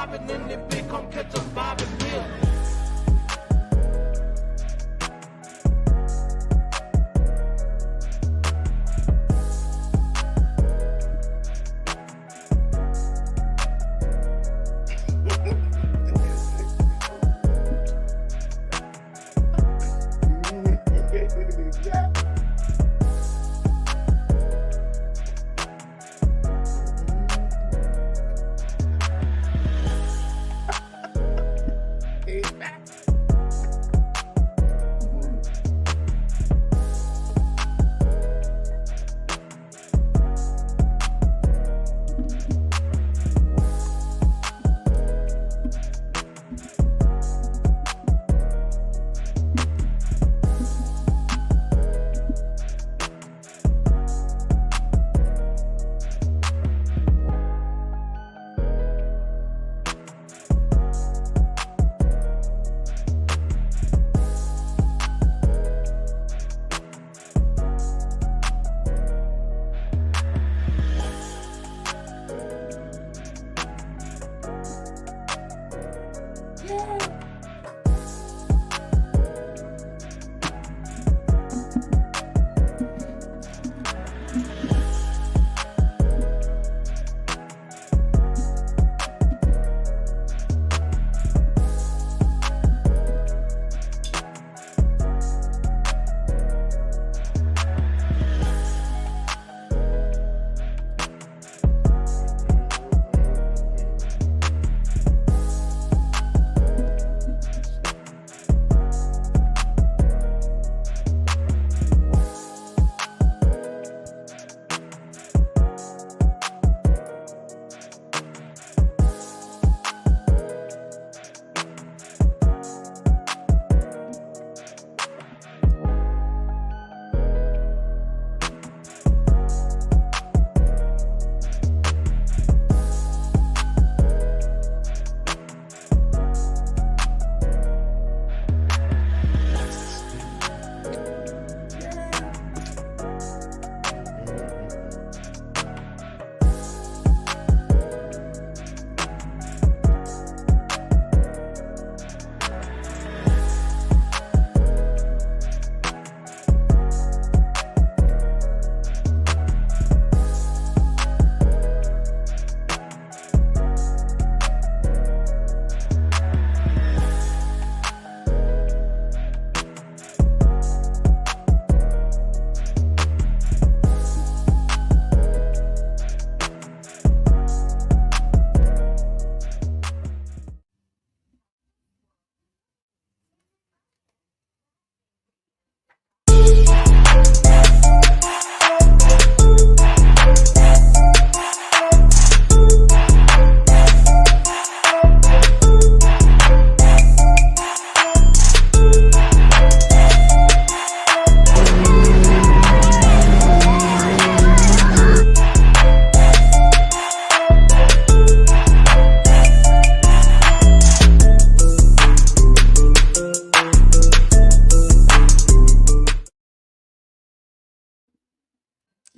robbing in the big, come catch us bobbing bill.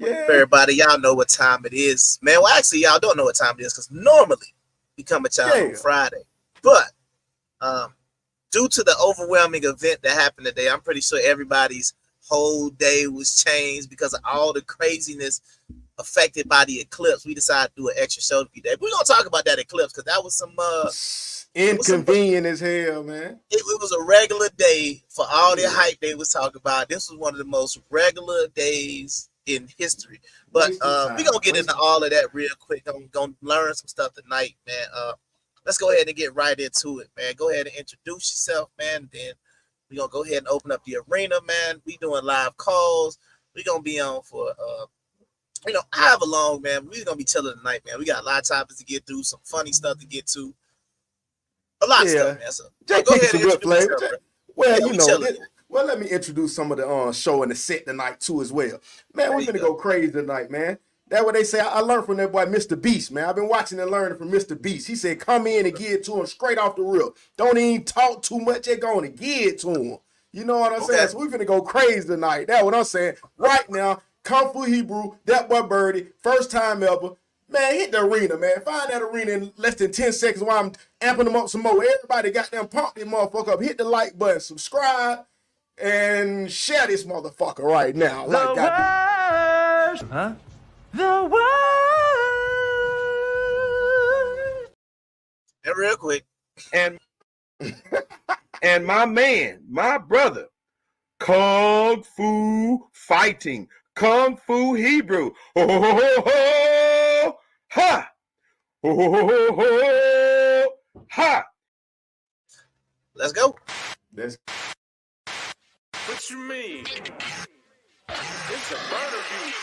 Everybody, y'all know what time it is, man. Well, actually, y'all don't know what time it is because normally we come at y'all on Friday, but due to the overwhelming event that happened today, I'm pretty sure everybody's whole day was changed because of all the craziness affected by the eclipse. We decided to do an extra show today. We're gonna talk about that eclipse because that was some inconvenient as hell, man. It was a regular day for all the hype they was talking about. This was one of the most regular days in history. But we're gonna get into all of that real quick. I'm gonna learn some stuff tonight, man. Let's go ahead and get right into it, man. Go ahead and introduce yourself, man. Then we're gonna go ahead and open up the arena, man. We doing live calls. We're gonna be on for however long, man. We're gonna be chilling tonight, man. We got a lot of topics to get through, some funny stuff to get to. A lot of stuff, man. So go ahead and introduce yourself, well, let me introduce some of the show and the set tonight too as well. Man, we're gonna go crazy tonight, man. That's what they say. I learned from that boy, Mr. Beast, man. I've been watching and learning from Mr. Beast. He said, come in and give it to him straight off the rip. Don't even talk too much. They're going to give it to him. You know what I'm saying? So we're going to go crazy tonight. That's what I'm saying. Right now, Kung Fu Hebrew, that boy Birdie, first time ever. Man, hit the arena, man. Find that arena in less than 10 seconds while I'm amping them up some more. Everybody got them pump this motherfucker up. Hit the like button, subscribe, and share this motherfucker right now. Like I do. Huh? The worst. And real quick. And my man, my brother, Kung Fu Fighting, Kung Fu Hebrew. Ho, ho, ho, ho, ho. Ha! Ho, ho, ho, ho, ho. Ha! Let's go. What you mean? It's a murder beat.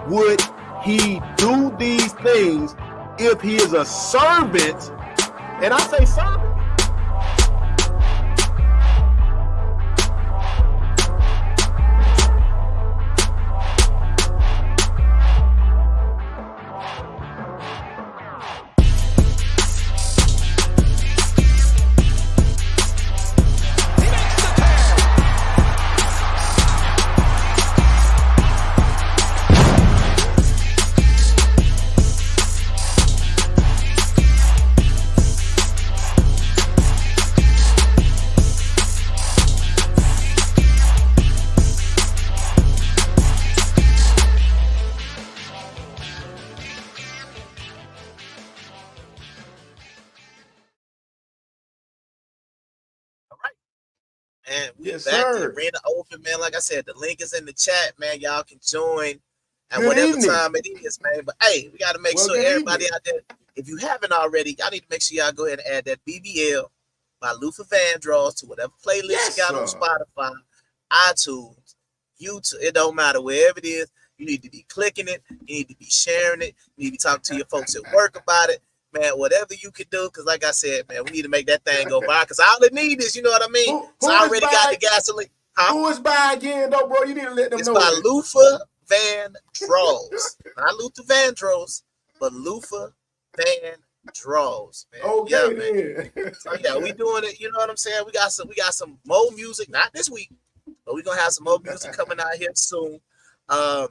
Would he do these things if he is a servant? And I say servant. And we Yes, back sir. to Arena Open, man. Like I said, the link is in the chat, man. Y'all can join at Good whatever evening. time it is, man. But hey, we got to make Well, sure good everybody evening. out there, if you haven't already, y'all need to make sure y'all go ahead and add that BBL by Luther Vandross to whatever playlist Yes, you got on sir. Spotify, iTunes, YouTube. It don't matter wherever it is. You need to be clicking it. You need to be sharing it. You need to be talking to your folks at work about it. Man, whatever you can do, because like I said, man, we need to make that thing go by. Because all it needs is, you know what I mean? Who So is I already got by- the gasoline. Huh? Who is by again, though, bro? You need to let them It's know. by that. Luther Vandross. Not Luther Vandross, but Luther Vandross, man. Okay, Yeah, man. then. So yeah, we doing it, you know what I'm saying? We got some more music, not this week, but we're gonna have some more music coming out here soon. A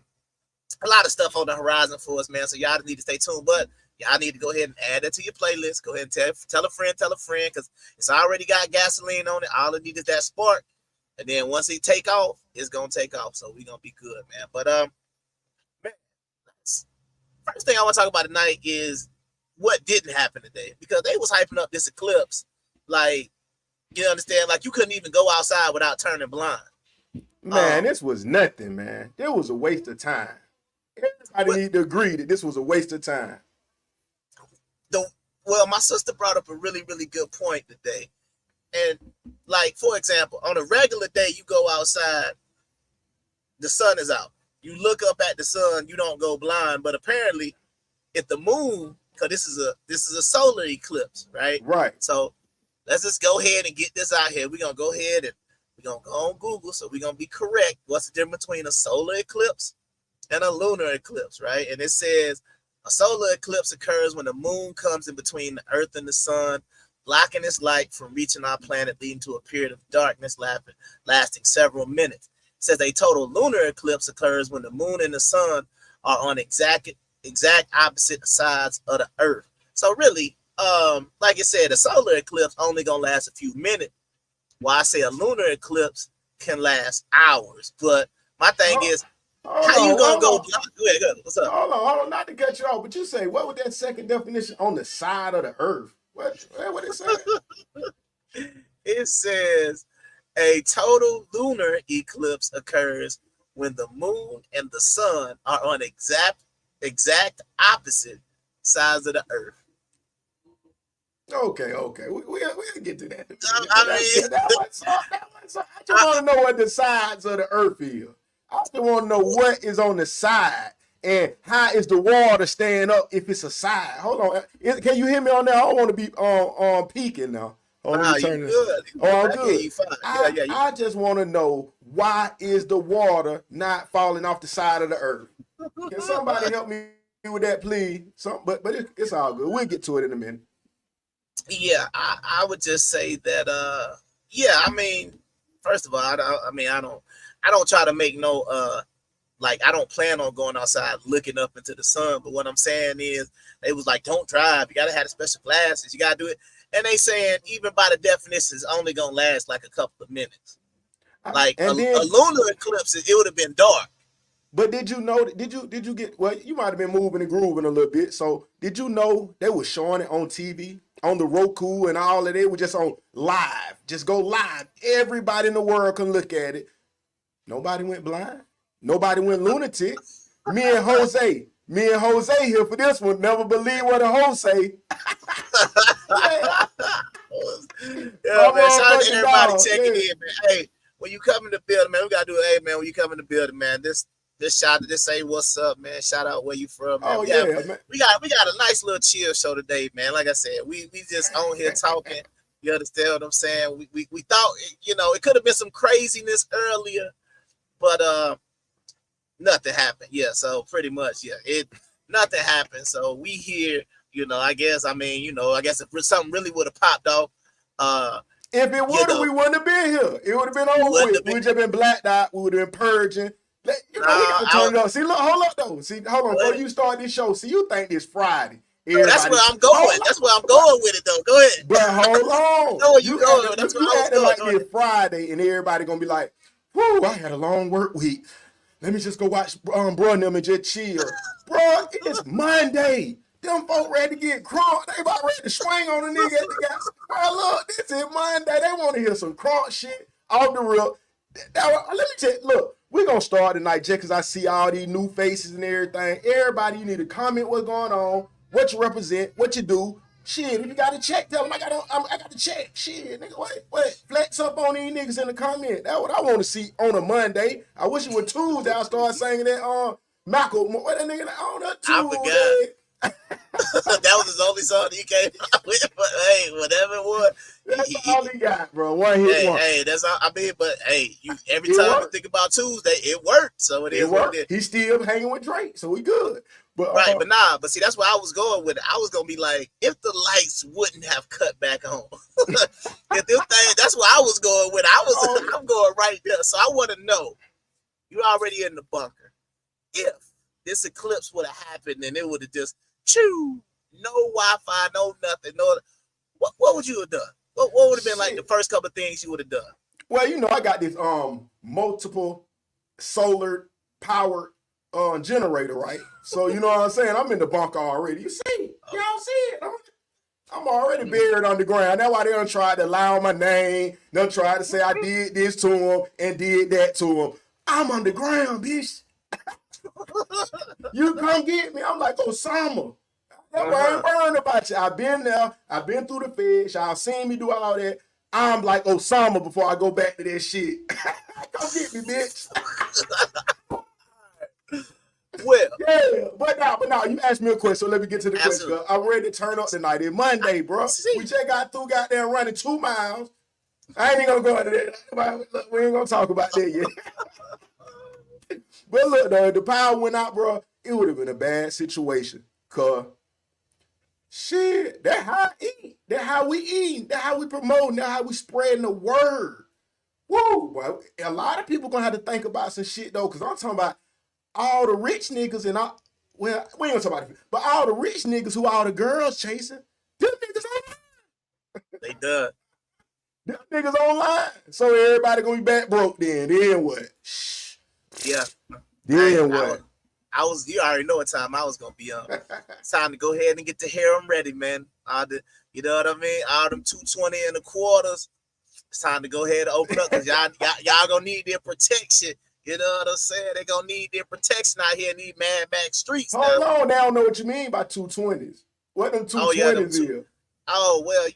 lot of stuff on the horizon for us, man. So y'all need to stay tuned. But y'all need to go ahead and add that to your playlist. Go ahead and tell a friend, because it's already got gasoline on it. All it needs is that spark. And then once it take off, it's gonna take off. So we're gonna be good, man. But man, first thing I want to talk about tonight is what didn't happen today. Because they was hyping up this eclipse. Like, you understand, like you couldn't even go outside without turning blind. Man, this was nothing, man. It was a waste of time. Everybody need to agree that this was a waste of time. Well, my sister brought up a really, really good point today. And like, for example, on a regular day, you go outside, the sun is out. You look up at the sun, you don't go blind. But apparently, if the moon, because this is a solar eclipse, right? Right. So let's just go ahead and get this out here. We're gonna go ahead and we're gonna go on Google, so we're gonna be correct. What's the difference between a solar eclipse and a lunar eclipse, right? And it says a solar eclipse occurs when the moon comes in between the earth and the sun, blocking its light from reaching our planet, leading to a period of darkness lasting several minutes. It says a total lunar eclipse occurs when the moon and the sun are on exact opposite sides of the earth. So really, like I said, a solar eclipse only gonna last a few minutes, while I say a lunar eclipse can last hours. But my thing is, how you gonna go? Go ahead. What's up? Hold on, not to cut you off, but you say, what would that second definition on the side of the earth? What it say? It says a total lunar eclipse occurs when the moon and the sun are on exact opposite sides of the earth. Okay. We'll get to that. I just want to know what the sides of the earth is. I still want to know what is on the side. And how is the water staying up if it's a side? Hold on. Can you hear me on there? I don't want to be on peaking now. Nah, you good. Oh, I'm I good. you fine. I just want to know, why is the water not falling off the side of the earth? Can somebody help me with that, please? But it's all good. We'll get to it in a minute. Yeah, I would just say that yeah, I mean, first of all, I don't try to make no like, I don't plan on going outside looking up into the sun, but what I'm saying is, they was like, don't drive, you gotta have the special glasses, you gotta do it. And they saying, even by the definition, it's only gonna last like a couple of minutes. Like a lunar eclipse, it would have been dark. But did you know? Did you get? Well, you might have been moving and grooving a little bit. So did you know they were showing it on TV, on the Roku, and all of it? Was just on live. Just go live. Everybody in the world can look at it. Nobody went blind. Nobody went lunatic. Me and Jose here for this one. Never believe what a Jose. Yeah, man. Shout out to everybody checking in, man. Hey, when you come in the building, man, we gotta do. Hey, man, when you come in the building, man, this shout out, this say what's up, man. Shout out where you from, man. Man. We got a nice little chill show today, man. Like I said, we just on here talking. You understand what I'm saying? We thought, it could have been some craziness earlier, but nothing happened. Yeah, so pretty much, nothing happened. So we here, I guess if something really would have popped off, if it would have, we wouldn't have been here. It would have been over with. We would just been blacked out. We would have been purging. We gotta turn it up. See, look, hold up though. See, hold on. Before you start this show, see, you think it's Friday. That's where I'm going. That's where I'm going with it though. Go ahead. But hold on. No, you going. That's where I was going. Like it's Friday, and everybody gonna be like, "Whoo, I had a long work week. Let me just go watch bro and them and just chill." Bro, it's Monday. Them folk ready to get crunk. They about ready to swing on a nigga at the guy. Bro, look, this is Monday. They want to hear some crunk shit off the real. Let me tell you, look, we're going to start tonight just because I see all these new faces and everything. Everybody, you need to comment what's going on, what you represent, what you do. Shit, if you got to check, tell them I got to check. Shit, nigga, wait. Flex up on these niggas in the comment. That's what I want to see on a Monday. I wish it was Tuesday. I start singing that, Michael, what that nigga on that Tuesday? I forgot. That was his only song he came out with, but hey, whatever it was. That's all he got, bro. One hit one. Hey, that's all. I mean, but hey, every time you think about Tuesday, it worked. So it worked. He's still hanging with Drake, so we good. But right, but see, that's where I was going with it. I was gonna be like, if the lights wouldn't have cut back on, that's where I was going with it. I'm going right there. So I want to know, you're already in the bunker. If this eclipse would have happened and it would have just no Wi-Fi, no nothing, no. What would you have done? What would have been like the first couple of things you would have done? Well, I got this multiple solar powered generator, right? So you know what I'm saying? I'm in the bunker already. You see? You don't see it. I'm already buried underground. That's why they done tried to lie on my name. They done tried to say I did this to him and did that to him. I'm underground, bitch. You come get me. I'm like Osama. That's why I ain't worrying about you. I've been there. I've been through the feds. Y'all seen me do all that. I'm like Osama before I go back to that shit. Come get me, bitch. Well, yeah, but now you asked me a question, so let me get to the question. I'm ready to turn up tonight. It's Monday, bro. We just got through goddamn running 2 miles. I ain't even gonna go into that. Look, we ain't gonna talk about that yet. But look, though, if the power went out, bro, it would have been a bad situation. Cause shit, that's how I eat. That's how we eat. That's how we promote. That's how we spreading the word. Woo, boy. A lot of people gonna have to think about some shit though, cause I'm talking about all the rich niggas and all. Well, we ain't gonna talk about it, but all the rich niggas who all the girls chasing, them niggas online. They done. Them niggas online. So everybody gonna be back broke then. Then what? Yeah. Then what? You already know what time I was gonna be on. It's time to go ahead and get the harem ready, man. You know what I mean? All them 220 and the quarters. It's time to go ahead and open up because y'all gonna need their protection. You know what I'm saying? They gonna need their protection out here in these Mad Max streets. Hold on, they don't know what you mean by 220s. What them 220s is? Oh well,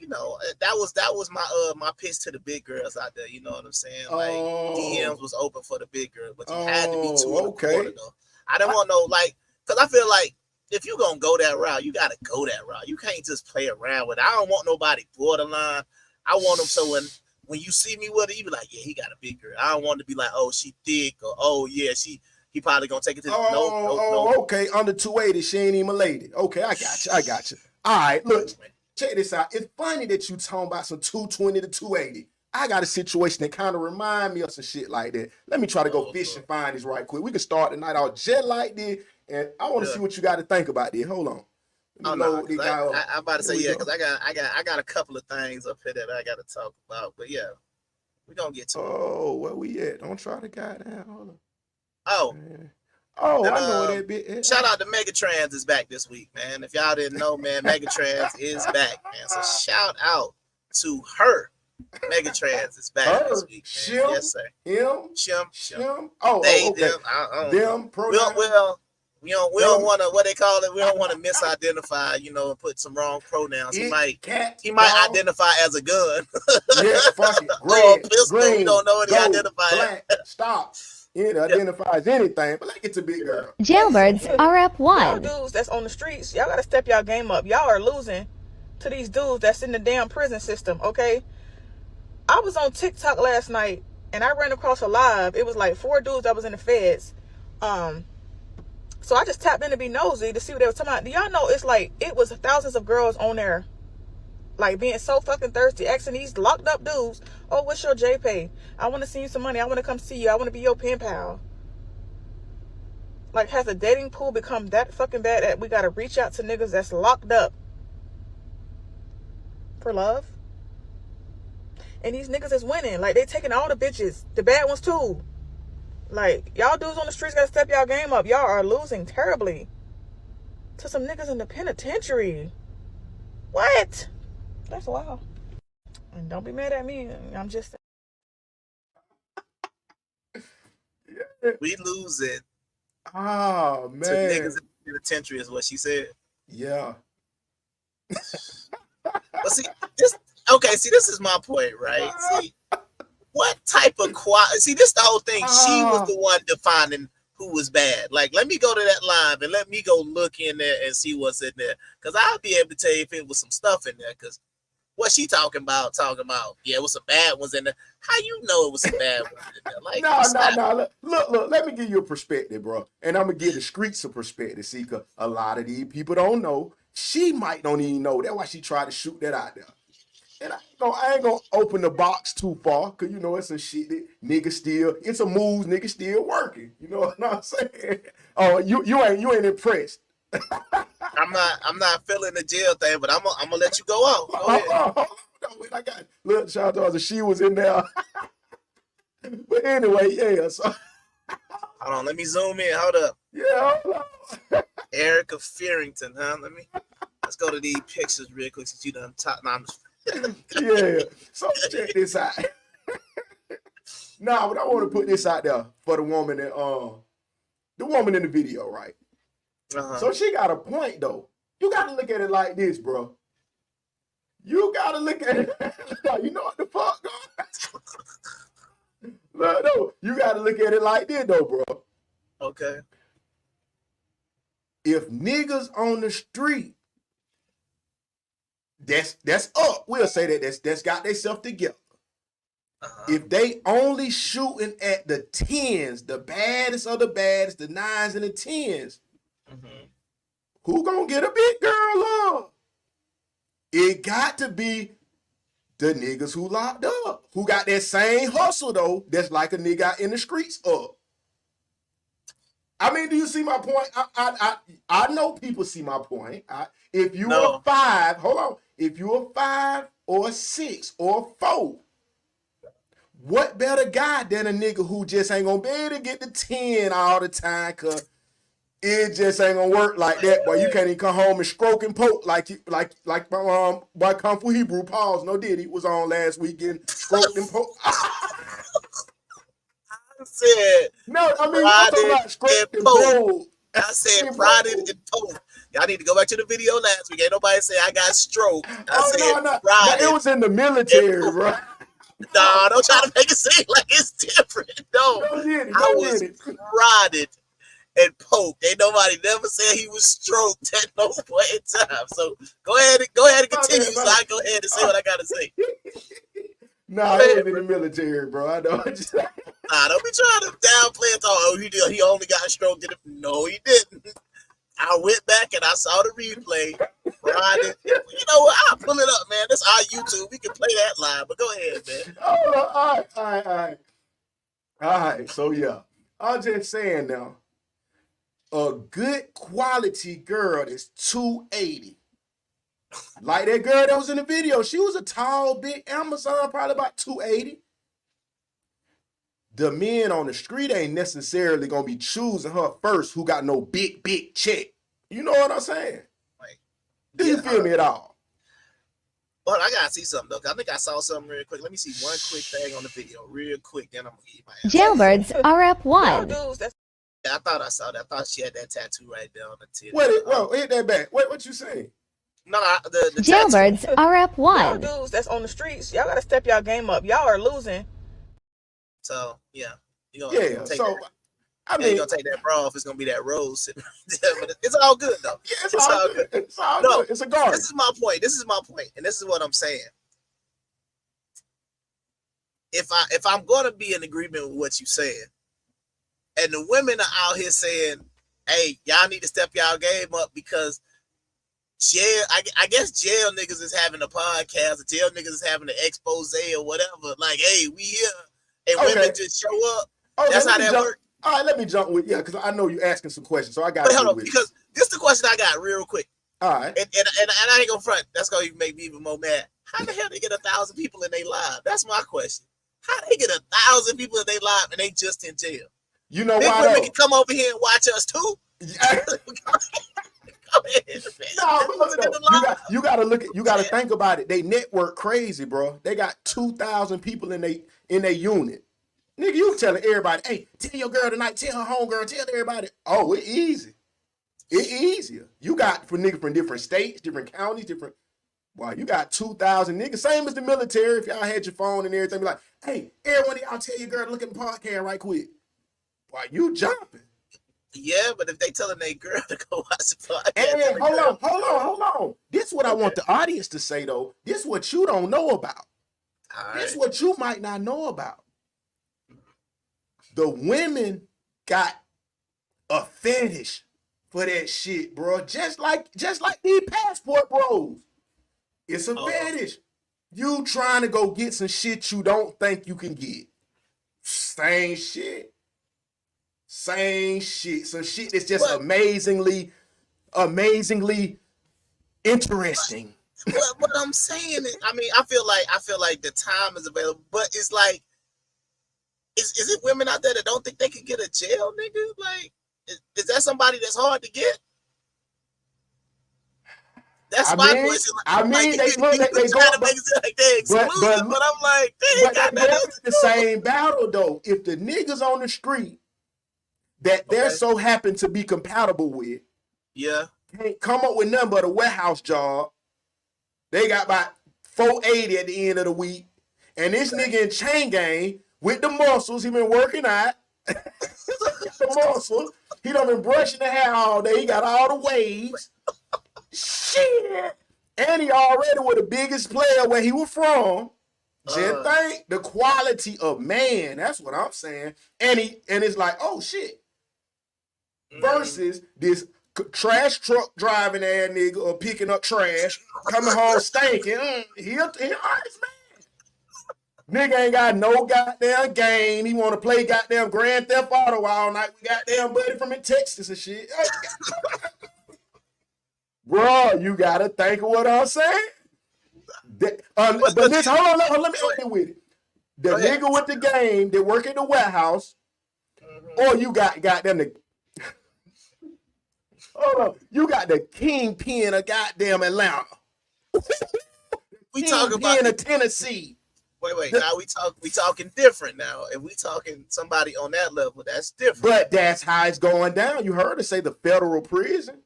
that was my pitch to the big girls out there. You know what I'm saying? Like DMs was open for the big girls, but you had to be 2 and a quarter though. I didn't want no like Because I feel like if you're gonna go that route, you gotta go that route. You can't just play around with it. I don't want nobody borderline. I want them so when you see me with her, you be like, yeah, he got a big girl. I don't want to be like, oh, she thick, or oh yeah, he probably gonna take it to no. Okay, under 280, she ain't even a lady. Okay, I got you. All right, look, check this out. It's funny that you talking about some 220 to 280. I got a situation that kind of remind me of some shit like that. Let me try to go fish and find this right quick. We can start the night out just like this, and I want to see what you got to think about this. Hold on. I'm about to say yeah, because I got a couple of things up here that I got to talk about. But yeah, we gonna get to it. Oh, where we at? Don't try to goddamn. Hold on. Oh. Man. Oh, and, I know that bit. Shout out to Megatrans is back this week, man. If y'all didn't know, man, Megatrans is back, man. So shout out to her. Megatrans is back this week, man. Shim, yes, sir. Shim. Oh, they, okay. Them pronouns. We don't want to, what they call it, we don't want to misidentify, and put some wrong pronouns. He might identify as a gun. Yeah, fuck it. Or a pistol. We don't know what he identifies. Stop. It identifies anything, but like it's a big girl. Jailbirds are up one. Y'all dudes that's on the streets, y'all gotta step y'all game up. Y'all are losing to these dudes that's in the damn prison system, okay? I was on TikTok last night and I ran across a live. It was like 4 dudes that was in the feds. So I just tapped in to be nosy to see what they were talking about. Do y'all know it was thousands of girls on there, like being so fucking thirsty, asking these locked up dudes, oh, what's your JPay? I want to send you some money. I want to come see you. I want to be your pen pal. Like, has the dating pool become that fucking bad that we got to reach out to niggas that's locked up for love? And these niggas is winning. Like, they taking all the bitches, the bad ones too. Like, y'all dudes on the streets gotta step y'all game up. Y'all are losing terribly to some niggas in the penitentiary. What? That's wild. And don't be mad at me. I'm just we losing. Oh man. To niggas in the penitentiary is what she said. Yeah. But see, this is my point, right? See, what type of see, this the whole thing. She was the one defining who was bad. Like, let me go to that live and let me go look in there and see what's in there. Because I'll be able to tell you if it was some stuff in there. Because what she talking about, yeah, it was some bad ones in there. How you know it was some bad ones in there? Like, no. Look, let me give you a perspective, bro. And I'm going to give the streets a perspective. See, because a lot of these people don't know. She might don't even know. That's why she tried to shoot that out there. And I ain't gonna open the box too far, cause it's a shit that it's a move, nigga still working. You know what I'm saying? Oh, you ain't impressed. I'm not feeling the jail thing, but I'm gonna let you go out. Go ahead. I got look, shout out to she was in there. But anyway, yeah. So hold on, let me zoom in. Hold up. Yeah, hold on. Erica Fearington, huh? Let's go to these pictures real quick since you done top. No, I'm just yeah, so check this out. Nah, but I want to put this out there for the woman in the video, right? So she got a point though. You got to look at it like this, bro. You got to look at it. You know what the fuck, no, you got to look at it like this, though, bro. Okay. If niggas on the street. That's up. We'll say that's got themselves together. If they only shooting at the 10s, the baddest of the baddest, the 9s and the 10s, who gonna get a big girl up? It got to be the niggas who locked up, who got that same hustle though. That's like a nigga out in the streets up. I mean, do you see my point? I know people see my point. If you are 5, hold on. If you're a 5 or a 6 or a 4, what better guy than a nigga who just ain't gonna be able to get the 10 all the time? Cause it just ain't gonna work like that. Boy, you can't even come home and stroke and poke like my boy Kung Fu Hebrew Pause. No did he was on last weekend stroked and poke. I said no, I mean I'm talking about stroked and poke. I said Friday and poke. Y'all need to go back to the video last week. Ain't nobody say I got stroke. I said no. It was in the military, bro. No, don't try to make it seem like it's different. No, I was prodded and poked. Ain't nobody never said he was stroked at no point in time. So go ahead and continue. So I go ahead and say what I gotta say. Nah, I was in the military, bro. I know. Nah, don't be trying to downplay it. Oh, he only got stroked. No, he didn't. I went back and I saw the replay. Friday. You know what? I'll pull it up, man. This is our YouTube. We can play that live. But go ahead, man. Oh, all right. So yeah, I'm just saying now. A good quality girl is 280. Like that girl that was in the video, she was a tall, big Amazon, probably about 280. The men on the street ain't necessarily gonna be choosing her first who got no big check. You know what I'm saying? Like, Do you feel me at all? Well, I gotta see something though. I think I saw something real quick. Let me see one quick thing on the video, real quick. Then I'm gonna give you my Jailbirds RF1. Yeah, I thought I saw that. I thought she had that tattoo right there on the tip. Wait, hit that back. Wait, what you saying? No, the Jailbirds tattoo. RF1. Y'all dudes that's on the streets, y'all gotta step y'all game up. Y'all are losing. So yeah, So that. I mean, you're gonna take that bra off. It's gonna be that rose sitting right there. But it's all good though. Yeah, it's all good. It's all no, good. It's a garden. This is my point, and this is what I'm saying. If I'm gonna be in agreement with what you're saying, and the women are out here saying, "Hey, y'all need to step y'all game up," because jail, I guess jail niggas is having a podcast, or jail niggas is having an expose or whatever. Like, hey, we here, and women just show up. Okay, that's how that works. All right, let me jump with because I know you asking some questions, so I got to. Hold on, because this is the question I got real quick. All right, and I ain't gonna front. That's gonna make me even more mad. How the hell they get 1,000 people in their live? That's my question. How they get 1,000 people in their live and they just in jail? You know Big why? Women can come over here and watch us too. Go ahead, no, you gotta look at. You gotta think about it. They network crazy, bro. They got 2,000 people in their unit. Nigga, you telling everybody, hey, tell your girl tonight, tell her homegirl, tell everybody. Oh, it's easy. It's easier. You got for niggas from different states, different counties, different. Wow, you got 2,000 niggas. Same as the military. If y'all had your phone and everything, be like, hey, everyone, I'll tell your girl to look at the podcast right quick. Why you jumping? Yeah, but if they telling their girl to go watch the podcast. Hey, hold on. This is what I want the audience to say though. This is what you don't know about. This is what you might not know about. The women got a fetish for that shit, bro. Just like these passport bros. It's a fetish. You trying to go get some shit you don't think you can get. Same shit. Some shit that's just amazingly interesting. What I'm saying is, I mean, I feel like the time is available, but it's like, is it women out there that don't think they can get a jail nigga? Like, is that somebody that's hard to get? That's my question. I mean, they go like they exclusive, but I'm like, they ain't got nothing. The same battle though. If the niggas on the street that they're so happen to be compatible with, can't come up with nothing but a warehouse job. They got about 480 at the end of the week, and this nigga in chain gang with the muscles, he been working out. The muscles, he done been brushing the hair all day. He got all the waves. Shit, and he already was the biggest player where he was from. Just think the quality of man. That's what I'm saying. And it's like, oh shit. Versus this trash truck driving ass nigga or picking up trash, coming home stinking. He honest man. Nigga ain't got no goddamn game. He want to play goddamn Grand Theft Auto all night. We goddamn buddy from in Texas and shit. Bro, you gotta think of what I'm saying. But this, hold on, let me end with it. The nigga with the game that work at the warehouse, or you got them the. Hold on, you got the kingpin of goddamn Atlanta. We talking about of Tennessee. Wait. Now we talking different now. If we talking somebody on that level, that's different. But that's how it's going down. You heard her say the federal prison.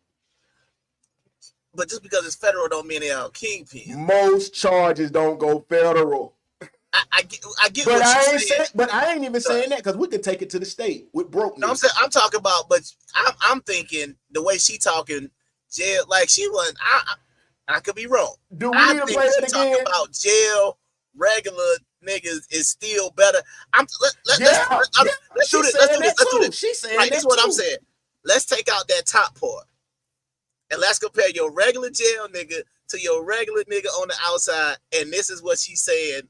But just because it's federal don't mean they are kingpin. Most charges don't go federal. I get But what I you're ain't saying. but I ain't even saying that because we can take it to the state with broke No, niggas. I'm talking about, but I'm thinking the way she talking, jail, like she wasn't. I could be wrong. Do we I need to think play she that talking again? about jail, regular niggas is still better. Yeah, Let's do she's this. Let's saying do this. that Let's do too. this. She's saying Right, this that is what I'm too. saying. Let's take out that top part and let's compare your regular jail nigga to your regular nigga on the outside. And this is what she's saying.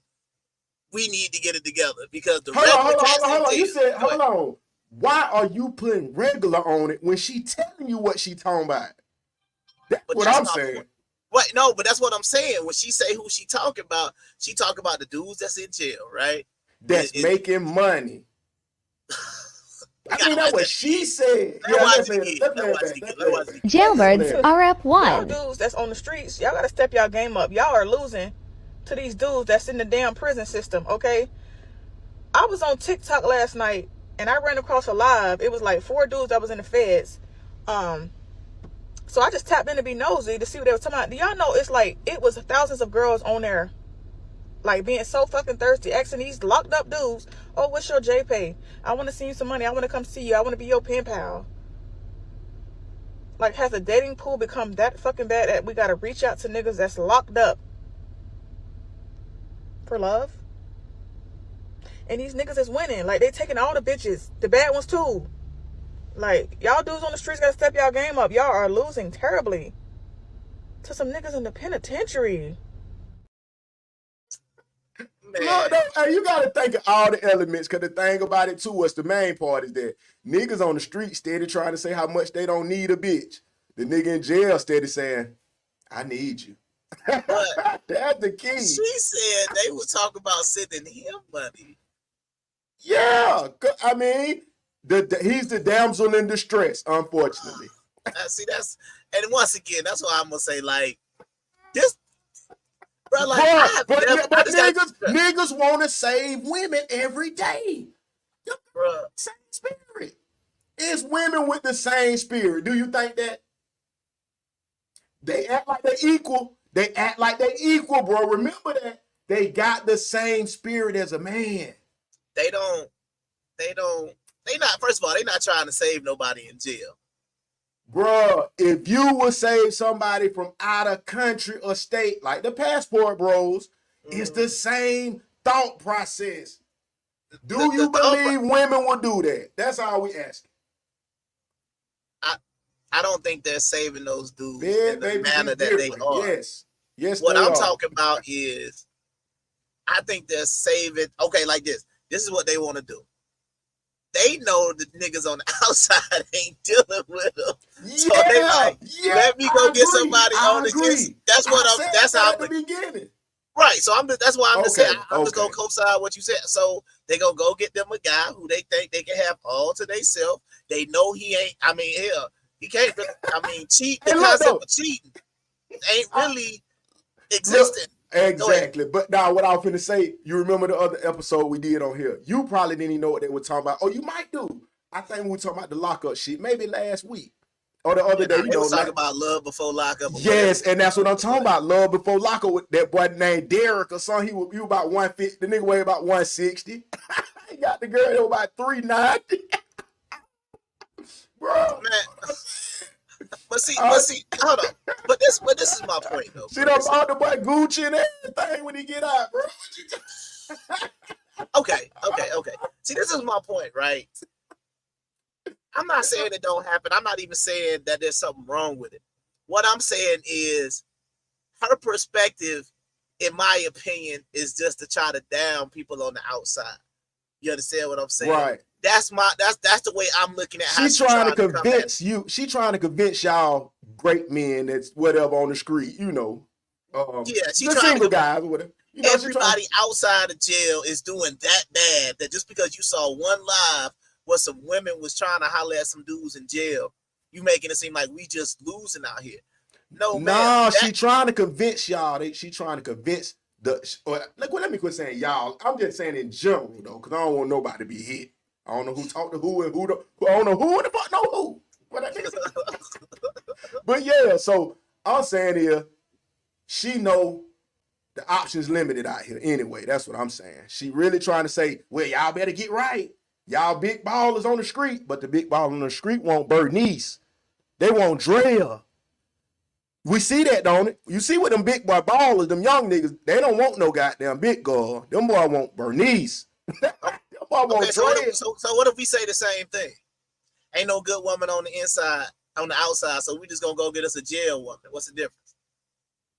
We need to get it together because the regular cats in jail. You said, Go ahead. hold on. Why are you putting regular on it when she telling you what she talking about? That's But what that's I'm my saying. point. What? No, but that's what I'm saying. When she say who she talking about the dudes that's in jail, right? That's making money. I mean, that's what she said. Yeah, let's play it back. Jailbirds RF Y'all 1. dudes that's on the streets, y'all gotta step y'all game up. Y'all are losing to these dudes that's in the damn prison system, okay? I was on TikTok last night and I ran across a live. It was like 4 dudes that was in the feds. So I just tapped in to be nosy to see what they were talking about. Do y'all know it's like it was thousands of girls on there, like being so fucking thirsty, asking these locked up dudes, "Oh, what's your JPay? I want to send you some money. I want to come see you. I want to be your pen pal." Like, has the dating pool become that fucking bad that we gotta reach out to niggas that's locked up for love? And these niggas is winning. Like, they taking all the bitches, the bad ones too. Like, y'all dudes on the streets gotta step y'all game up. Y'all are losing terribly to some niggas in the penitentiary. Look, hey, you gotta think of all the elements, because the thing about it too, what's the main part is that niggas on the street steady trying to say how much they don't need a bitch. The nigga in jail steady saying, I need you. That's the key. She said they was talking about sending him money. Yeah, I mean, he's the damsel in distress, unfortunately. See, and once again, that's why I'm gonna say, like, this, bro, like, but niggas want to save women every day. Bro, same spirit. It's women with the same spirit. Do you think that? They act like they equal. Bro. Remember that they got the same spirit as a man. They not, first of all, they not trying to save nobody in jail. Bro, if you would save somebody from out of country or state, like the passport bros, it's the same thought process. Do you believe women will do that? That's all we ask. I don't think they're saving those dudes in the manner that they are. Yes. What I'm talking about is, I think they're saving. Okay, like this. This is what they want to do. They know the niggas on the outside ain't dealing with them, so they like, let me go get somebody on the inside. That's how I'm at the beginning. Right, so that's why I'm just saying, I'm just gonna co-sign what you said. So they gonna go get them a guy who they think they can have all to themselves. They know he ain't. I mean, hell, he can't really. I mean, cheat. The concept of cheating ain't really existing. Exactly. But now what I was finna say, you remember the other episode we did on here? You probably didn't even know what they were talking about. Oh, you might do. I think we were talking about the lockup shit, maybe last week. Or the other day, you know, talking about love before lockup. Yes, and that's what I'm talking about. Love before lockup with that boy named Derek or something. He was about 150. The nigga weighed about 160. He got the girl that was about 390. Bro. Man. But see, hold on. But this is my point though. See that about the boy Gucci and everything when he get out, bro. Okay. See, this is my point, right? I'm not saying it don't happen. I'm not even saying that there's something wrong with it. What I'm saying is her perspective, in my opinion, is just to try to down people on the outside. You understand what I'm saying? Right. That's the way I'm looking at how she's trying to convince you. She's trying to convince y'all great men that's whatever on the street, you know. She's the single guys or whatever. You know, everybody outside of jail is doing that bad that just because you saw one live where some women was trying to holler at some dudes in jail, you making it seem like we just losing out here. No, she trying to convince y'all. She trying to convince let me quit saying y'all. I'm just saying in general though, because I don't want nobody to be hit. I don't know who talked to who and I don't know who in the fuck know who. But yeah, so I'm saying here, she know The options limited out here anyway. That's what I'm saying. She really trying to say, well, y'all better get right. Y'all big ballers on the street, but the big ball on the street want Bernice. They want Drea. We see that, don't it? You see what them big boy ballers, them young niggas, they don't want no goddamn big girl. Them boy want Bernice. Them boy want Drea. So what if we say the same thing? Ain't no good woman on the inside, on the outside, so we just gonna go get us a jail woman. What's the difference?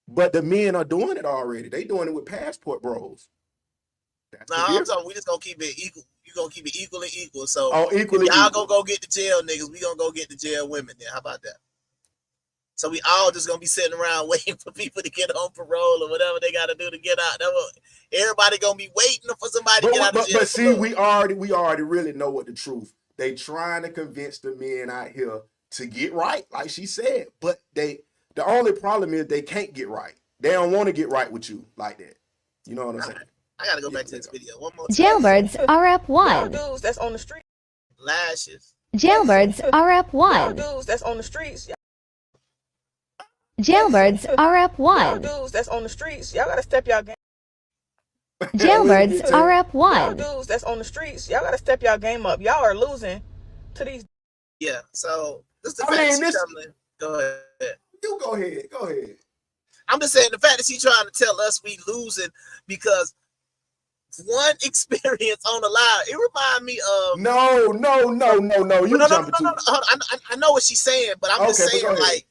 But the men are doing it already. They doing it with passport bros. I'm talking. We just gonna keep it equal. You gonna keep it equal and equal. So equally y'all equal. gonna go get the jail niggas. We gonna go get the jail women. Then how about that? So we all just gonna be sitting around waiting for people to get on parole or whatever they gotta do to get out. Everybody gonna be waiting for somebody to get out of jail. But see, we already really know what the truth. They trying to convince the men out here to get right, like she said. But the only problem is they can't get right. They don't want to get right with you like that. You know what I'm saying? I gotta go back to this video one more time. Jailbirds are up Y'all 1. dudes that's on the street. Lashes. Jailbirds are up Y'all 1. dudes that's on the streets. Jailbirds are up Y'all 1. dudes that's on the streets. Y'all gotta step y'all game. Jailbirds are up Y'all 1. dudes that's on the streets. Y'all gotta step y'all game up. Y'all are losing to these. Yeah. So this is the I fact mean, she telling. Go ahead. You go ahead. Go ahead. I'm just saying the fact that she trying to tell us we losing because one experience on the live. It remind me of No. You jumping too. No. I know what she's saying, but I'm just Okay, but saying go ahead. like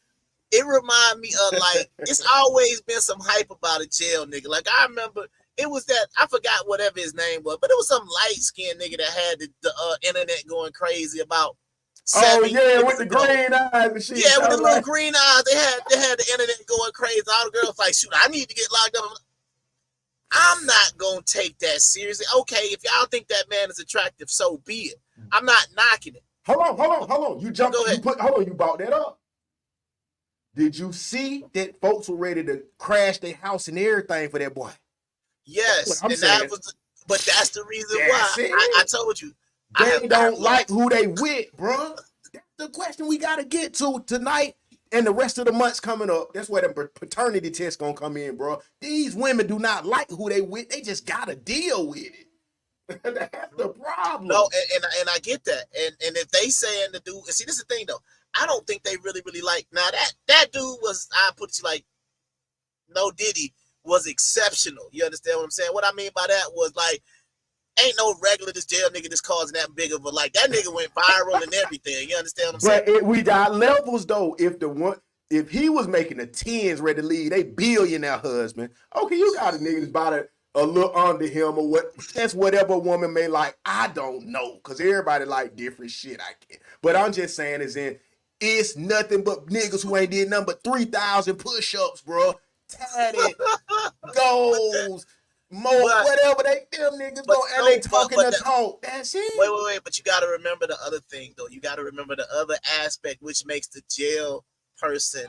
it remind me of like it's always been some hype about a jail nigga. Like I remember it was that I forgot whatever his name was, but it was some light skinned nigga that had the internet going crazy about. Oh yeah, with the ago. green eyes and shit. Yeah, with the little green eyes, they had the internet going crazy. All the girls like, shoot, I need to get locked up. I'm not gonna take that seriously. Okay, if y'all think that man is attractive, so be it. I'm not knocking it. Hold on. You jumped. Go ahead. You brought that up. Did you see that folks were ready to crash their house and everything for that boy? Yes, and that was, but that's the reason why I told you. They don't like who they with, bro. That's the question we gotta get to tonight and the rest of the months coming up. That's where the paternity test gonna come in, bro. These women do not like who they with. They just gotta deal with it. That's the problem. No, and I get that. And if they saying the dude, and see, this is the thing though. I don't think they really like. Now that dude was, I put you like, no Diddy was exceptional. You understand what I'm saying? What I mean by that was like, ain't no regular this jail nigga that's causing that big of a, like, that nigga went viral and everything. You understand what I'm saying? But we got levels though. If he was making the tens ready to leave, they billionaire husband. Okay, you got a nigga that's about a little under him or what? That's whatever a woman may like. I don't know, cause everybody like different shit. I can't. But I'm just saying, it's nothing but niggas who ain't did nothing but 3,000 push-ups, bro. Tatted, goals. Whatever them niggas go and they talking the talk. That's it. Wait. But you got to remember the other thing, though. You got to remember the other aspect, which makes the jail person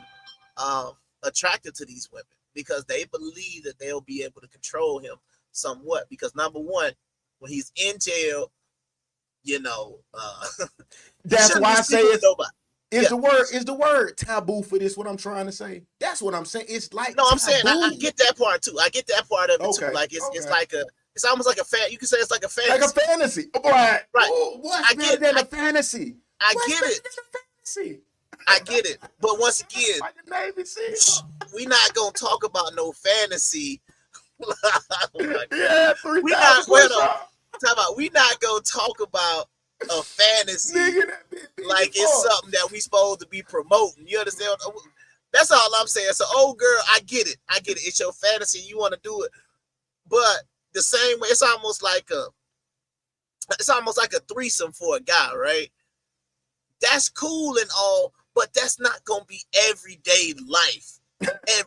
attracted to these women because they believe that they'll be able to control him somewhat. Because number one, when he's in jail, you know, that's why I say it's nobody. Is the word taboo for this? What I'm trying to say. That's what I'm saying. It's like no, I'm taboo. saying I get that part too. I get that part of it too. Like it's like it's almost like a fan. You can say it's like a fantasy. Like a fantasy, right? Right. What's better than a fantasy? I get it. I get it. But once again, we not gonna talk about no fantasy. Yeah, we not. We not gonna talk about a fantasy like it's something that we supposed to be promoting. You understand? That's all I'm saying. So, old girl, I get it. It's your fantasy. You want to do it, but the same way, it's almost like a threesome for a guy, right? That's cool and all, but that's not gonna be everyday life.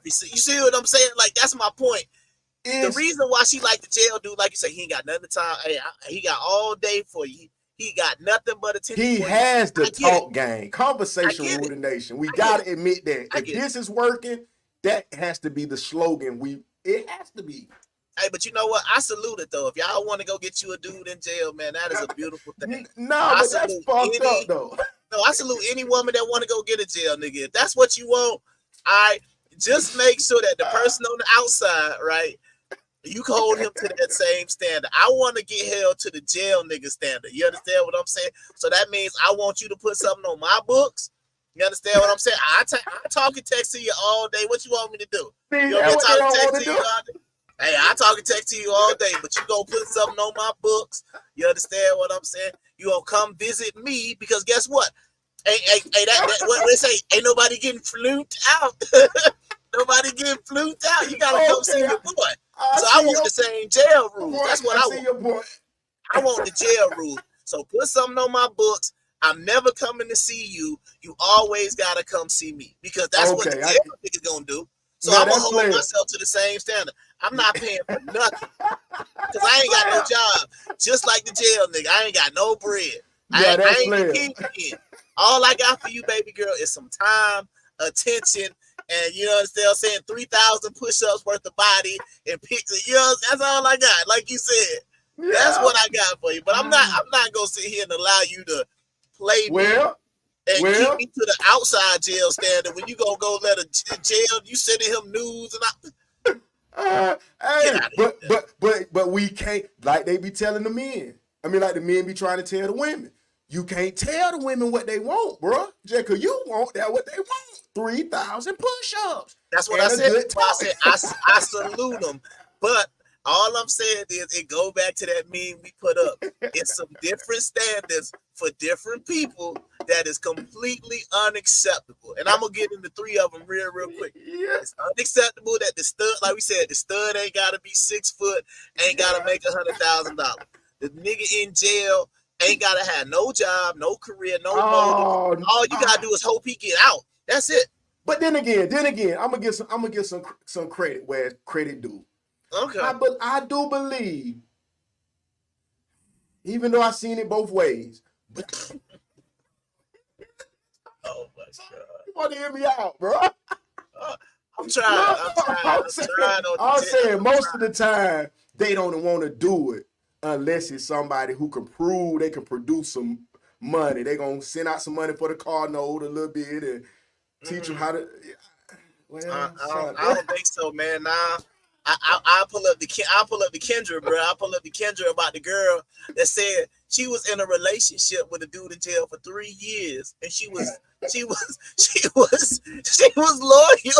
You see what I'm saying? Like that's my point. The reason why she like the jail dude, like you say, he ain't got nothing time. Hey, he got all day for you. He got nothing but attention. He has the talk game, conversation rule the nation. We gotta admit that. If this is working, that has to be the slogan. It has to be. Hey, but you know what? I salute it though. If y'all want to go get you a dude in jail, man, that is a beautiful thing. No, but that's fucked up though. No, I salute any woman that want to go get a jail nigga. If that's what you want, all right. just make sure that the person on the outside, right? You can hold him to that same standard. I want to get held to the jail nigga standard. You understand what I'm saying? So that means I want you to put something on my books. You understand what I'm saying? I talk and text to you all day. What you want me to do? See, You want me to that's talk what and they text don't to want you all day? Hey, I talk and text to you all day, but you gonna put something on my books. You understand what I'm saying? You gonna come visit me because guess what? Hey, that what they say? Ain't nobody getting fluked out. Nobody getting fluked out. You gotta come see your boy. So I want the same jail rules. That's what I want. Your boy. I want the jail rules. So put something on my books. I'm never coming to see you. You always gotta come see me because that's what the jail nigga gonna do. So I'm gonna hold myself to the same standard. I'm not paying for nothing because I ain't got no job. Just like the jail nigga, I ain't got no bread. I ain't the kingpin. All I got for you, baby girl, is some time, attention, and you understand what I'm saying? 3,000 push-ups worth of body and pictures. You know, that's all I got. Like you said, that's what I got for you. But I'm not gonna sit here and allow you to play me and keep me to the outside jail standard when you gonna go let a jail. You sending him news and but we can't, like they be telling the men. I mean, like the men be trying to tell the women. You can't tell the women what they want, bro. Just because you want that, what they want. 3,000 push-ups. That's what I said. I salute them. But all I'm saying is it go back to that meme we put up. It's some different standards for different people that is completely unacceptable. And I'm going to get into 3 of them real quick. Yeah. It's unacceptable that the stud, like we said, the stud ain't got to be 6 foot, ain't got to make $100,000. The nigga in jail ain't gotta have no job, no career, no motive. All you gotta do is hope he get out. That's it. But then again, I'm gonna give some credit where credit due. Okay. I do believe, even though I've seen it both ways. Oh my god! You want to hear me out, bro? I'm trying. I'm saying most of the time they don't want to do it. Unless it's somebody who can prove they can produce some money. They're going to send out some money for the car note a little bit and teach them how to... Well, I don't think so, man. Nah, I'll pull up the Kendra, bro. I'll pull up the Kendra about the girl that said she was in a relationship with a dude in jail for 3 years. And she was loyal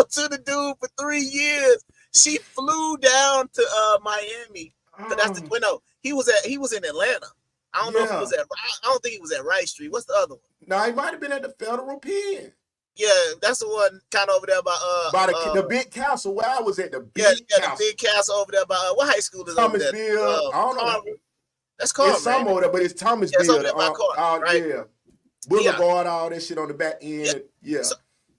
to the dude for 3 years. She flew down to Miami. That's he was in Atlanta. I don't know if he was I don't think he was at Wright Street. What's the other one? No, he might have been at the federal pen. Yeah, that's the one kind of over there by the big castle where I was at. The big castle. The big castle over there by what high school is over there? I don't know. That's Carver. It's some over there, but it's Thomasville. It's over there by Carver, right? Yeah. Boulevard, all that shit on the back end. Yeah.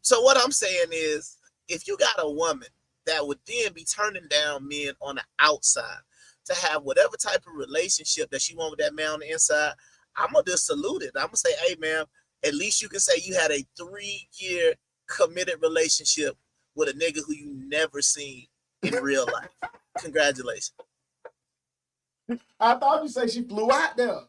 So what I'm saying is, if you got a woman that would then be turning down men on the outside to have whatever type of relationship that she want with that man on the inside, I'm gonna just salute it. I'm gonna say, hey, ma'am, at least you can say you had a 3-year committed relationship with a nigga who you never seen in real life. Congratulations. I thought you said she flew out there.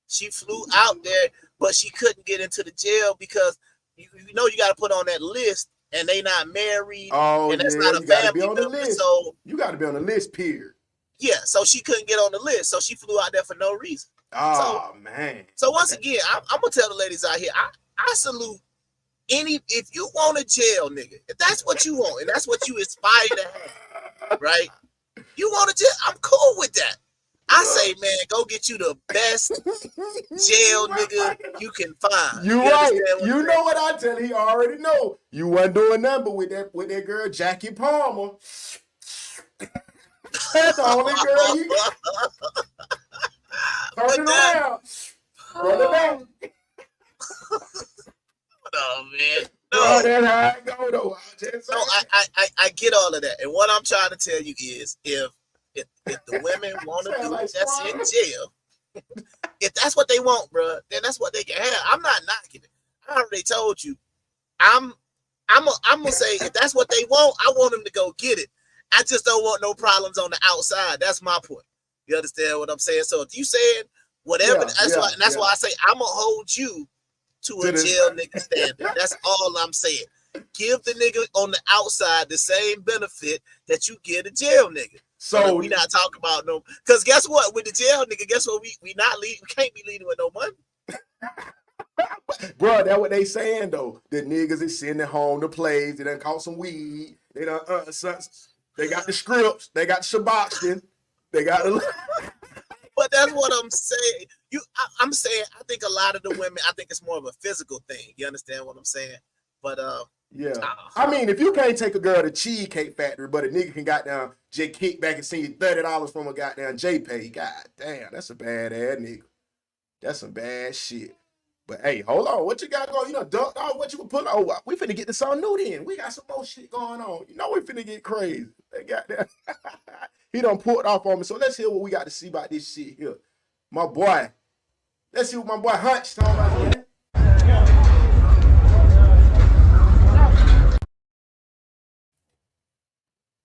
She flew out there, but she couldn't get into the jail because you know you got to put on that list, and they not married, and that's not a family member. So you got to be on the list, period. Yeah, so she couldn't get on the list, so she flew out there for no reason. Man. So once again, I'm gonna tell the ladies out here, I salute if you want a jail nigga, if that's what you want and that's what you aspire to have, right? You want a jail, I'm cool with that. I say, man, go get you the best jail nigga you can find. You right. You know what I tell you, he already know. You wasn't doing nothing with that girl, Jackie Palmer. That's the only girl you got. Turn it around. Run it back. Oh, man. No, that's how I go, though. I get all of that. And what I'm trying to tell you is if the women want to do it, that's in jail. If that's what they want, bro, then that's what they can have. I'm not knocking it. I already told you. I'm gonna say if that's what they want, I want them to go get it. I just don't want no problems on the outside. That's my point. You understand what I'm saying? So if you saying whatever, that's why I say I'm gonna hold you to a jail nigga standard. That's all I'm saying. give the nigga on the outside the same benefit that you give the jail nigga. So we not talking about no, because guess what? With the jail nigga, guess what? We not lead, we can't be leading with no money. Bro, that's what they saying though. The niggas is sitting at home to plays. They done caught some weed. They done they got the scripts. They got the Shaboxton. They got the. But that's what I'm saying. I'm saying I think a lot of the women. I think it's more of a physical thing. You understand what I'm saying? But yeah. I mean, if you can't take a girl to Cheesecake Factory, but a nigga can goddamn J kick back and send you $30 from a goddamn JPay. God damn, that's a bad ass nigga. That's some bad shit. But hey, hold on. What you got going? You know, dunked off what you were putting. Oh, we finna get to something new then. We got some more shit going on. You know we finna get crazy. They got that. He done pulled off on me. So let's hear what we got to see about this shit here. My boy. Let's see what my boy Hunch talking about. Man.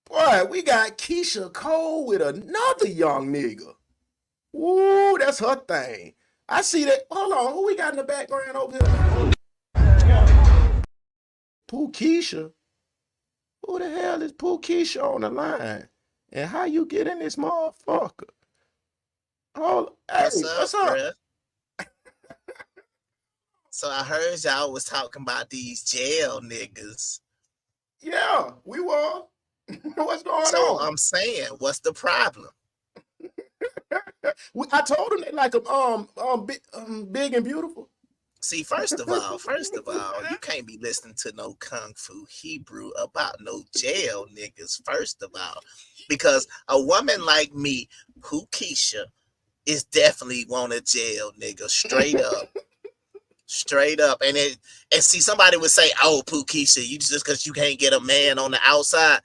Boy, we got Keisha Cole with another young nigga. Ooh, that's her thing. I see that. Hold on, who we got in the background over here? Pooh Keisha. Who the hell is Pooh Keisha on the line? And how you get in this motherfucker? Oh, hey, what's up? Bruh? So I heard y'all was talking about these jail niggas. Yeah, we were. What's going on? So I'm saying, what's the problem? I told them they like them big and beautiful. See, first of all, you can't be listening to no Kung Fu Hebrew about no jail niggas, first of all. Because a woman like me, who Keisha, is definitely want a jail nigga, straight up. Straight up. And see, somebody would say, oh, Pooh Keisha, you just because you can't get a man on the outside.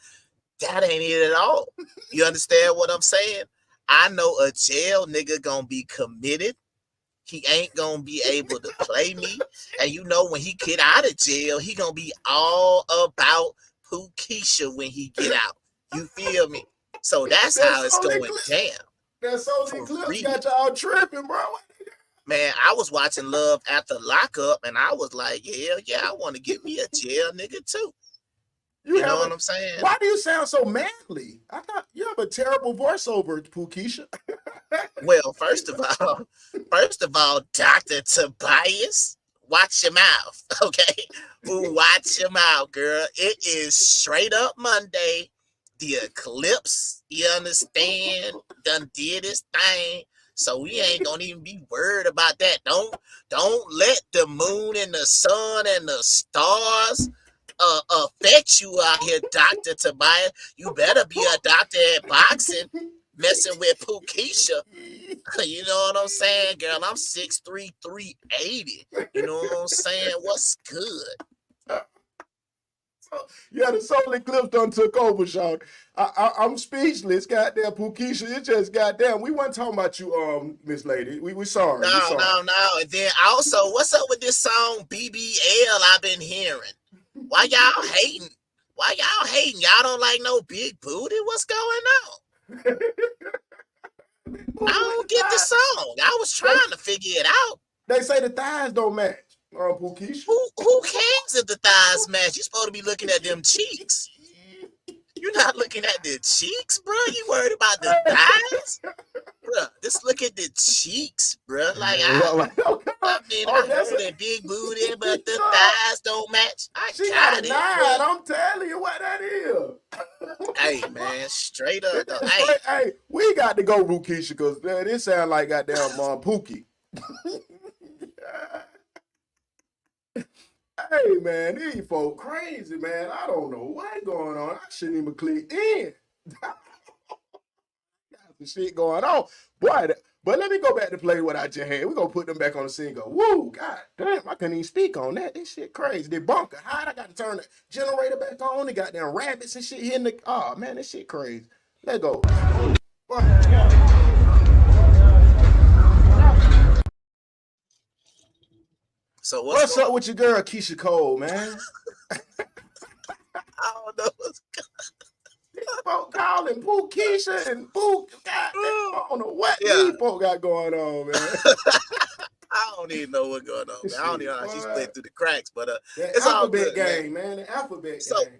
That ain't it at all. You understand what I'm saying? I know a jail nigga gonna be committed. He ain't gonna be able to play me. And you know when he get out of jail, he gonna be all about Pooh Keisha when he get out. You feel me? So that's how it's going down. That Soul Eclipse got y'all tripping, bro. Man, I was watching Love After Lockup, and I was like, yeah, I want to get me a jail nigga too. You know what I'm saying? Why do you sound so manly? I thought you have a terrible voiceover, Pooh Keisha. Well, first of all, Dr. Tobias, watch your mouth, okay? Watch your mouth, girl. It is straight up Monday. The eclipse, you understand, done did its thing. So we ain't gonna even be worried about that. Don't let the moon and the sun and the stars affect you out here, Dr. Tobias. You better be a doctor at boxing, messing with Pooh Keisha. You know what I'm saying, girl? I'm 6'3", 380. You know what I'm saying? What's good? Yeah, the Soul Eclipse done took over, Sean. I'm speechless, goddamn Pooh Keisha. It just goddamn. We weren't talking about you, Miss Lady. We sorry. No. And then also, what's up with this song BBL I've been hearing? Why y'all hating? Y'all don't like no big booty? What's going on? I don't get the song. I was trying to figure it out. They say the thighs don't match. Pooh Keisha. Who cares if the thighs match? You're supposed to be looking at them cheeks. You're not looking at the cheeks, bro. You worried about the thighs? Bro, just look at the cheeks, bro. Like, I heard a big booty, but the thighs don't match. She got a 9. I'm telling you what that is. Hey, man, straight up. Hey, we got to go, Pooh Keisha, because this sound like goddamn Pookie. Hey, man, these folk crazy, man. I don't know what's going on. I shouldn't even click in. Got some shit going on. Boy, but let me go back to play what I just had. We're going to put them back on the scene and go, woo, god damn, I couldn't even speak on that. This shit crazy. They bunker hot. I got to turn the generator back on. They got them rabbits and shit hitting the... Oh, man, this shit crazy. Let's go. So what's up with your girl Keisha Cole, man? I don't know what's folk calling Pooh Keisha and Pooh. I don't know what these folk got going on, man. I don't even know what's going on, man. I don't even know how she slid through the cracks, but that it's all alphabet good, game, man. The alphabet So, game.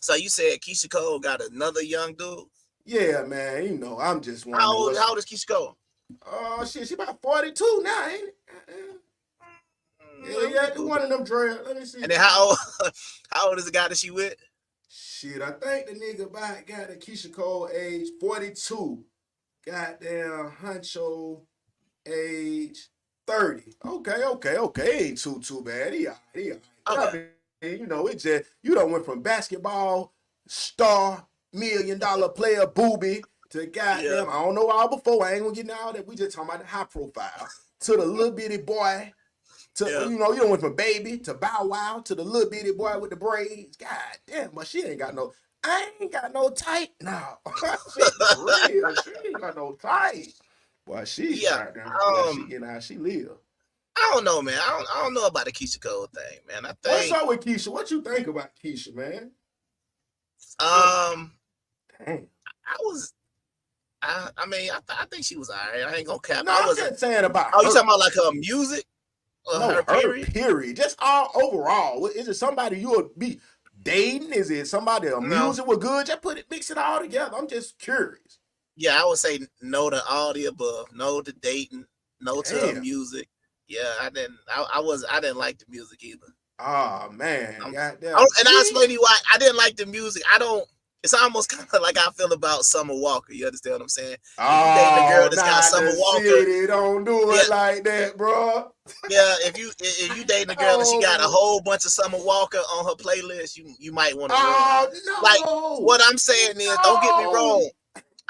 So you said Keisha Cole got another young dude? Yeah, man. You know, I'm just wondering. How old is Keisha Cole? Oh shit, she about 42 now, ain't it? Yeah, one of them dreads. Let me see. And then how old is the guy that she with? Shit, I think the nigga about got the Keisha Cole age 42. Goddamn Huncho age 30. Okay. Ain't too bad. He all right. Okay. I mean, you know, it just, you done went from basketball star, $1 million player booby to goddamn, I don't know all before. I ain't gonna get into all that. We just talking about the high profile. To the little bitty boy. You know, you done went from baby to Bow Wow to the little bitty boy with the braids. God damn, but she ain't got no, I ain't got no tight now. She real. She ain't got no tight. Boy, she goddamn, she getting how she live. I don't know, man. I don't know about the Keisha Cole thing, man. I think. What's up with Keisha? What you think about Keisha, man? Dang. I think she was alright. I ain't gonna cap. No, I'm just saying about. Oh, you talking about like her music? No, her period. Just all overall. Is it somebody you would be dating? Is it somebody music was good? Just mix it all together. I'm just curious. Yeah, I would say no to all the above. No to dating. No to her music. Yeah, I didn't like the music either. Oh man, goddamn. I'll explain to you why I didn't like the music. It's almost kind of like I feel about Summer Walker. You understand what I'm saying? Oh, dating a girl that's got Summer Walker. City don't do it like that, bro. Yeah, if you dating a girl and she got a whole bunch of Summer Walker on her playlist, you might want to. No. Like what I'm saying is, don't get me wrong.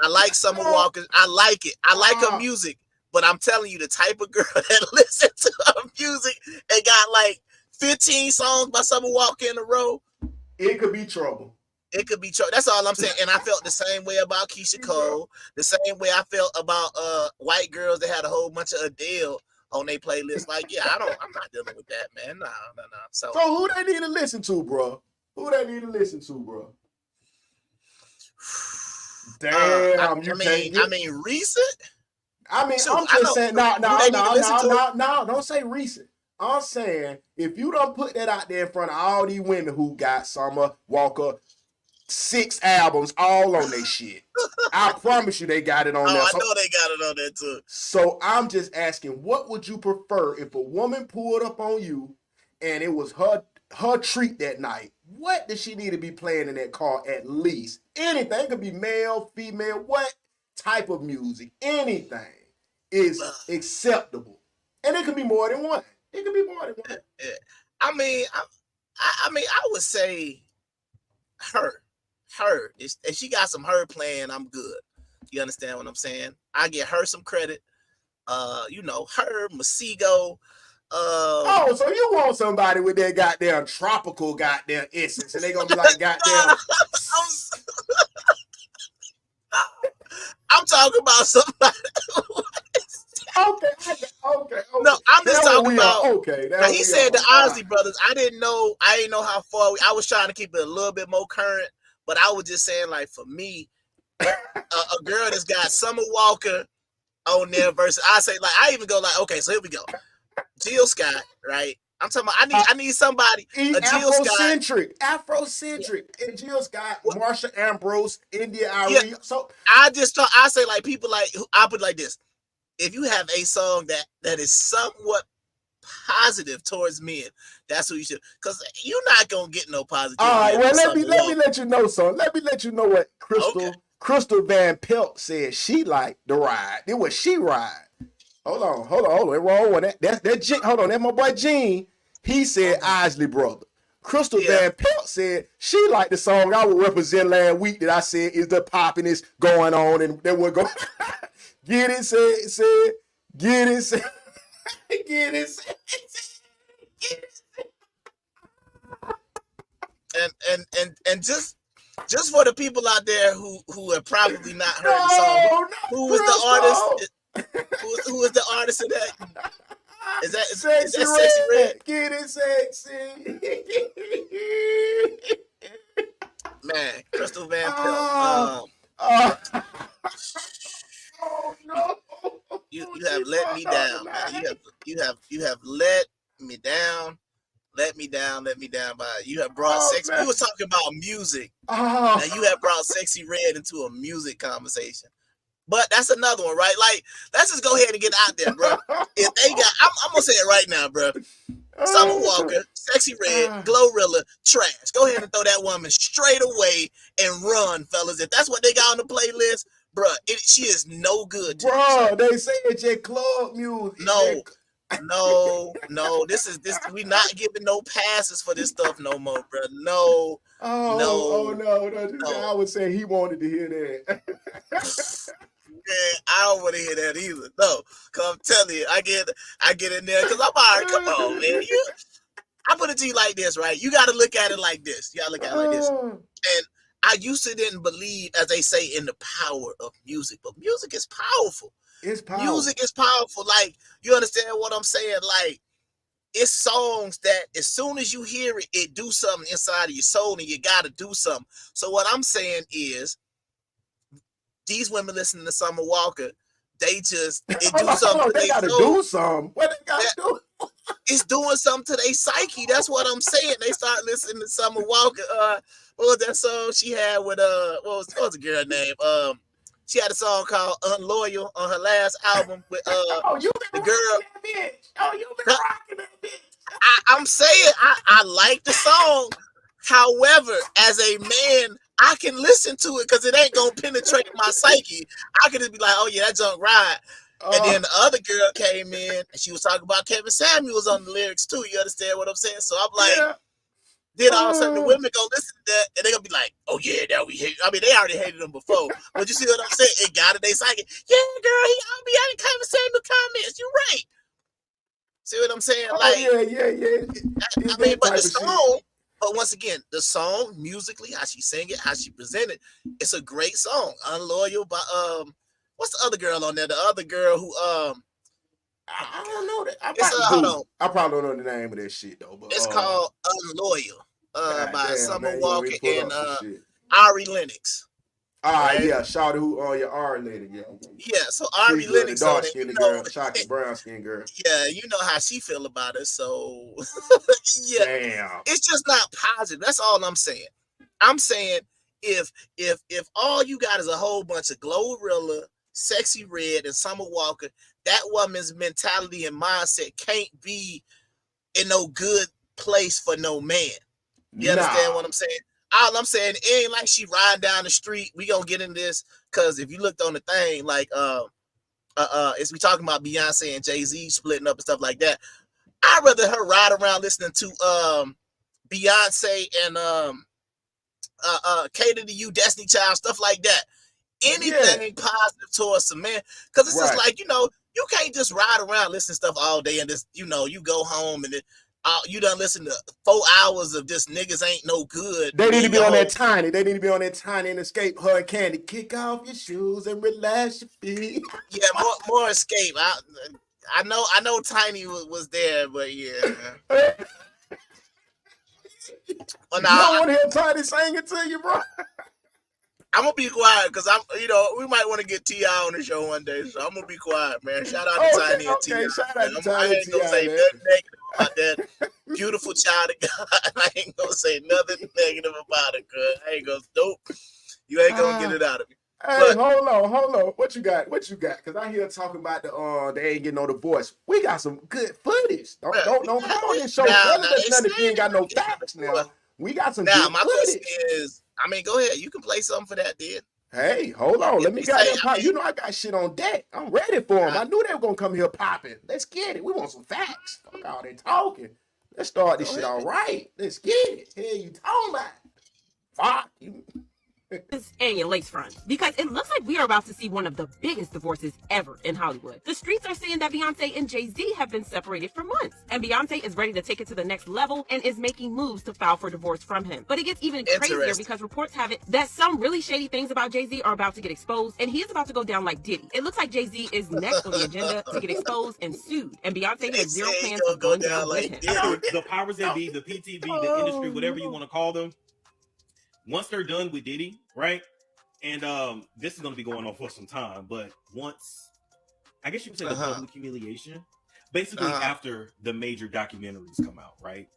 I like Summer Walker. I like it. I like her music. But I'm telling you, the type of girl that listens to her music and got like 15 songs by Summer Walker in a row, it could be trouble. It could be trouble. That's all I'm saying. And I felt the same way about Keisha Cole, the same way I felt about white girls that had a whole bunch of Adele on their playlist. Like, yeah, I'm not dealing with that, man. No. So who they need to listen to, bro? Damn, I mean, recent. I'm just saying, no, don't say recent. I'm saying, if you don't put that out there in front of all these women who got Summer Walker 6 albums all on their shit, I promise you they got it on there. I know they got it on there too. So I'm just asking, what would you prefer if a woman pulled up on you and it was her treat that night? What does she need to be playing in that car at least? Anything. It could be male, female, what type of music, anything is acceptable. And it could be more than one. I mean, I would say her. If she got some her playing, I'm good. You understand what I'm saying? I get her some credit. You know, her, Masego. So you want somebody with that goddamn tropical goddamn essence, and they gonna be like goddamn. I'm talking about somebody. Okay. No, I'm just talking about. Okay. Now he said the Ozzy brothers. I didn't know how far. I was trying to keep it a little bit more current, but I was just saying, like, for me, a girl that's got Summer Walker on there versus I say, like, I even go like, okay, so here we go. Jill Scott, right? I'm talking about I need somebody. Afrocentric. And Jill Scott, Marsha Ambrose, India Arie. Yeah. So I say like people like I put it like this. If you have a song that is somewhat positive towards men, that's who you should, because you're not gonna get no positive. All right, well let me let you know something. Let me let you know what Crystal Van Pelt said she liked the ride. It was She Ride. Hold on. It wrong one. Hold on, that's my boy Gene. He said Isley Brother. Crystal Van Pelt said she liked the song I would represent last week that I said is the poppiness going on and that would go. Get it, said. Get it, said. Get it, said. And just for the people out there who have probably not heard the song, who was the artist? Who is the artist of that? Is that Sexy Red? Get it, sexy. Man, Crystal Van Pelt. Oh no! You have let me down, man. You you have let me down, let me down, let me down. By you have brought sex. man. We was talking about music. Oh. Now you have brought Sexy Red into a music conversation. But that's another one, right? Like, let's just go ahead and get out there, bro. If they got, I'm gonna say it right now, bro. Summer Walker, Sexy Red, Glorilla, trash. Go ahead and throw that woman straight away and run, fellas. If that's what they got on the playlist, bro, she is no good. Bro, they say it's your club music. No. This. We not giving no passes for this stuff no more, bro. No. No. I would say he wanted to hear that. Man, I don't want to hear that either. No, cause I'm telling you, I get in there because I'm all right. Come on, man. I put it to you like this, right? You got to look at it like this. You got to look at it like this. And I used to didn't believe, as they say, in the power of music, but music is powerful. It's powerful. Music is powerful. Like, you understand what I'm saying? Like, it's songs that as soon as you hear it, it do something inside of your soul, and you got to do something. So what I'm saying is, these women listening to Summer Walker, they do something. They got to do something. What they got to do? It's doing something to their psyche. That's what I'm saying. They start listening to Summer Walker. What was that song she had with what was the girl name? She had a song called "Unloyal" on her last album with you the girl. That bitch. You been rocking that bitch. I'm saying I like the song. However, as a man, I can listen to it because it ain't gonna penetrate my psyche. I could just be like, "Oh yeah, that junk ride." And then the other girl came in and she was talking about Kevin Samuels on the lyrics too. You understand what I'm saying? So I'm like, then all of a sudden the women go listen to that and they're gonna be like, "Oh yeah, now we hate." I mean, they already hated them before, but you see what I'm saying? It got it. They psyche. Yeah, girl, I'll be out in Kevin Samuel comments. You're right. See what I'm saying? Like, yeah. I mean, but the song. But once again, the song musically, how she sang it, how she presented, it's a great song. "Unloyal" by what's the other girl on there? The other girl who I don't know that. I probably don't know the name of that shit though. But it's called "Unloyal" by Summer Walker and Ari Lennox. Right? Yeah, shout out who your Ari lady, yeah. So Ari Lennox, dark skinned girl, chocolate brown skin girl. Yeah, you know how she feel about it. So yeah, damn, it's just not positive. That's all I'm saying. I'm saying if all you got is a whole bunch of Glorilla, Sexy Red, and Summer Walker, that woman's mentality and mindset can't be in no good place for no man. You understand what I'm saying? All I'm saying, it ain't like she riding down the street. We gonna get in this because if you looked on the thing, like as we talking about Beyonce and Jay-Z splitting up and stuff like that, I'd rather her ride around listening to Beyonce and Cater to You, Destiny Child, stuff like that. Anything positive towards some man, because it's just like, you can't just ride around listening to stuff all day and just, you go home and you done listen to 4 hours of just niggas ain't no good. They need to be on that Tiny. They need to be on that Tiny and Escape her and Candy. Kick off your shoes and relax your feet. Yeah, more Escape. I know Tiny was there, but yeah. Well, nah, you don't want to hear Tiny sing it to you, bro. I'm gonna be quiet because we might want to get T.I. on the show one day, so I'm gonna be quiet, man. Shout out to Tiny and T.I. Shout out to Tiny I ain't gonna say nothing negative about that beautiful child of God. I ain't gonna say nothing negative about it, cuz I ain't gonna You ain't gonna get it out of me. Hey, hold on. What you got? Because I hear talking about they ain't getting on The Voice. We got some good footage. Don't come on this show. If you ain't got no facts now. We got some good footage. My question is, go ahead. You can play something for that, then. Hey, hold on. Let me get that pop. I got shit on deck. I'm ready for them. I knew they were gonna come here popping. Let's get it. We want some facts. Fuck all they talking. Let's start this shit all right. Let's get it. Hell, you talking about? Fuck you. And your lace front, because it looks like we are about to see one of the biggest divorces ever in Hollywood. The streets are saying that Beyonce and Jay-Z have been separated for months, and Beyonce is ready to take it to the next level and is making moves to file for divorce from him. But it gets even crazier because reports have it that some really shady things about Jay-Z are about to get exposed, and he is about to go down like Diddy. It looks like Jay-Z is next on the agenda to get exposed and sued, and Beyonce has zero plans of going down with him. The powers that be, the PTV, the industry, whatever you want to call them, once they're done with Diddy, right? And this is going to be going on for some time, but once, I guess you could say the public humiliation, basically after the major documentaries come out, right?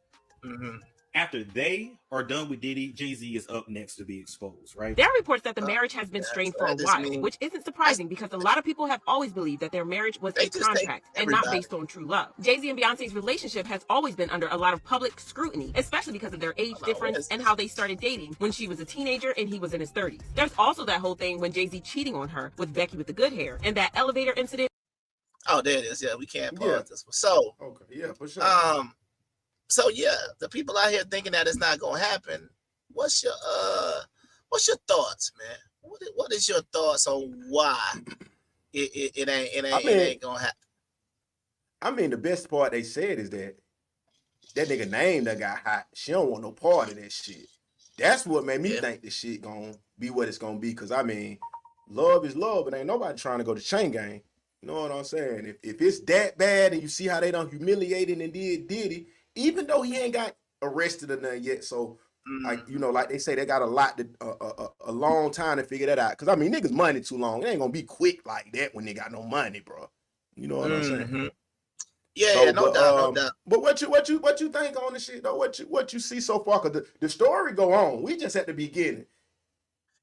Mm-hmm. After they are done with Diddy, Jay-Z is up next to be exposed, right? There are reports that the marriage has been strained for a while, which isn't surprising because a lot of people have always believed that their marriage was a contract and not based on true love. Jay-Z and Beyonce's relationship has always been under a lot of public scrutiny, especially because of their age difference and how they started dating when she was a teenager and he was in his 30s. There's also that whole thing when Jay-Z cheating on her with Becky with the good hair and that elevator incident. Oh, there it is. Yeah, we can't pause this one. So, okay, yeah, for sure. So yeah, the people out here thinking that it's not gonna happen. What's your thoughts, man? What is your thoughts on why it ain't gonna happen? I mean, the best part they said is that nigga name that got hot. She don't want no part of that shit. That's what made me think this shit gonna be what it's gonna be. Cause I mean, love is love, but ain't nobody trying to go to chain gang. You know what I'm saying? If it's that bad and you see how they done humiliated and did Diddy, even though he ain't got arrested or nothing yet, so like like they say, they got a long time to figure that out. Cause I mean, niggas money too long. It ain't gonna be quick like that when they got no money, bro. You know what I'm saying? Yeah, no doubt. But what you think on the shit though? What you see so far? Cause the story go on. We just at the beginning.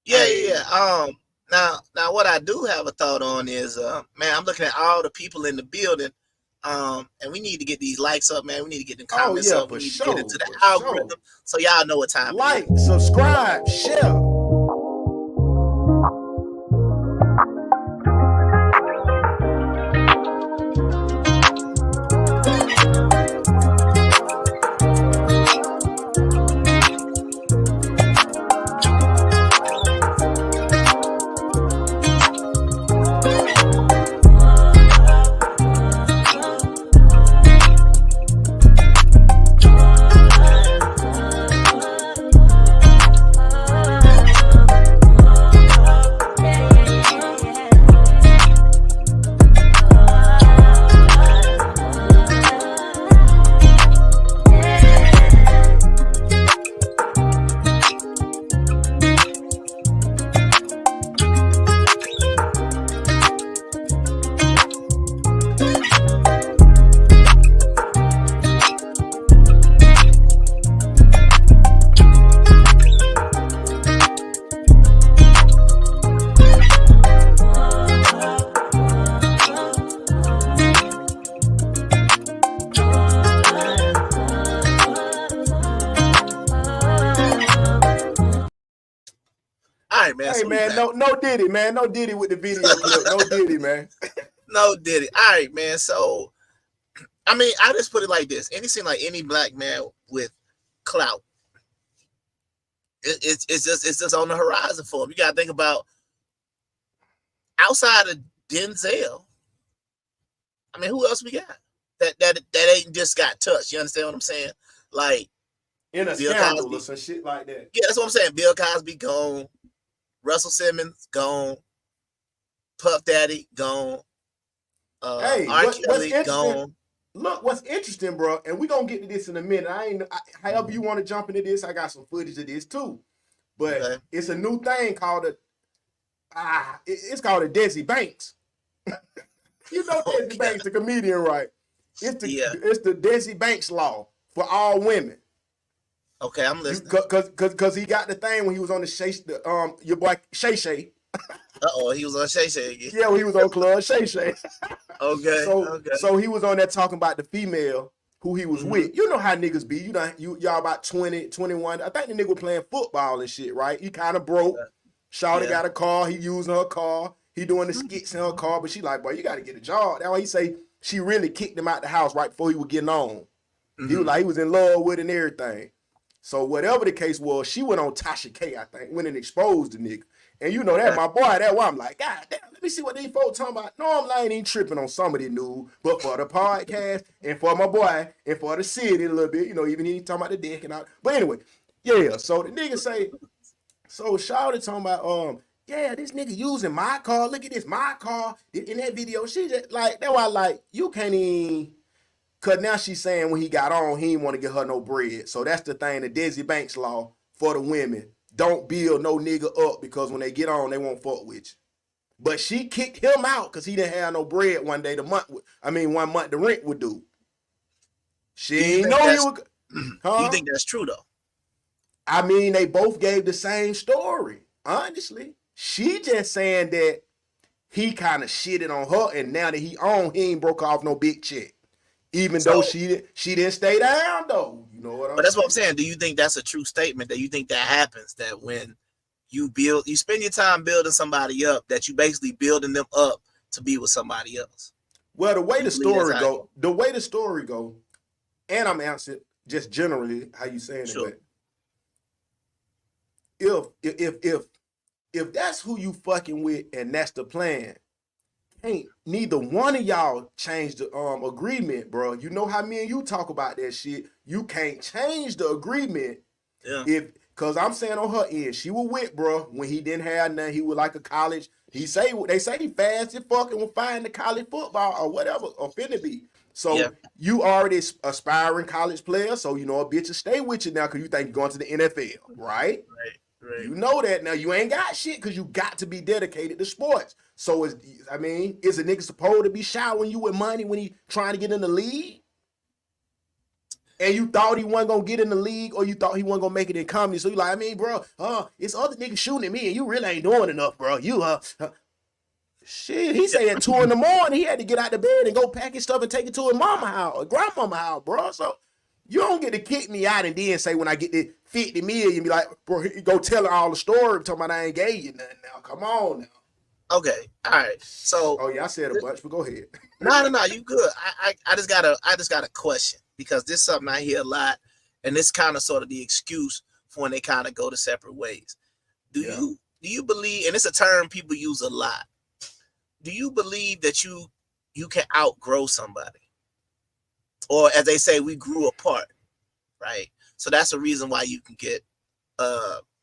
Yeah. Now what I do have a thought on is, man, I'm looking at all the people in the building. And we need to get these likes up, man. We need to get the comments up. We need to get into the algorithm so y'all know what time it is. Subscribe, share. Man, hey man, no Diddy, man. No Diddy with the video clip. No Diddy, man. No Diddy. All right, man. So, I mean, I just put it like this: seem like any black man with clout, it's just on the horizon for him. You gotta think about outside of Denzel. I mean, who else we got that ain't just got touched? You understand what I'm saying? Like in a scandal or some shit like that. Yeah, that's what I'm saying. Bill Cosby gone. Russell Simmons gone, Puff Daddy gone, hey, R. Kelly gone. Look, what's interesting, bro, and we're gonna get to this in a minute. However you want to jump into this, I got some footage of this too. But it's a new thing called it's called a Desi Banks. You know Desi Banks, the comedian, right? It's the Desi Banks law for all women. Okay, I'm listening. Cause he got the thing when he was on the your boy Shay Shay. He was on Shay Shay again. Yeah, when he was on Club Shay Shay. Okay. So he was on there talking about the female who he was with. You know how niggas be. Y'all about 20, 21. I think the nigga was playing football and shit, right? He kind of broke. Shawty got a car. He using her car. He doing the skits in her car, but she like, boy, you got to get a job. That's why he say she really kicked him out the house right before he was getting on. He was like, he was in love with and everything. So whatever the case was, she went on Tasha K, I think, went and exposed the nigga. And you know that, my boy, that's why I'm like, God damn, let me see what these folks talking about. Normally, I ain't even tripping on somebody new, but for the podcast and for my boy and for the city a little bit, even he talking about the dick and all. But anyway, so the nigga say, so Shawty talking about, this nigga using my car. Look at this, my car. In that video, she just like, that's why you can't even. Cause now she's saying when he got on, he didn't want to get her no bread. So that's the thing, the Desi Banks law for the women. Don't build no nigga up because when they get on, they won't fuck with you. But she kicked him out because he didn't have no bread one day. 1 month the rent would do. She ain't know he was. Huh? You think that's true though? I mean, they both gave the same story. Honestly, she just saying that he kind of shitted on her, and now that he ain't broke off no big check. Even though she didn't stay down though. You know what I'm saying? But that's what I'm saying. Do you think that's a true statement? That you think that happens? That when you spend your time building somebody up, that you basically building them up to be with somebody else? Well, the way the story go, and I'm answering just generally how you saying Sure. it, but if that's who you fucking with and that's the plan, ain't neither one of y'all change the agreement, bro. You know how me and you talk about that shit. You can't change the agreement. Yeah. Cause I'm saying on her end, she was with bro when he didn't have nothing. He was like a college. They say he fast and fucking will find the college football or whatever or finna be. So you already aspiring college player, so you know a bitch will stay with you now because you think you're going to the NFL, right? Right. You know that now. You ain't got shit because you got to be dedicated to sports. So is a nigga supposed to be showering you with money when he trying to get in the league? And you thought he wasn't gonna get in the league, or you thought he wasn't gonna make it in comedy. So you like, bro, it's other niggas shooting at me, and you really ain't doing enough, bro. Shit. He said at 2 a.m. he had to get out the bed and go pack his stuff and take it to his mama house or grandmama house, bro. So you don't get to kick me out and then say when I get the 50 million, be like, bro, go tell her all the story, talking about I ain't gave you nothing now. Come on now. Okay. All right. So. Oh yeah, I said a bunch, but go ahead. No, you good. I just got a question, because this is something I hear a lot, and this kind of sort of the excuse for when they kind of go to separate ways. Do you believe, and it's a term people use a lot, do you believe that you can outgrow somebody? Or as they say, we grew apart, right? So that's the reason why you can get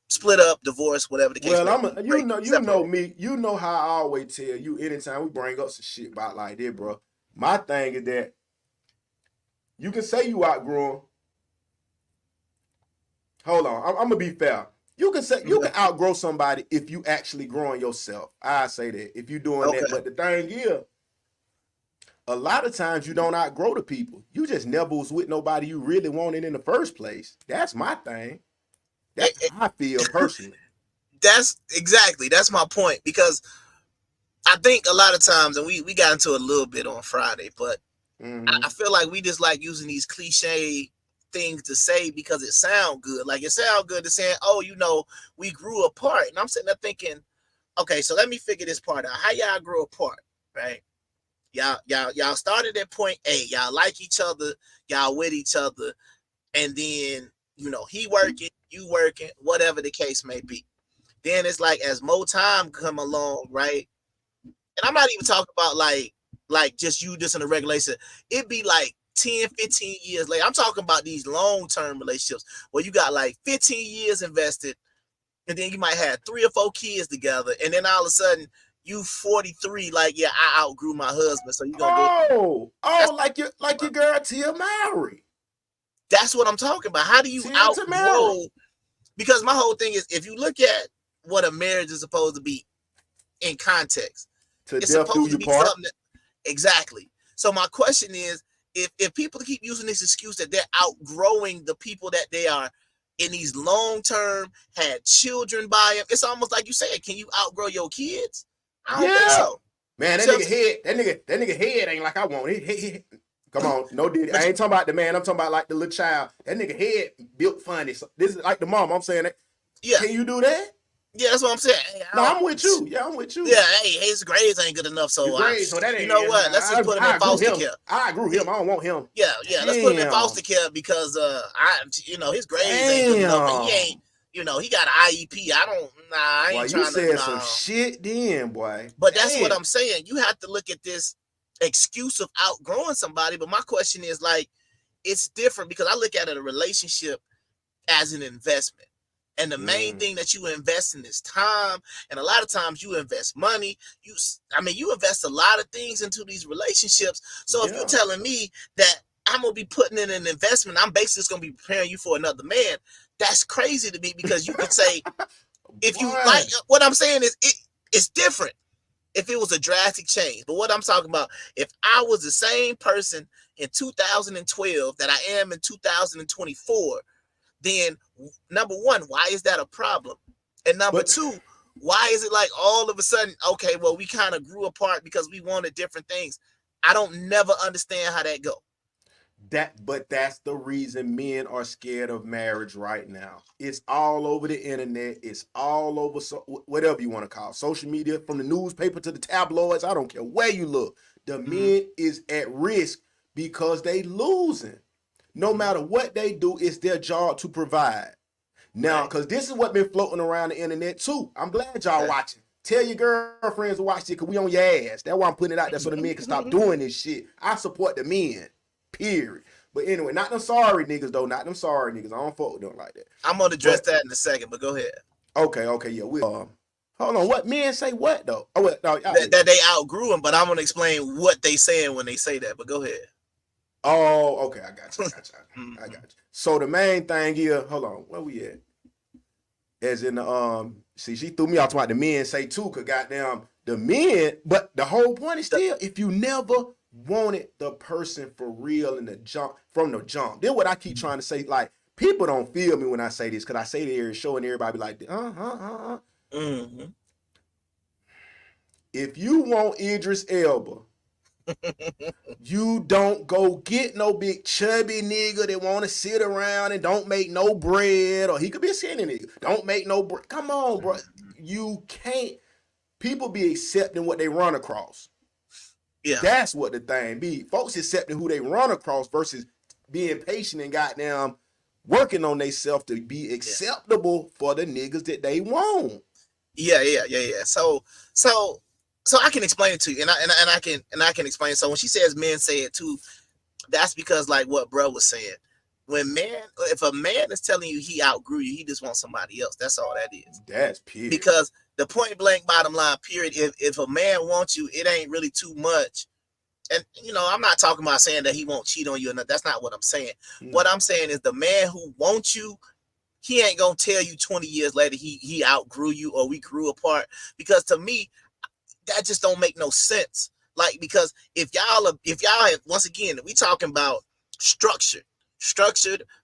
split up, divorced, whatever the case. Well, you know me. You know how I always tell you anytime we bring up some shit about like this, bro. My thing is that you can say you outgrow them. Hold on, I'm gonna be fair. You can say you can outgrow somebody if you actually growing yourself. I say that if you doing that. But the thing is, a lot of times you don't outgrow the people. You just never was with nobody you really wanted in the first place. That's my thing. That's how I feel personally. That's my point, because I think a lot of times, and we got into a little bit on Friday, but I feel like we just like using these cliche things to say because it sound good. Like it sound good to saying, oh, we grew apart. And I'm sitting there thinking, okay, so let me figure this part out. How y'all grew apart, right? Y'all started at point A. Y'all like each other. Y'all with each other. And then, he working, you working, whatever the case may be. Then it's like as more time come along, right? And I'm not even talking about like just you just in a regulation. It'd be like 10, 15 years later. I'm talking about these long-term relationships where you got like 15 years invested, and then you might have 3 or 4 kids together, and then all of a sudden you 43, like, yeah, I outgrew my husband, so you gonna like your girl Tia Mowry. That's what I'm talking about. How do you outgrow? Because my whole thing is, if you look at what a marriage is supposed to be in context, it's supposed to be something that, exactly. So my question is, if people keep using this excuse that they're outgrowing the people that they are in these long-term, had children by them, it's almost like you said, can you outgrow your kids? I don't think so. Man, that nigga head ain't like I want it. Come on, no did. I ain't talking about the man. I'm talking about like the little child. That nigga head built funny. So this is like the mom. I'm saying that. Yeah. Can you do that? Yeah, that's what I'm saying. Hey, I'm with you. Yeah, I'm with you. Yeah, hey, his grades ain't good enough. So, that ain't, you know what? Let's just put him in foster care. I agree with him. I don't want him. Yeah. Let's put him in foster care because his grades ain't good enough. He ain't. He got an IEP. I ain't trying to. You said some shit then, boy. But that's what I'm saying. You have to look at this excuse of outgrowing somebody. But my question is, like, it's different because I look at a relationship as an investment. And the main thing that you invest in is time. And a lot of times you invest money. You invest a lot of things into these relationships. So if you're telling me that I'm going to be putting in an investment, I'm basically just going to be preparing you for another man, that's crazy to me, because you could say, if you like, what I'm saying is it's different. if it was a drastic change. But what I'm talking about, if I was the same person in 2012 that I am in 2024, then number one, why is that a problem? And number two, why is it like all of a sudden, okay, well, we kind of grew apart because we wanted different things. I don't never understand how that go. But that's the reason men are scared of marriage right now. It's all over the internet. It's all over, whatever you want to call it, social media, from the newspaper to the tabloids. I don't care where you look. The men is at risk because they losing. No matter what they do, it's their job to provide. Now, because this is what been floating around the internet too. I'm glad y'all watching. Tell your girlfriends to watch it because we on your ass. That's why I'm putting it out there so the men can stop doing this shit. I support the men. Period. But anyway, not them sorry niggas though. Not them sorry niggas. I don't fuck with them like that. I'm gonna address that in a second, but go ahead. Okay, yeah. We hold on. What men say? What though? Oh, well, no, that they outgrew them, but I'm gonna explain what they saying when they say that. But go ahead. Oh, okay. I got you. I got you. So the main thing here. Hold on. Where we at? As in see, she threw me out about the men say too. Cause goddamn the men. But the whole point is still, if you never wanted the person for real in the jump, from the jump. Then what I keep trying to say, like, people don't feel me when I say this, because I say it every show and everybody be like, If you want Idris Elba, you don't go get no big chubby nigga that want to sit around and don't make no bread, or he could be a skinny nigga. Don't make no bread. Come on, bro. You can't. People be accepting what they run across. Yeah, that's what the thing be. Folks accepting who they run across versus being patient and goddamn working on themselves to be acceptable for the niggas that they want. Yeah. So I can explain it to you, and I can explain it. So when she says men say it too, that's because like what bro was saying. If a man is telling you he outgrew you, he just wants somebody else. That's all that is. That's period. Because the point blank bottom line period, if a man wants you, it ain't really too much. And I'm not talking about saying that he won't cheat on you or not. That's not what I'm saying. What I'm saying is the man who wants you, he ain't gonna tell you 20 years later he outgrew you or we grew apart. Because to me, that just don't make no sense. Like, because if y'all have, once again, we talking about structured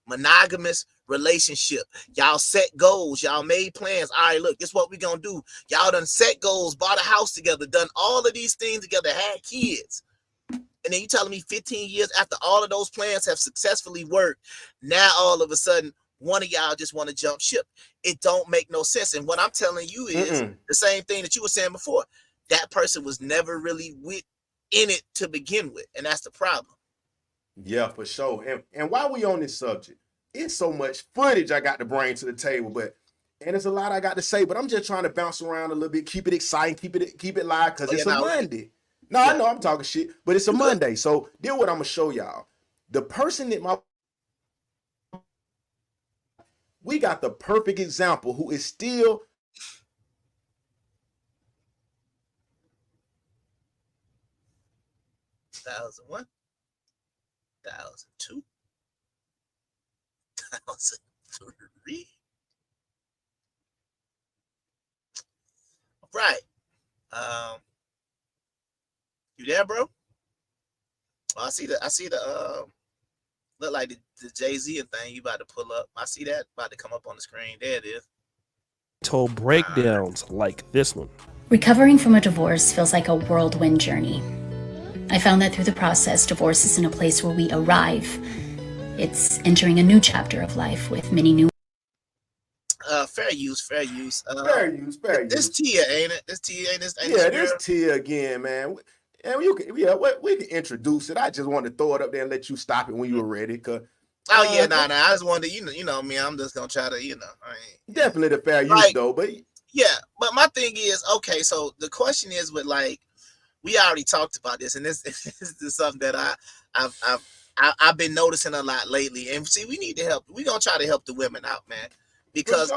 monogamous relationship. Y'all set goals, y'all made plans. All right, look, this is what we gonna do. Y'all done set goals, bought a house together, done all of these things together, had kids. And then you telling me 15 years after all of those plans have successfully worked, now all of a sudden one of y'all just want to jump ship. It don't make no sense. And what I'm telling you is the same thing that you were saying before. That person was never really in it to begin with, and that's the problem. Yeah, for sure. And while we on this subject, it's so much footage I got to bring to the table, and it's a lot I got to say, but I'm just trying to bounce around a little bit, keep it exciting, keep it live, because it's a Monday. No, I know I'm talking shit, but it's a Monday. So then what I'm going to show y'all. The person that we got the perfect example who is still 2001, 2002, 2003. Right. You there, bro? Oh, I see the look like the Jay-Z thing you about to pull up. I see that about to come up on the screen. There it is. Told breakdowns like this one. Recovering from a divorce feels like a whirlwind journey. I found that through the process, divorce isn't a place where we arrive. It's entering a new chapter of life with many new. Fair use. Fair use. This Tia, ain't it? This Tia, ain't this? This Tia again, man. And we can introduce it. I just wanted to throw it up there and let you stop it when you were ready. Cause I just wanted to, you know me. I'm just gonna try to, definitely the fair use though, but yeah. But my thing is, okay. So the question is, with like, we already talked about this, and this is something that I've been noticing a lot lately. And see, we need to help. We're gonna try to help the women out, man, because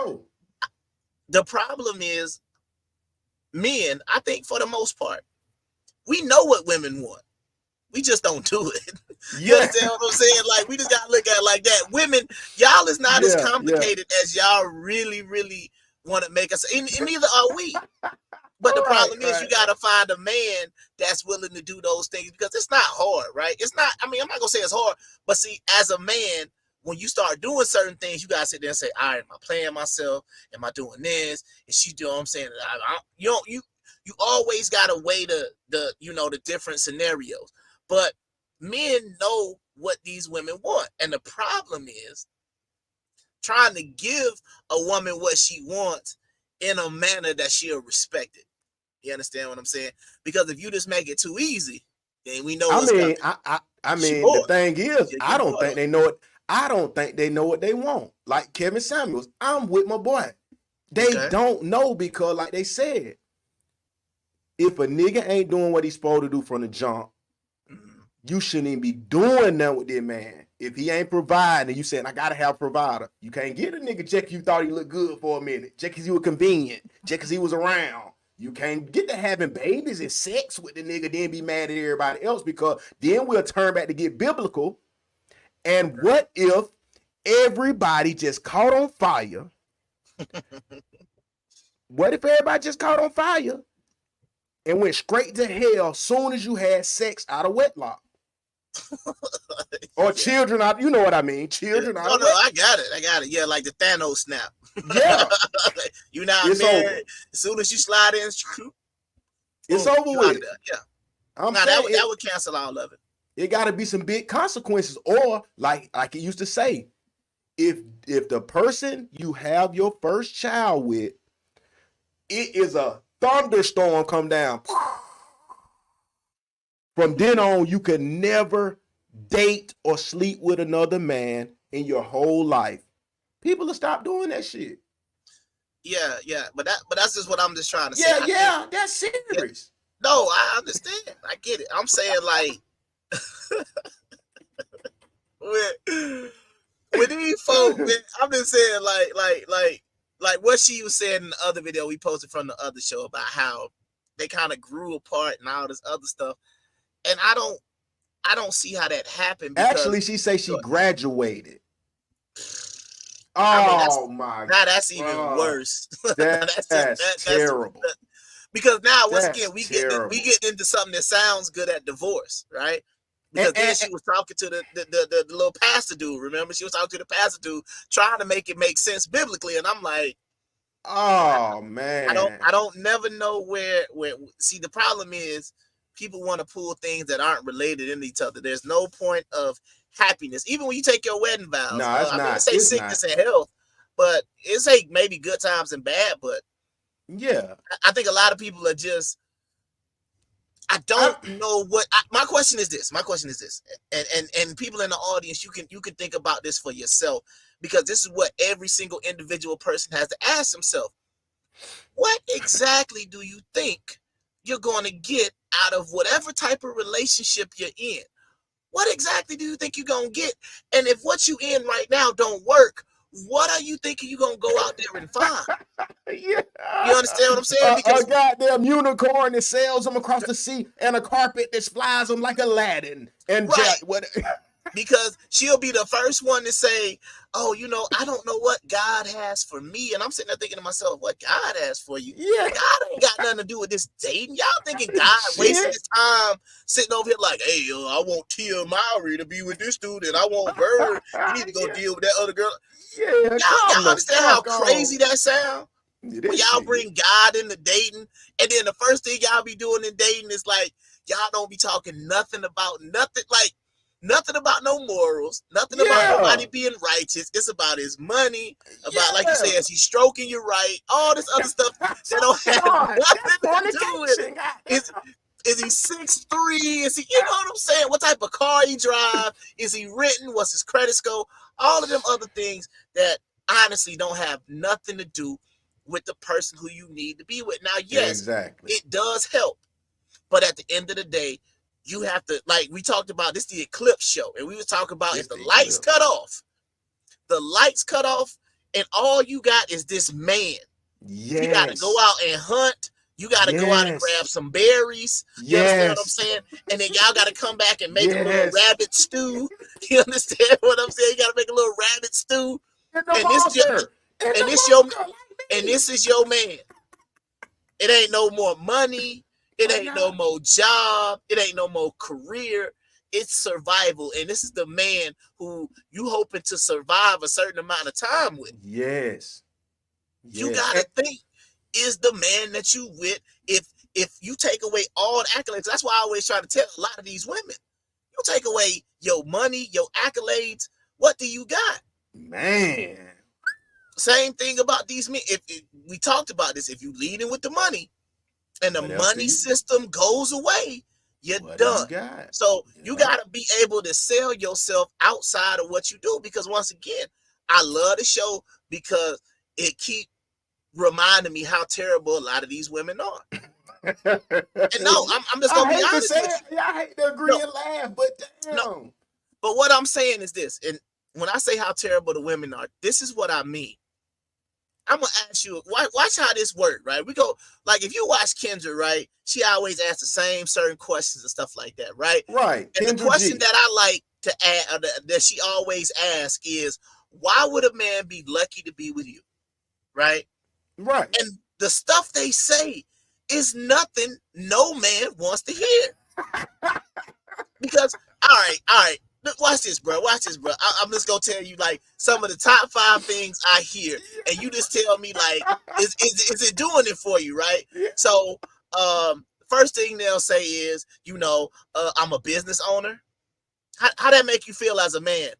the problem is, men. I think for the most part, we know what women want. We just don't do it. You understand what I'm saying? Like, we just gotta look at it like that. Women, y'all is not as complicated as y'all really, really want to make us. And neither are we. But the problem is you got to find a man that's willing to do those things because it's not hard, right? It's not, I mean, I'm not going to say it's hard, but see, as a man, when you start doing certain things, you got to sit there and say, all right, am I playing myself? Am I doing this? Is she doing what I'm saying? You always got to weigh the different scenarios. But men know what these women want. And the problem is trying to give a woman what she wants in a manner that she'll respect it. You understand what I'm saying? Because if you just make it too easy, then we know what's coming. I mean, the thing is, I don't think they know it. I don't think they know what they want. Like Kevin Samuels, I'm with my boy. They don't know because, like they said, if a nigga ain't doing what he's supposed to do from the jump, you shouldn't even be doing that with this man. If he ain't providing, you saying, I gotta have a provider. You can't get a nigga just because you thought he looked good for a minute, just because he was convenient, just because he was around. You can't get to having babies and sex with the nigga, then be mad at everybody else, because then we'll turn back to get biblical. And what if everybody just caught on fire? What if everybody just caught on fire and went straight to hell soon as you had sex out of wedlock? Or children out, you know what I mean? Children out. No, I got it. Yeah, like the Thanos snap. Yeah. You not married. Over. As soon as you slide in, it's over with. Yeah. That would cancel all of it. It got to be some big consequences, or like it used to say, if the person you have your first child with, it is a thunderstorm come down. From then on, you could never date or sleep with another man in your whole life. People will stop doing that shit. Yeah, but that's just what I'm just trying to say. Yeah, that's serious. Yeah. No, I understand. I get it. I'm saying like with these folks, I'm just saying like what she was saying in the other video we posted from the other show about how they kind of grew apart and all this other stuff. And I don't see how that happened. Actually, she say she graduated. Now that's even worse. That's terrible. Because now, once again, we get into something that sounds good at divorce, right? Because then she was talking to the little pastor dude. Remember, she was talking to the pastor dude, trying to make it make sense biblically, and I'm like, oh man, I don't never know where. See, the problem is people want to pull things that aren't related in each other. There's no point of happiness, even when you take your wedding vows. No, it's not. Say sickness and health, but it's like maybe good times and bad. But yeah, I think a lot of people are just. I don't know what. My question is this, and people in the audience, you can think about this for yourself, because this is what every single individual person has to ask himself. What exactly do you think you're going to get out of whatever type of relationship you're in? What exactly do you think you're going to get? And if what you in right now don't work, what are you thinking you're going to go out there and find? Yeah. You understand what I'm saying? Because a goddamn unicorn that sails them across the sea and a carpet that flies them like Aladdin. And right. Because she'll be the first one to say, oh, I don't know what God has for me. And I'm sitting there thinking to myself, what God has for you? Yeah. God ain't got nothing to do with this dating. Y'all thinking God wasting his time sitting over here like, hey, I want Tia Mowry to be with this dude, and I want Bird. You need to go deal with that other girl. Yeah, y'all understand how crazy that sounds? When y'all bring God into dating, and then the first thing y'all be doing in dating is like, y'all don't be talking nothing about no morals, nothing about nobody being righteous. It's about his money, about like you say, is he stroking you right? All this other stuff that don't have nothing to do with it. Is he 6'3"? Is he, you know what I'm saying? What type of car he drive? Is he written? What's his credit score? All of them other things that honestly don't have nothing to do with the person who you need to be with. Now, yes, it does help, but at the end of the day, you have to, like we talked about, this the Eclipse show, and we were talking about if the lights cut off, and all you got is this man. You got to go out and hunt. You got to go out and grab some berries. You understand what I'm saying? And then y'all got to come back and make a little rabbit stew. You understand what I'm saying? You got to make a little rabbit stew. And this is your man. It ain't no more money. It ain't no more job. It ain't no more career. It's survival. And this is the man who you hoping to survive a certain amount of time with. Yes. You gotta think, is the man that you with, if you take away all the accolades, that's why I always try to tell a lot of these women, you take away your money, your accolades, what do you got? Man. Same thing about these men. If we talked about this, if you leading with the money and the money system goes away, you're done. So you gotta be able to sell yourself outside of what you do, because once again, I love the show because it keep reminding me how terrible a lot of these women are. And no, I'm just gonna be honest with you. I hate to agree and laugh, but damn. No. But what I'm saying is this, and when I say how terrible the women are, this is what I mean. I'm gonna ask you, watch how this works, right? We go, like, if you watch Kendra, right? She always asks the same certain questions and stuff like that, right? Right. And Kendra the question G. that I like to add, that she always asks is, why would a man be lucky to be with you? Right? Right. And the stuff they say is nothing no man wants to hear. Because, all right. Watch this, bro. I'm just gonna tell you like some of the top 5 things I hear, and you just tell me like, is it doing it for you, right? So, first thing they'll say is, I'm a business owner. How that make you feel as a man?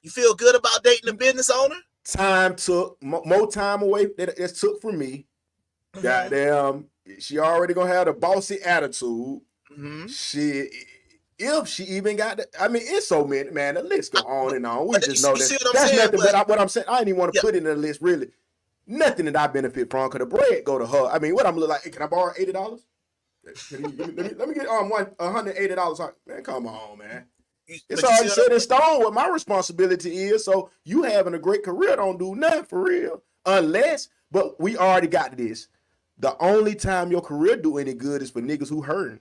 You feel good about dating a business owner? Time took more time away that it took from me. Goddamn, she already gonna have the bossy attitude. If she even got it's so many, man. The list go on and on. We just know that that's saying, nothing. But what I'm saying, I didn't even want to put it in the list. Really, nothing that I benefit from. Cause the bread go to her. I mean, what I'm like? Hey, can I borrow $80? Let me get $180. Man, come on, man. It's already set in stone what my responsibility is. So you having a great career don't do nothing for real, but we already got this. The only time your career do any good is for niggas who hurting.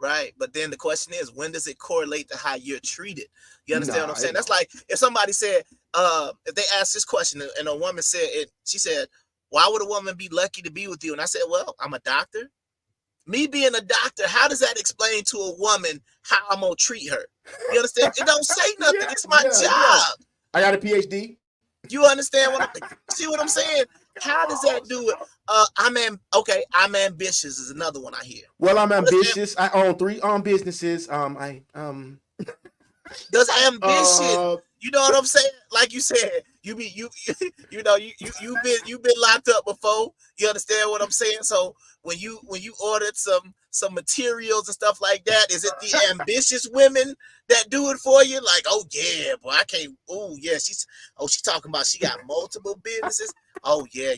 Right, but then the question is, when does it correlate to how you're treated? You understand what I'm saying? That's like if somebody said, if they asked this question and a woman said it, she said, why would a woman be lucky to be with you? And I said, well, I'm a doctor. Me being a doctor, how does that explain to a woman how I'm gonna treat her? You understand? It don't say nothing. It's my job. Yeah. I got a PhD. You understand see what I'm saying? How does that do it? I'm ambitious is another one I hear. Well, I'm ambitious. I own 3 businesses. Does ambition, you know what I'm saying? Like you said, you've been locked up before. You understand what I'm saying? So when you ordered some materials and stuff like that, is it the ambitious women that do it for you? Like, oh yeah, boy, I can't. Oh yeah, she's talking about she got multiple businesses. Oh yeah.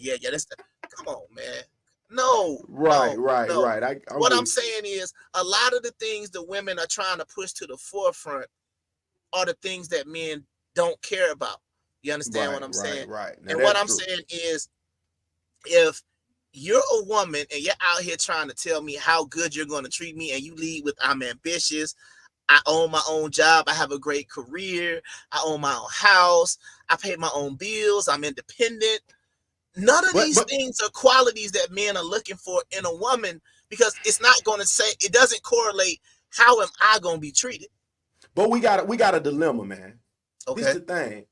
Come on, man. No. Right. I'm saying is a lot of the things the women are trying to push to the forefront are the things that men don't care about. You understand what I'm saying? Right. Now, and what I'm saying is, if you're a woman and you're out here trying to tell me how good you're going to treat me, and you lead with, I'm ambitious, I own my own job, I have a great career, I own my own house, I pay my own bills, I'm independent. None of these things are qualities that men are looking for in a woman, because it's not going to say, it doesn't correlate. How am I going to be treated? But we got a dilemma, man. Okay. This is the thing.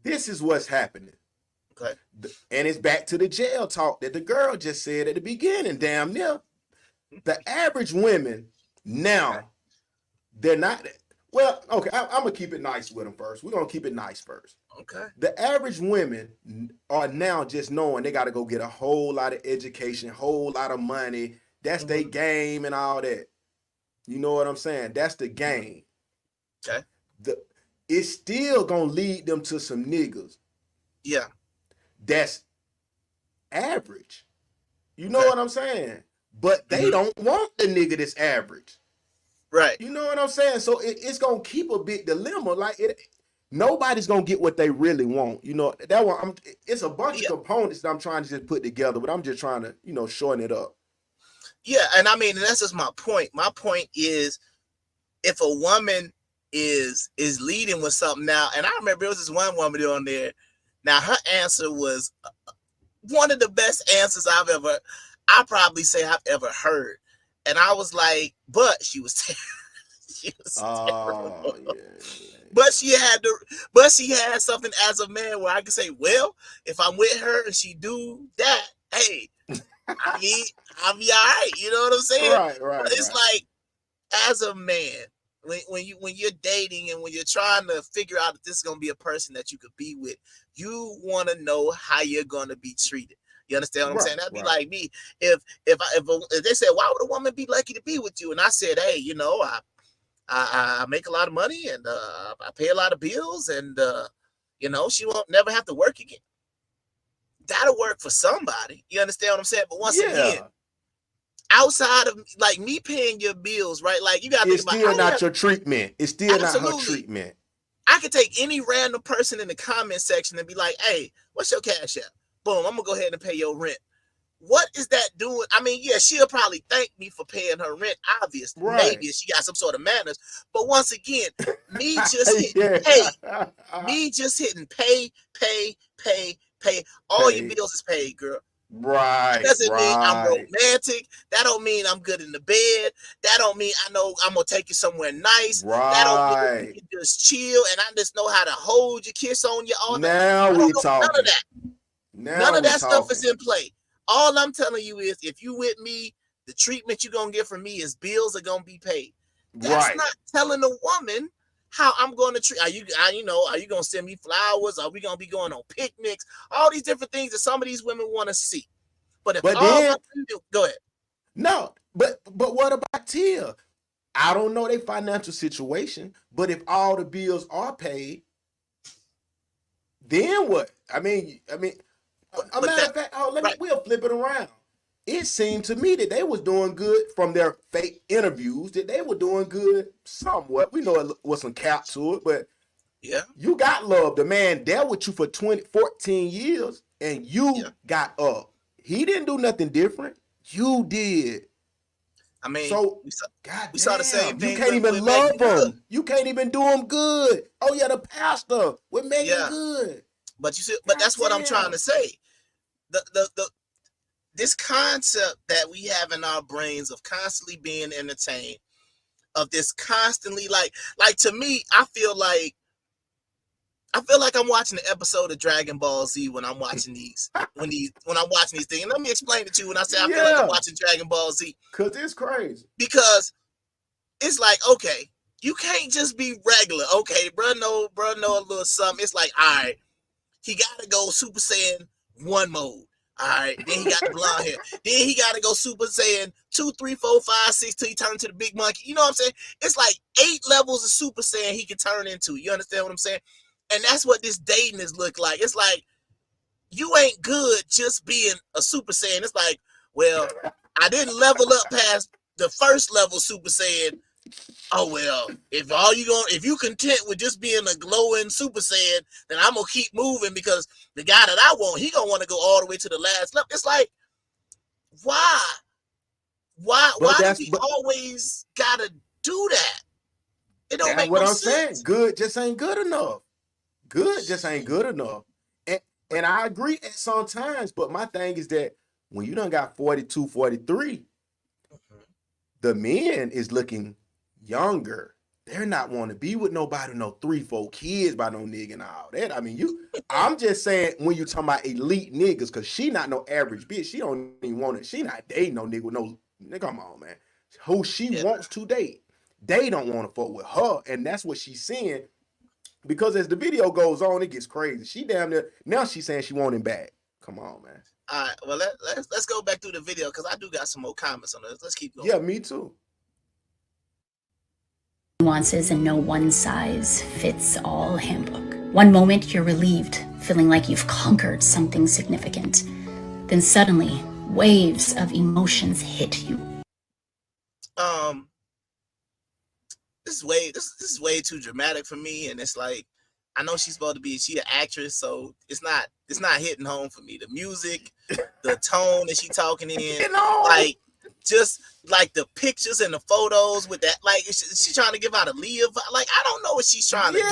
This is what's happening. Okay. And it's back to the jail talk that the girl just said at the beginning, damn near. The average women now, they're not, well, okay, I'm going to keep it nice with them first. We're going to keep it nice first. Okay. The average women are now just knowing they got to go get a whole lot of education, whole lot of money. That's their game and all that. You know what I'm saying? That's the game. Okay. It's still going to lead them to some niggas. Yeah. That's average. You know what I'm saying? But they don't want the nigga that's average. Right. You know what I'm saying? So it's going to keep a big dilemma. Like nobody's going to get what they really want. You know, that one, it's a bunch of components that I'm trying to just put together, but I'm just trying to, shorten it up. Yeah. And I mean, that's just my point. My point is, if a woman is leading with something now, and I remember there was this one woman on there. Now her answer was one of the best answers I've ever. I probably say I've ever heard. And I was like, but she was she was terrible. But she had something as a man where I could say, well, if I'm with her and she do that, hey, I'll be all right. You know what I'm saying? Right. But it's like, as a man, when you're dating and when you're trying to figure out if this is gonna be a person that you could be with, you want to know how you're gonna be treated. You understand what I'm saying? That'd be like me if they said, why would a woman be lucky to be with you? And I said, hey, I make a lot of money and I pay a lot of bills and she won't never have to work again. That'll work for somebody. You understand what I'm saying? But once again, outside of like me paying your bills, right? Like you gotta think about, still not your treatment. It's still not her treatment. I could take any random person in the comment section and be like, hey, what's your cash app? Boom, I'm gonna go ahead and pay your rent. What is that doing? I mean, yeah, she'll probably thank me for paying her rent, obviously. Right. Maybe she got some sort of manners. But once again, me just hitting pay. All your bills is paid, girl. Right. That doesn't mean I'm romantic. That don't mean I'm good in the bed. That don't mean I know I'm gonna take you somewhere nice. Right. That don't mean you can just chill and I just know how to hold you, kiss on you all night. Now we talking. None of that. None of that stuff is in play. All I'm telling you is, if you with me, the treatment you're gonna get from me is bills are gonna be paid. That's not telling a woman how I'm going to treat. Are you gonna send me flowers? Are we gonna be going on picnics? All these different things that some of these women want to see. But go ahead. No, but what about Tia? I don't know their financial situation, but if all the bills are paid, then what? I mean, a matter of fact, we'll flip it around. It seemed to me that they was doing good from their fake interviews, that they were doing good somewhat. We know it was some cap to it, but yeah, you got love. The man dealt with you for 14 years and you got up. He didn't do nothing different. You did. I mean, so we saw the same thing. You can't even love him. You can't even do him good. Oh yeah, the pastor with Megan Good. But you see, but that's what I'm trying to say. This concept that we have in our brains of constantly being entertained, of this constantly like to me, I feel like I'm watching an episode of Dragon Ball Z when I'm watching these when I'm watching these things. And let me explain it to you when I say I feel like I'm watching Dragon Ball Z. Cause it's crazy. Because it's like, okay, you can't just be regular. Okay, bro, know a little something. It's like, all right, he gotta go Super Saiyan 1 mode. All right, then he got the blonde hair. Then he got to go Super Saiyan 2, 3, 4, 5, 6 till he turn to the big monkey. You know what I'm saying? It's like 8 levels of Super Saiyan he can turn into. You understand what I'm saying? And that's what this dating is look like. It's like, you ain't good just being a Super Saiyan. It's like, well, I didn't level up past the first level Super Saiyan. Oh well, if you content with just being a glowing Super Saiyan, then I'm gonna keep moving because the guy that I want, he gonna want to go all the way to the last level. It's like, why do we always gotta do that? It don't make no sense. That's what I'm saying. Good just ain't good enough. Good just ain't good enough. And I agree at some times, but my thing is that when you done got 42, 43, the men is looking younger. They're not want to be with nobody, no 3, 4 kids by no nigga and all that. I mean, I'm just saying when you talking about elite niggas, because she not no average bitch. She don't even want it. She not dating no nigga with no nigga. Come on, man. Who she wants to date. They don't want to fuck with her. And that's what she's saying. Because as the video goes on, it gets crazy. She damn near, now she's saying she want him back. Come on, man. All right, well, let's go back through the video because I do got some more comments on this. Let's keep going. Yeah, me too. Nuances and no one-size-fits-all handbook. One moment you're relieved, feeling like you've conquered something significant. Then suddenly, waves of emotions hit you. This is way too dramatic for me, and it's like, I know she's supposed to be, she an actress, so it's not hitting home for me. The music, the tone that she talking in, like just like the pictures and the photos with that, like she trying to give out a Leah, like I don't know what she's trying to do.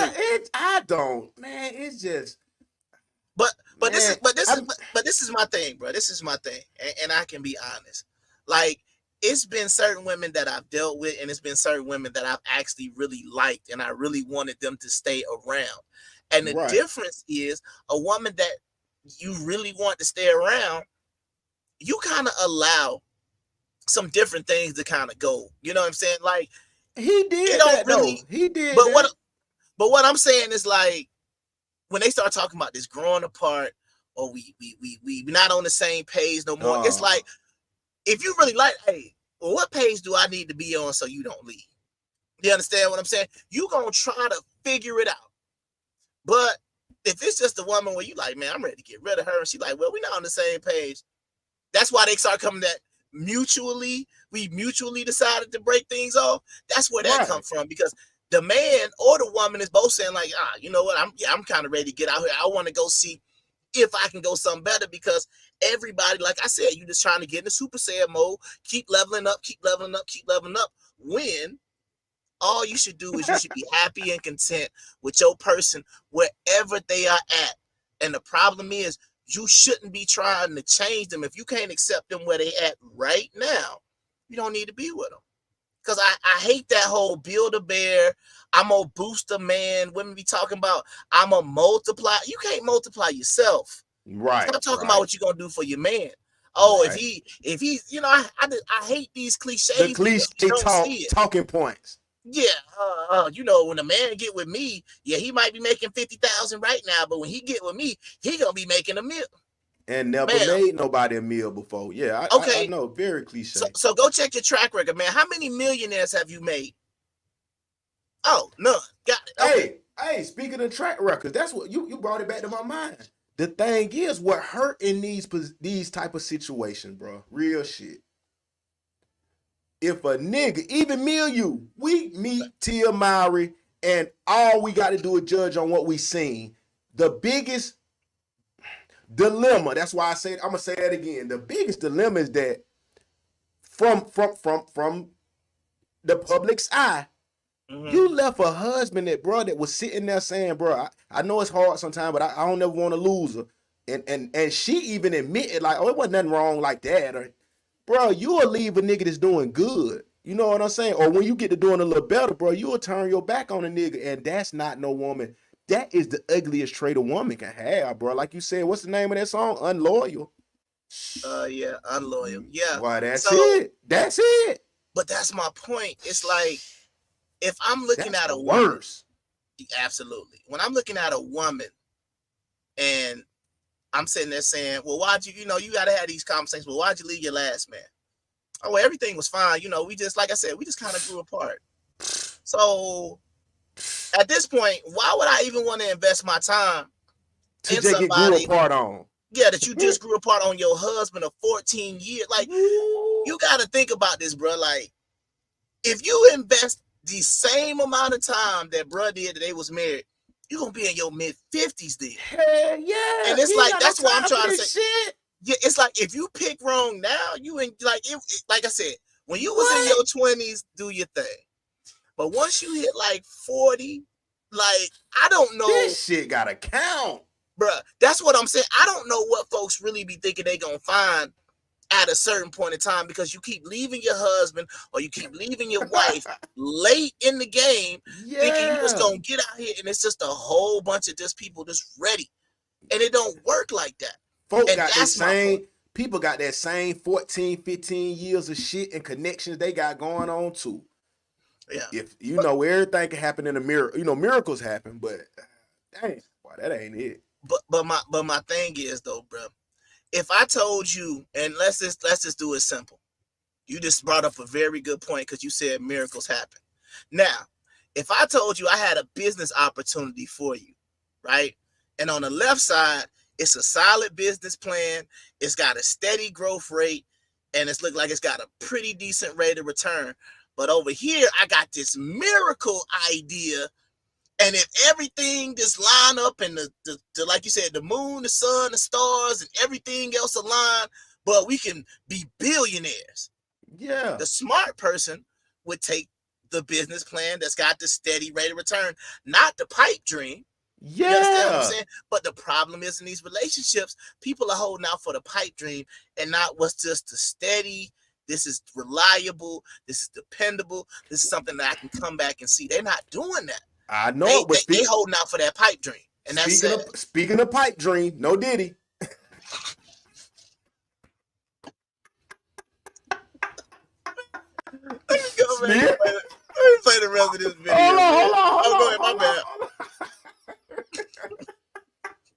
I don't, man. It's just But this is Man, but this is but this is my thing, bro. This is my thing, and I can be honest. Like, it's been certain women that I've dealt with, and it's been certain women that I've actually really liked, and I really wanted them to stay around. And the right. difference is, a woman that you really want to stay around, you kind of allow some different things to kind of go. You know what I'm saying? Like, He did it don't that really. though. He did But that. what I'm saying is, like, when they start talking about this growing apart, or we not on the same page no more, it's like, if you really like, hey, well, what page do I need to be on so you don't leave? You understand what I'm saying? You gonna try to figure it out. But if it's just a woman where you like, man, I'm ready to get rid of her, and she like, well, we're not on the same page. That's why they start coming that we mutually decided to break things off. That's where that comes from, because the man or the woman is both saying, like, you know what, I'm kind of ready to get out here. I want to go see if I can go something better, because everybody, like I said, you just trying to get in the Super Saiyan mode, keep leveling up, keep leveling up, keep leveling up, when all you should do is you should be happy and content with your person wherever they are at. And the problem is, you shouldn't be trying to change them. If you can't accept them where they at right now, you don't need to be with them. Because I hate that whole build a bear, I'm gonna boost a man. Women be talking about, I'm gonna multiply. You can't multiply yourself. Right. Stop talking about what you're gonna do for your man. Oh, if he's, you know, I hate these cliches. The cliche talking points. Yeah, you know, when a man get with me, yeah, he might be making 50,000 right now, but when he get with me, he gonna be making $1 million. And never made nobody a meal before. Yeah, I know, very cliche. So go check your track record, man. How many millionaires have you made? Oh, none. Got it. Okay. Hey, speaking of track records, that's what you brought it back to my mind. The thing is, what hurt in these type of situations, bro, real shit. If a nigga, even me or you, we meet Tia Mowry, and all we got to do is judge on what we seen. The biggest dilemma, that's why I said, I'm gonna say that again. The biggest dilemma is that from the public's eye, you left a husband that was sitting there saying, bro, I know it's hard sometimes, but I don't ever want to lose her. And she even admitted, like, oh, it wasn't nothing wrong like that. Or, bro, you'll leave a nigga that's doing good. You know what I'm saying? Or when you get to doing a little better, bro, you'll turn your back on a nigga. And that's not no woman. That is the ugliest trait a woman can have, bro. Like you said, what's the name of that song? Unloyal. Yeah, unloyal. Yeah. Why, that's it. That's it. But that's my point. It's like, if I'm looking at a worse. Absolutely. When I'm looking at a woman and I'm sitting there saying, well, why'd you know, you got to have these conversations. Well, why'd you leave your last man? Oh, well, everything was fine. You know, we just, like I said, we just kind of grew apart. So at this point, why would I even want to invest my time to just get grew apart on? Yeah, that you just grew apart on your husband of 14 years. Like, you got to think about this, bro. Like, if you invest the same amount of time that bro did that they was married, you're going to be in your mid-50s then. Hell yeah. And it's like, that's what I'm trying to say. Shit. Yeah, it's like, if you pick wrong now, you ain't, like, like I said, when you was in your 20s, do your thing. But once you hit like 40, like, I don't know. This shit got to count. Bruh, that's what I'm saying. I don't know what folks really be thinking they going to find at a certain point in time, because you keep leaving your husband or you keep leaving your wife late in the game, thinking you just going to get out here and it's just a whole bunch of just people just ready. And it don't work like that. Folks got the same, people got that same 14, 15 years of shit and connections they got going on too. Yeah. If you know, everything can happen in a mirror, you know, miracles happen, but dang, boy, that ain't it. But my thing is though, bro, if I told you, and let's just do it simple. You just brought up a very good point, because you said miracles happen. Now, if I told you I had a business opportunity for you, right? And on the left side, it's a solid business plan. It's got a steady growth rate, and it's looked like it's got a pretty decent rate of return. But over here, I got this miracle idea. And if everything just line up and the like you said, the moon, the sun, the stars, and everything else align, but we can be billionaires. Yeah. The smart person would take the business plan that's got the steady rate of return, not the pipe dream. You understand what I'm Yeah. saying? But the problem is in these relationships, people are holding out for the pipe dream and not what's just the steady. This is reliable. This is dependable. This is something that I can come back and see. They're not doing that. I know They it, but they holding out for that pipe dream, and that's speaking of pipe dream, no Diddy. Let me go, man. Let me play the rest of this video. Hold Go ahead, on. my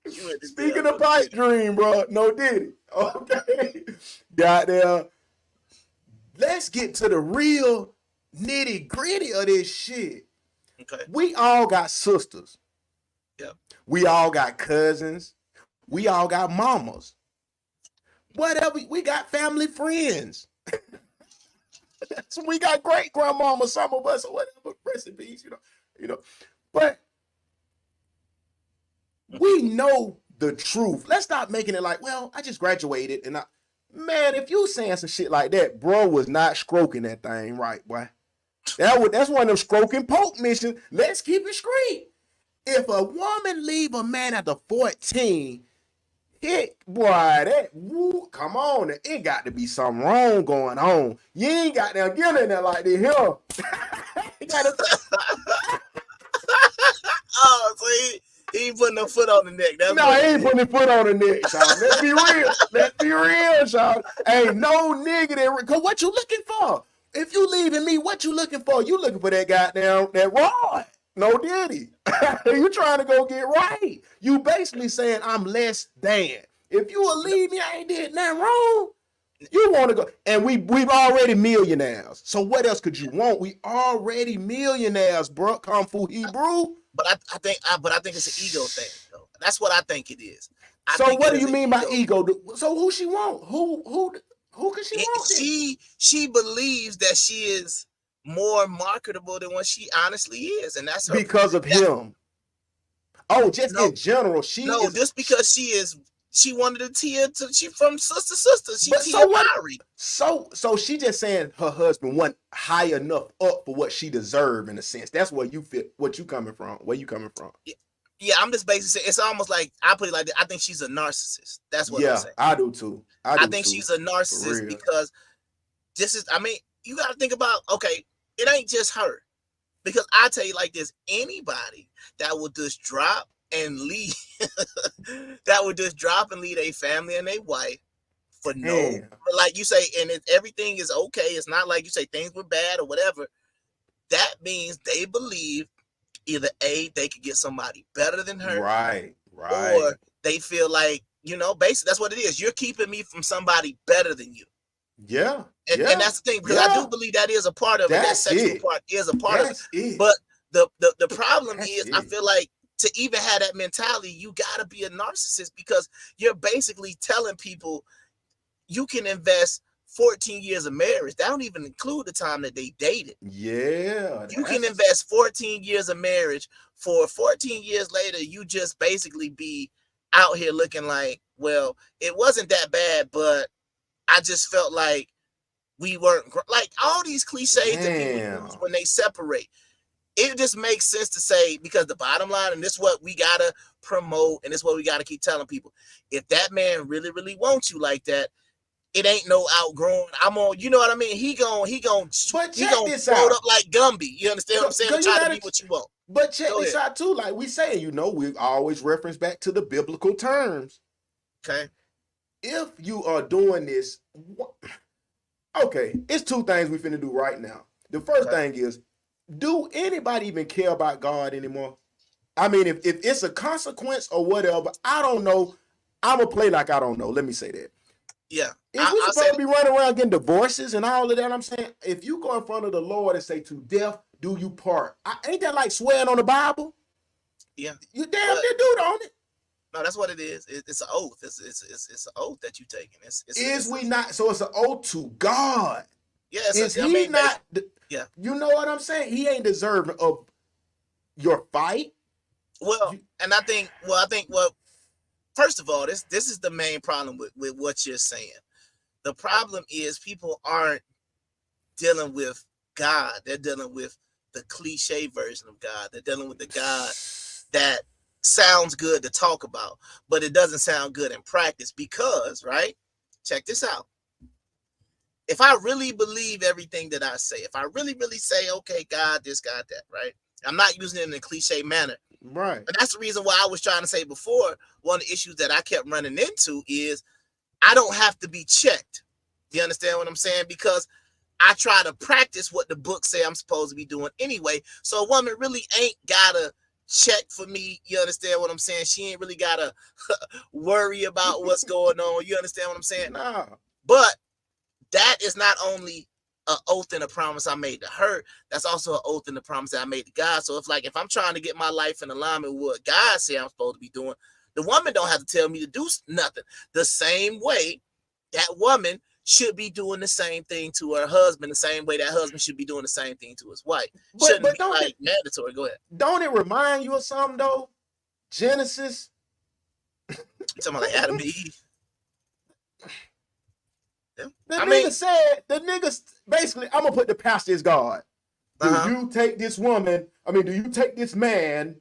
bad. Speaking of pipe dream, bro, no Diddy. Okay. Goddamn. Let's get to the real nitty gritty of this shit. Okay. We all got sisters. Yeah. We all got cousins. We all got mamas. Whatever. We got family friends. So we got great grandmama, some of us, or whatever recipes, you know. But we know the truth. Let's stop making it like, well, I just graduated, and man, if you saying some shit like that, bro was not stroking that thing right, boy. That's one of them stroking poke missions. Let's keep it straight. If a woman leave a man after 14, come on, it got to be something wrong going on. You ain't got to get in there like this here. Oh, so he ain't putting no foot on the neck. That's no, he ain't putting his foot on the neck, Sean. Let's be real. Let's be real, Sean. Ain't no nigga that, cause what you looking for? If you leaving me, what you looking for? You looking for that goddamn, that rod. No Diddy. You trying to go get right. You basically saying I'm less than. If you will leave me, I ain't did nothing wrong. You want to go, and we've already millionaires. So what else could you want? We already millionaires, bro. Kung Fu Hebrew. But I think it's an ego thing, though. That's what I think it is. So what do you mean by ego? So who she want? Who could she want? She believes that she is more marketable than what she honestly is, and that's her, because of him. Oh, just in general, just because she wanted to tear to she from sister. She married. So she just saying her husband wasn't high enough up for what she deserved in a sense. That's where you fit. What you coming from? Where you coming from? Yeah, I'm just basically saying it's almost like I put it like this. I think she's a narcissist. That's what I'm saying. I do too. I think she's a narcissist because you got to think about, okay, it ain't just her. Because I tell you like this, anybody that would just drop and leave, a family and a wife for like you say, and everything is okay. It's not like you say things were bad or whatever. That means they believe either A, they could get somebody better than her. Right. Or they feel like, basically that's what it is. You're keeping me from somebody better than you. Yeah. And that's the thing, because I do believe that is a part of it. That sexual part is a part of it. But the problem is, I feel like to even have that mentality, you got to be a narcissist, because you're basically telling people you can invest 14 years of marriage. That don't even include the time that they dated. Yeah. You can invest 14 years of marriage for 14 years later. You just basically be out here looking like, well, it wasn't that bad, but I just felt like we weren't like all these cliches that people use when they separate. It just makes sense to say, because the bottom line, and this is what we gotta promote, and this is what we gotta keep telling people: if that man really, really wants you like that, it ain't no outgrown. I'm on, you know what I mean? He gon' float up like Gumby. You understand what I'm saying? Try to be what you want. But check this out too. Like we say, we always reference back to the biblical terms. Okay. If you are doing this, okay, it's two things we finna do right now. The first thing is, do anybody even care about God anymore? I mean, if it's a consequence or whatever, I don't know. I'm gonna play like I don't know. Let me say that. Yeah. If we supposed to be running around getting divorces and all of that, I'm saying, if you go in front of the Lord and say, to death do you part, ain't that like swearing on the Bible? Yeah. You damn near do it on it. No, that's what it is. It's an oath. It's an oath that you taking. So it's an oath to God. Yeah. Yeah. You know what I'm saying? He ain't deserving of your fight. Well, first of all, this is the main problem with what you're saying. The problem is people aren't dealing with God. They're dealing with the cliche version of God. They're dealing with the God that sounds good to talk about, but it doesn't sound good in practice because, right? Check this out. If I really believe everything that I say, if I really, really say, okay, God this, God that, right? I'm not using it in a cliche manner. Right. And that's the reason why I was trying to say before, one of the issues that I kept running into is I don't have to be checked. You understand what I'm saying? Because I try to practice what the book say I'm supposed to be doing anyway. So a woman really ain't gotta check for me. You understand what I'm saying? She ain't really gotta worry about what's going on. You understand what I'm saying? Nah. But that is not only an oath and a promise I made to her, that's also an oath and a promise that I made to God. So if I'm trying to get my life in alignment with what God said I'm supposed to be doing, the woman don't have to tell me to do nothing. The same way that woman should be doing the same thing to her husband, the same way that husband should be doing the same thing to his wife. Shouldn't be like mandatory. Go ahead. Don't it remind you of something though? Genesis. You talking about like Adam and Eve? The nigga said, the nigga basically, I'm gonna put the pastor as God. Do you take this woman? I mean, do you take this man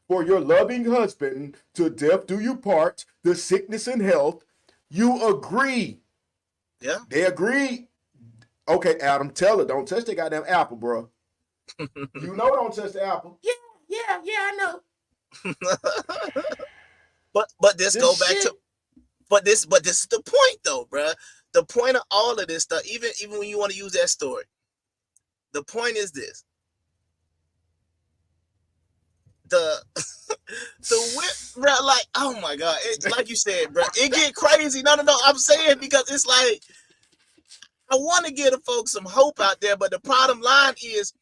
for your loving husband to death do you part, the sickness and health? You agree. Yeah. They agreed. Okay, Adam, tell her, don't touch the goddamn apple, bro. You know don't touch the apple. Yeah, I know. but this go back to but this is the point though, bro. The point of all of this stuff, even when you want to use that story, the point is this. Bro, like, oh my God, like you said, bro, it get crazy. No, I'm saying because it's like I want to give the folks some hope out there, but the bottom line is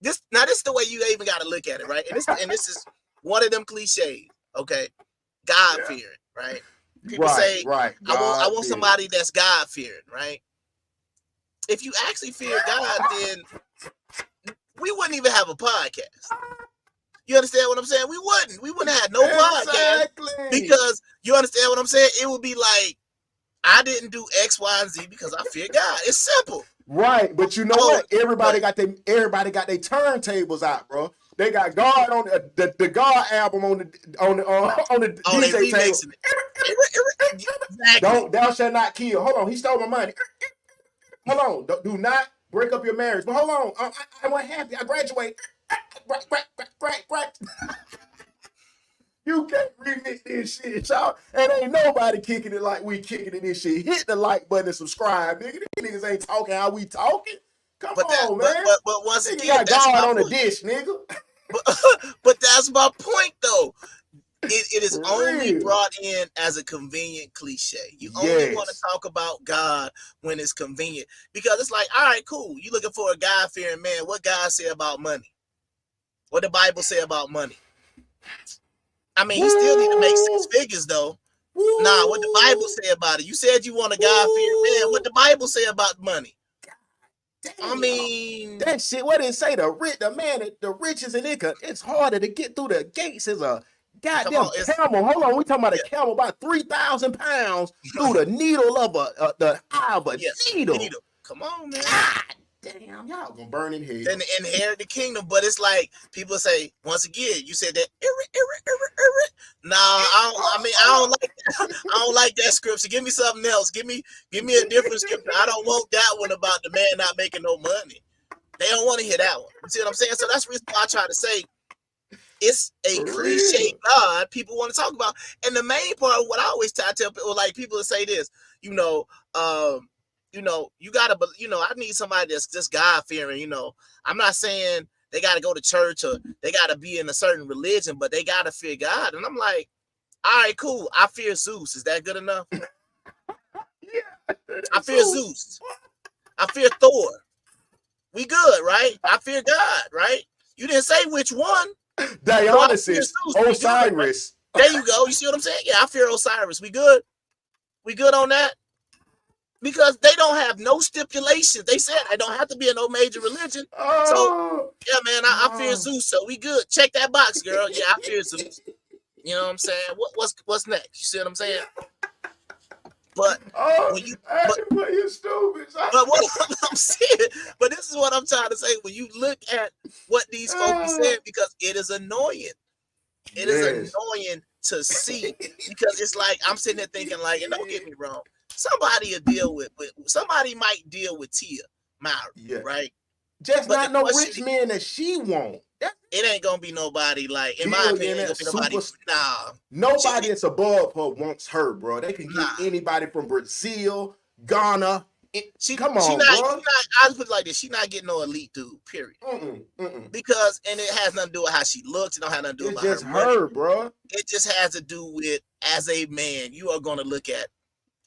this. Now, this is the way you even got to look at it, right? And this is one of them cliches, okay? God fearing, right? People say, I want somebody that's God fearing, right? If you actually fear God, then we wouldn't even have a podcast. You understand what I'm saying? We wouldn't have no podcast because you understand what I'm saying? It would be like, I didn't do X, Y, and Z because I fear God. It's simple. Right, but you know what? Everybody got their turntables out, bro. They got God on the God album on the DJ table. Exactly. Thou shalt not kill. Hold on, he stole my money. Hold on, do not break up your marriage. But hold on, I wasn't happy. I graduated. You can't remix this shit, y'all. And ain't nobody kicking it like we kicking it this shit. Hit the like button and subscribe, nigga. These niggas ain't talking how we talking. Come on, man. But once nigga again, got God on the dish, nigga. But that's my point, though. It is only brought in as a convenient cliche. You only want to talk about God when it's convenient. Because it's like, all right, cool. You looking for a God-fearing man. What God say about money? What the Bible say about money? I mean, he still need to make 6 figures, though. Nah, what the Bible say about it? You said you want a God-fearing man. What the Bible say about money? I mean, that shit. What did it say? The riches and it's harder to get through the gates as a goddamn camel. Hold on, we talking about a camel about 3,000 pounds through the needle of the eye of a needle. Come on, man. God damn, y'all gonna burn in hell. And inherit the kingdom, but it's like people say once again. You said that. Nah, I don't like that scripture. Give me something else. Give me a different scripture. I don't want that one about the man not making no money. They don't want to hear that one. You see what I'm saying? So that's the reason why I try to say it's a cliche God people want to talk about. And the main part of what I always tell people, like people that say this, you gotta, I need somebody that's just God fearing. I'm not saying they got to go to church or they got to be in a certain religion, but they got to fear God. And I'm like, all right, cool. I fear Zeus. Is that good enough? I fear Zeus. I fear Thor. We good, right? I fear God, right? You didn't say which one. Dionysus, Osiris. There you go. You see what I'm saying? Yeah, I fear Osiris. We good? We good on that? Because they don't have no stipulations. They said I don't have to be in no major religion. So yeah, man, I fear Zeus. So we good. Check that box, girl. Yeah, I fear Zeus. You know what I'm saying? What's next? You see what I'm saying? But you stupid. But what I'm saying, but this is what I'm trying to say. When you look at what these folks said, because it is annoying. It is annoying to see because it's like I'm sitting there thinking like, and don't get me wrong, somebody might deal with Tia Mowry, right? Just but not no rich man that she want. It ain't gonna be nobody like, in my opinion, ain't gonna be nobody. Nobody that's above her wants her, bro. They can get anybody from Brazil, Ghana. Come on, bro. I just put it like this: she not getting no elite dude. Period. Because, and it has nothing to do with how she looks. It don't have nothing to do with just her, bro. It just has to do with, as a man, you are going to look at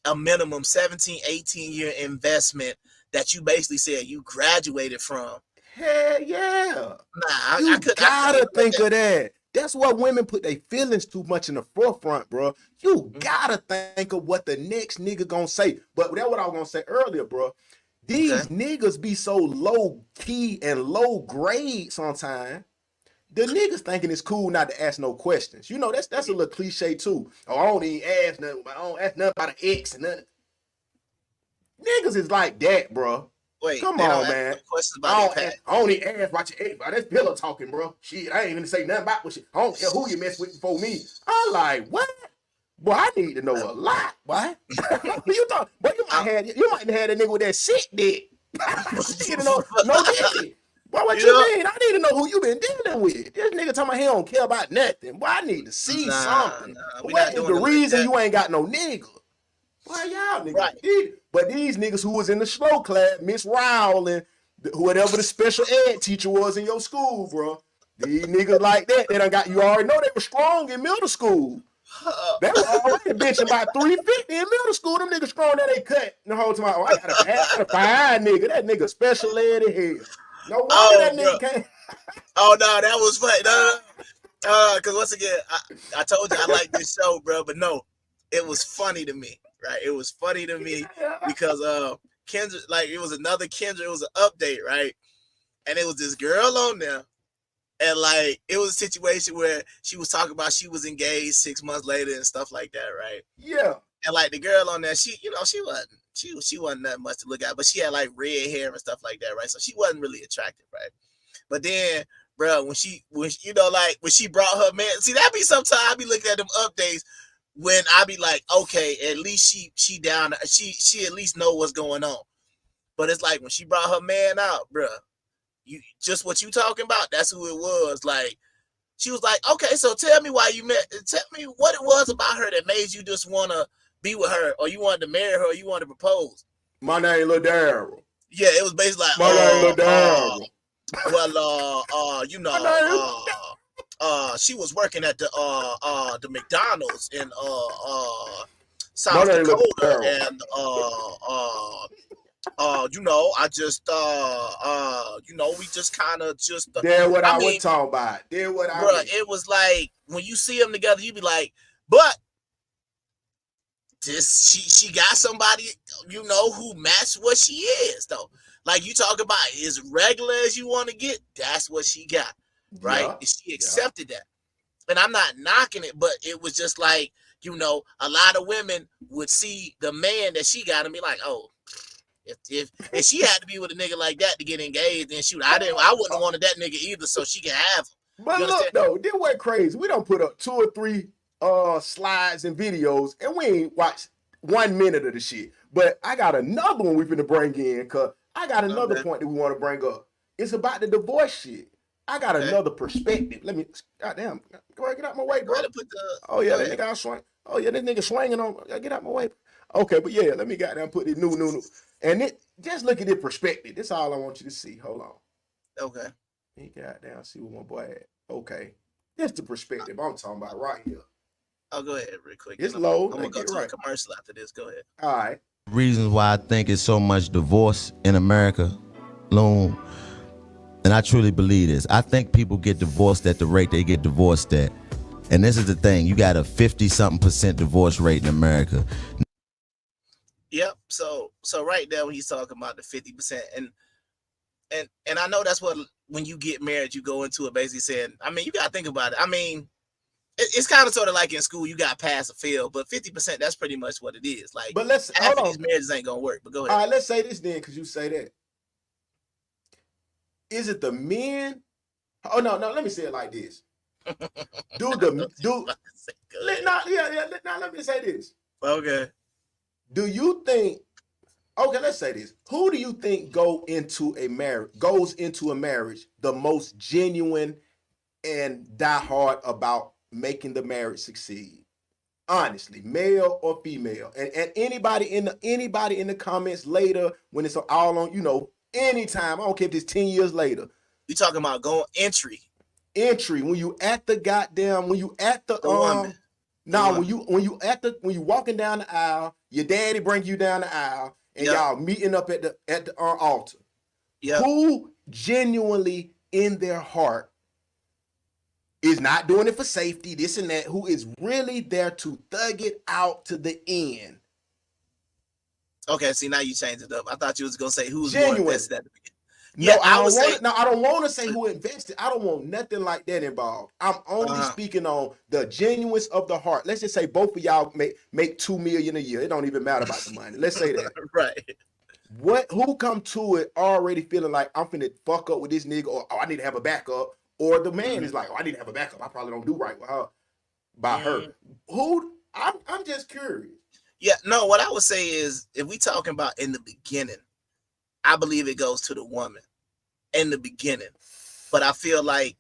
a minimum 17, 18-year investment that you basically said you graduated from. Hell yeah. Nah, you gotta think of that. That's why women put their feelings too much in the forefront, bro. You gotta think of what the next nigga gonna say. But that's what I was gonna say earlier, bro. These niggas be so low key and low grade sometimes. The niggas thinking it's cool not to ask no questions. You know, that's a little cliche too. Oh, I don't even ask nothing. I don't ask nothing about an ex and nothing. Niggas is like that, bro. Wait, come on, man. I only ask about your ex, bro. That's pillow talking, bro. Shit, I ain't even say nothing about what shit. I don't care who you mess with before me. I'm like, what? Boy, I need to know a lot, boy. You thought, boy, you might have had a nigga with that sick dick. You know, no dick. Boy, what you mean? I need to know who you been dealing with. This nigga talking about he don't care about nothing. Boy, I need to see something. What is the reason you ain't got no nigga? Why y'all niggas? Right. But these niggas who was in the slow class, Miss Rowell and whatever the special ed teacher was in your school, bro. These niggas like that, they done got, you already know they were strong in middle school. They were already bitching about 350 in middle school. Them niggas strong that they cut the whole time. Oh, I got a fine nigga. That nigga special ed in here. No wonder that nigga came. Oh no, that was funny. No. Cause once again, I told you I like this show, bro, but no, it was funny to me. Right, it was funny to me because Kendra, like it was another Kendra, it was an update, right? And it was this girl on there, and like it was a situation where she was talking about she was engaged 6 months later and stuff like that, right? Yeah. And like the girl on there, she wasn't that much to look at, but she had like red hair and stuff like that, right? So she wasn't really attractive, right? But then, bro, when she brought her man, see that be sometimes I be looking at them updates. When I be like, okay, at least she down, she at least know what's going on. But it's like when she brought her man out, bruh, you just what you talking about, that's who it was. Like, she was like, okay, so tell me what it was about her that made you just want to be with her, or you wanted to marry her, or you wanted to propose. My name Lil Daryl. Yeah, it was basically like, my name Lil Daryl. She was working at the McDonald's in South Dakota, and I just we just kind of just there what I was talking about. There what I mean. It was like when you see them together, you be like, but this she got somebody who matched what she is though. Like you talk about as regular as you want to get, that's what she got. Right? Yeah, and she accepted that. And I'm not knocking it, but it was just like, a lot of women would see the man that she got and be like, oh, if she had to be with a nigga like that to get engaged, then shoot, I wouldn't have wanted that nigga either, so she can have him. But look, though, this went crazy. We don't put up 2 or 3 slides and videos, and we ain't watched 1 minute of the shit. But I got another one we finna bring in, because I got another point that we want to bring up. It's about the divorce shit. I got another perspective. Let me, goddamn, go ahead, get out my way, bro. That nigga out swing. Oh yeah, this nigga swinging on. Get out my way. Okay, but yeah, let me goddamn put this new. And just look at this perspective. This is all I want you to see. Hold on. Okay. He goddamn see what my boy had. Okay. This the perspective I'm talking about right here. Oh, go ahead real quick. It's low. I'm gonna go to the commercial after this. Go ahead. All right. Reasons why I think it's so much divorce in America, Loon. And I truly believe this. I think people get divorced at the rate they get divorced at. And this is the thing. You got a 50-something% divorce rate in America. Yep. So right there when he's talking about the 50%, and I know that's what when you get married, you go into it basically saying, I mean, you gotta think about it. I mean, it's kind of sort of like in school, you got pass or fail, but 50%, that's pretty much what it is. Like, but let's half of these marriages ain't gonna work. But go ahead. All right, let's say this then, because you say that. Is it the men? Oh, no, let me say it like this. Now let me say this. Okay. Do you think? Okay, let's say this. Who do you think goes into a marriage the most genuine and die hard about making the marriage succeed? Honestly, male or female, and anybody in the comments later when it's all on, anytime. I don't care if it's 10 years later. You talking about going entry when you at the goddamn when you at the woman. when you walking down the aisle, your daddy bring you down the aisle, and y'all meeting up at the altar. Yeah. Who genuinely in their heart is not doing it for safety, this and that, who is really there to thug it out to the end? Okay, see, now you changed it up. I thought you was gonna say who's genuine. more invested at the beginning. No, I don't want to say who invested. I don't want nothing like that involved. I'm only speaking on the genuineness of the heart. Let's just say both of y'all make $2 million a year. It don't even matter about the money. Let's say that. Right. Who come to it already feeling like I'm finna fuck up with this nigga, or I need to have a backup, or the man is like, I need to have a backup. I probably don't do right with her by her. I'm just curious. Yeah, no, what I would say is, if we talking about in the beginning, I believe it goes to the woman in the beginning. But I feel like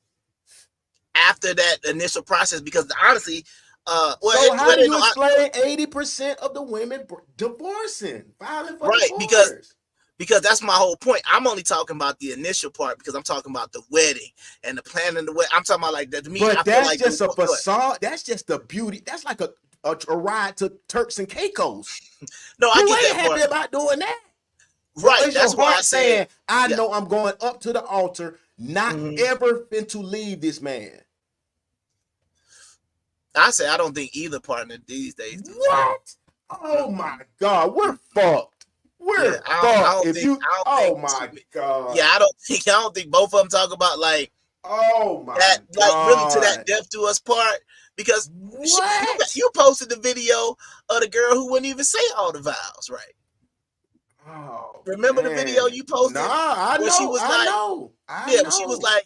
after that initial process, because honestly, so how do you explain 80% of the women divorcing, filing for divorce? Because that's my whole point. I'm only talking about the initial part, because I'm talking about the wedding and the planning the wedding. I'm talking about like that. To me, but I that's feel like just a facade. That's just the beauty. That's like a ride to Turks and Caicos. No, I you get ain't that happy part. about doing that. Right. That's why I said, I know I'm going up to the altar, not ever to leave this man. I say I don't think either partner these days do. What? Oh my God, we're fucked. We're fucked. I don't think, God. Yeah, I don't think both of them talk about like, oh my that, God, like really to that death to us part. Because you posted the video of the girl who wouldn't even say all the vows, right? Oh, remember the video you posted? Nah, I know. She was I know. But she was like,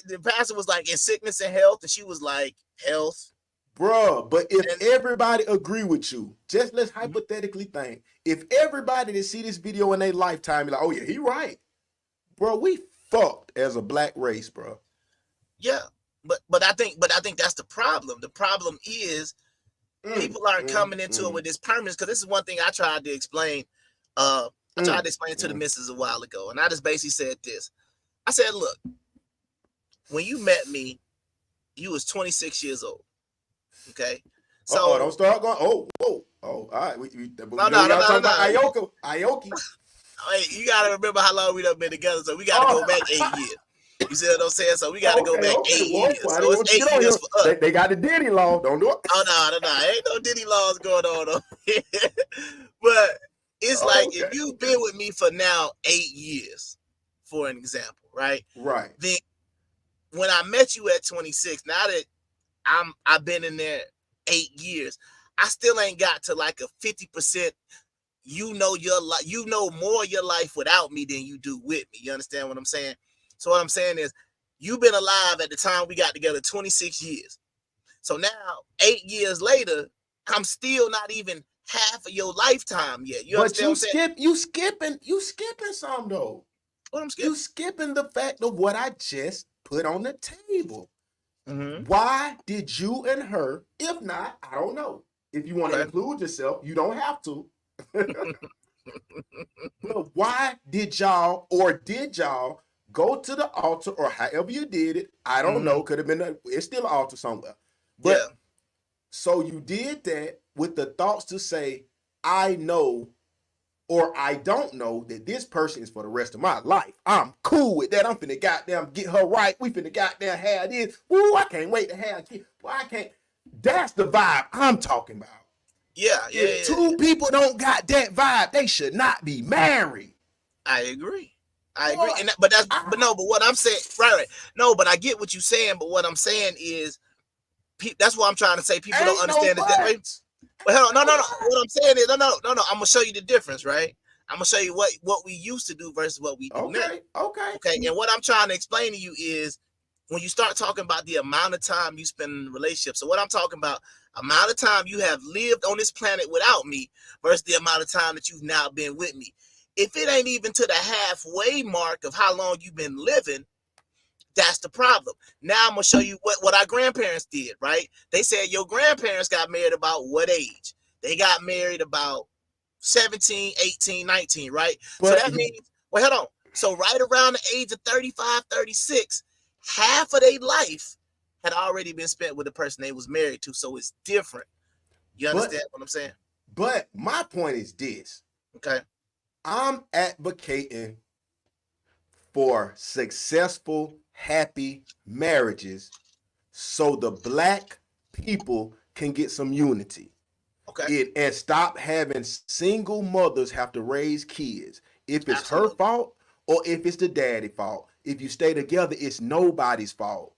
the pastor was like, in sickness and health, and she was like, health. Bruh, but if everybody agree with you, just let's hypothetically think. If everybody that see this video in their lifetime be like, oh yeah, he right. Bro, we fucked as a black race, bro. Yeah. But I think that's the problem. The problem is people aren't coming into it with this permanence, because this is one thing I tried to explain. I tried to explain to the missus a while ago, and I just basically said this. I said, look, when you met me, you was 26 years old. Okay. So don't start going. All right. No. Aoki. Hey, you gotta remember how long we done been together, so we gotta go back 8 years. You see what I'm saying? So we gotta go back 8 years. So it's 8 years for us. They got the Diddy law. Don't do it. Oh no. Ain't no Diddy laws going on. But it's like, if you've been with me for now 8 years, for an example, right? Right. Then when I met you at 26, now that I've been in there 8 years, I still ain't got to like a 50%. You know your life. You know more of your life without me than you do with me. You understand what I'm saying? So what I'm saying is, you've been alive at the time we got together 26 years. So now 8 years later, I'm still not even half of your lifetime yet. You understand what I'm saying? You skipping some though. What I'm skipping? You skipping the fact of what I just put on the table. Why did you and her, if not, I don't know. If you want to include yourself, you don't have to. But why did y'all go to the altar, or however you did it? I don't know. Could have been it's still an altar somewhere. But so you did that with the thoughts to say, I know or I don't know that this person is for the rest of my life. I'm cool with that. I'm finna goddamn get her right. We finna goddamn have this. Woo, I can't wait to have a kid. Well, I can't. That's the vibe I'm talking about. If two people don't got that vibe, they should not be married. I agree. But what I'm saying, right. No, but I get what you're saying. But what I'm saying is, that's what I'm trying to say. People don't understand it that way. But hell, no. What I'm saying is, no. I'm gonna show you the difference, right? I'm gonna show you what we used to do versus what we do now. Okay. And what I'm trying to explain to you is, when you start talking about the amount of time you spend in a relationship. So what I'm talking about, amount of time you have lived on this planet without me versus the amount of time that you've now been with me. If it ain't even to the halfway mark of how long you've been living, that's the problem. Now I'm gonna show you what our grandparents did, right? They said your grandparents got married about what age? They got married about 17, 18, 19, right? But, so that means, well, hold on. So right around the age of 35, 36, half of their life had already been spent with the person they was married to. So it's different. You understand what I'm saying? But my point is this. Okay. I'm advocating for successful, happy marriages so the black people can get some unity. Okay. And stop having single mothers have to raise kids. If it's Absolutely. her fault or if it's the daddy fault. If you stay together, it's nobody's fault.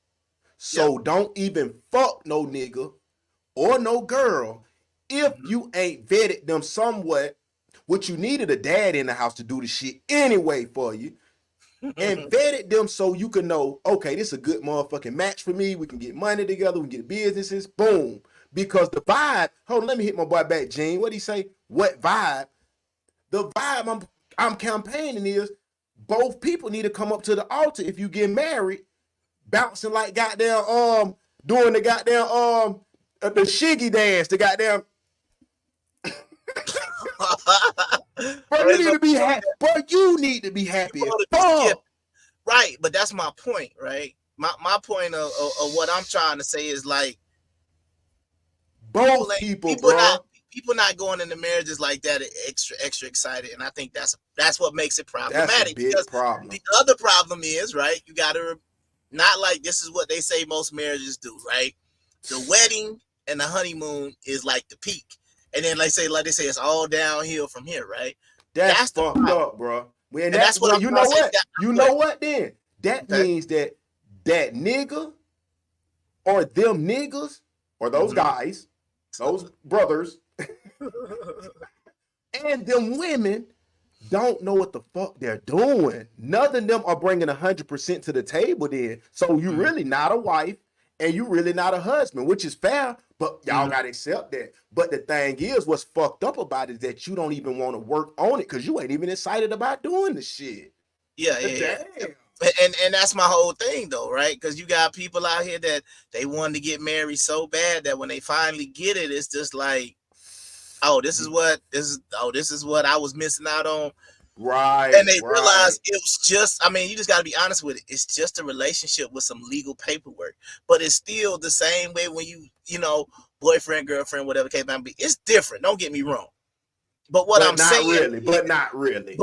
So don't even fuck no nigga or no girl if you ain't vetted them somewhat, which you needed a dad in the house to do the shit anyway for you, and vetted them so you can know, okay, this is a good motherfucking match for me. We can get money together. We can get businesses. Boom. Because the vibe, hold on, let me hit my boy back, Gene. What'd he say? What vibe? The vibe I'm campaigning is both people need to come up to the altar if you get married, bouncing like goddamn, doing the goddamn, the shiggy dance, the goddamn. Bro, you need to be happy. Bro, you need to be happy. Right, but that's my point, right? My point of what I'm trying to say is like both people not going into marriages like that extra excited, and I think that's what makes it problematic. That's a big problem. The other problem is, right, you got to not like this is what they say most marriages do, right? The wedding and the honeymoon is like the peak, and then like they say it's all downhill from here, right? That's fucked up, bro. And that's what you know what? You know what then? That means that nigga or them niggas or those guys, those brothers, and them women don't know what the fuck they're doing. None of them are bringing 100% to the table then. So you really not a wife and you really not a husband, which is fair, but y'all gotta accept that. But the thing is, what's fucked up about it is that you don't even want to work on it because you ain't even excited about doing the shit. Yeah. And that's my whole thing though, right? Because you got people out here that they want to get married so bad that when they finally get it, it's just like, this is what I was missing out on. Right. And they realize it was just, you just got to be honest with it. It's just a relationship with some legal paperwork, but it's still the same way when you boyfriend, girlfriend, whatever case might be. It's different. Don't get me wrong. But I'm saying, not really.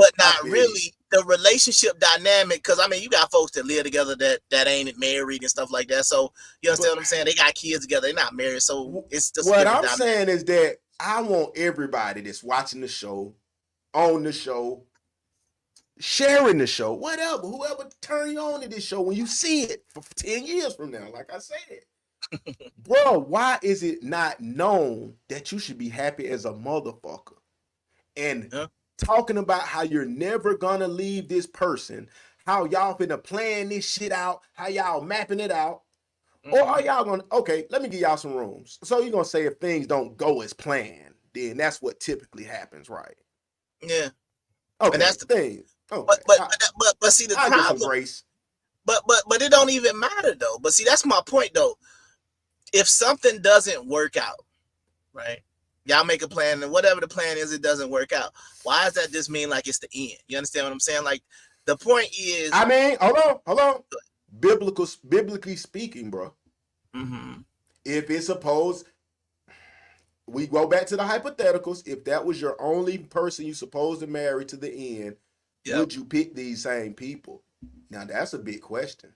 The relationship dynamic, because you got folks that live together that ain't married and stuff like that. So you understand what I'm saying? They got kids together, they're not married. So it's just what I'm saying is that I want everybody that's watching the show, on the show, sharing the show, whoever turn you on to this show when you see it for 10 years from now, like I said. Bro, why is it not known that you should be happy as a motherfucker? And talking about how you're never gonna leave this person, how y'all finna plan this shit out, how y'all mapping it out, or are y'all gonna, okay, let me give y'all some rooms. So you're gonna say if things don't go as planned, then that's what typically happens, right? Yeah. Okay, and that's the thing. Okay. But see the problem. But it don't even matter though. But see, that's my point though. If something doesn't work out, right? Y'all make a plan, and whatever the plan is, it doesn't work out. Why does that just mean like it's the end? You understand what I'm saying? Like the point is, hold on. Biblically speaking, bro. If it's supposed, we go back to the hypotheticals. If that was your only person you supposed to marry to the end, would you pick these same people? Now that's a big question.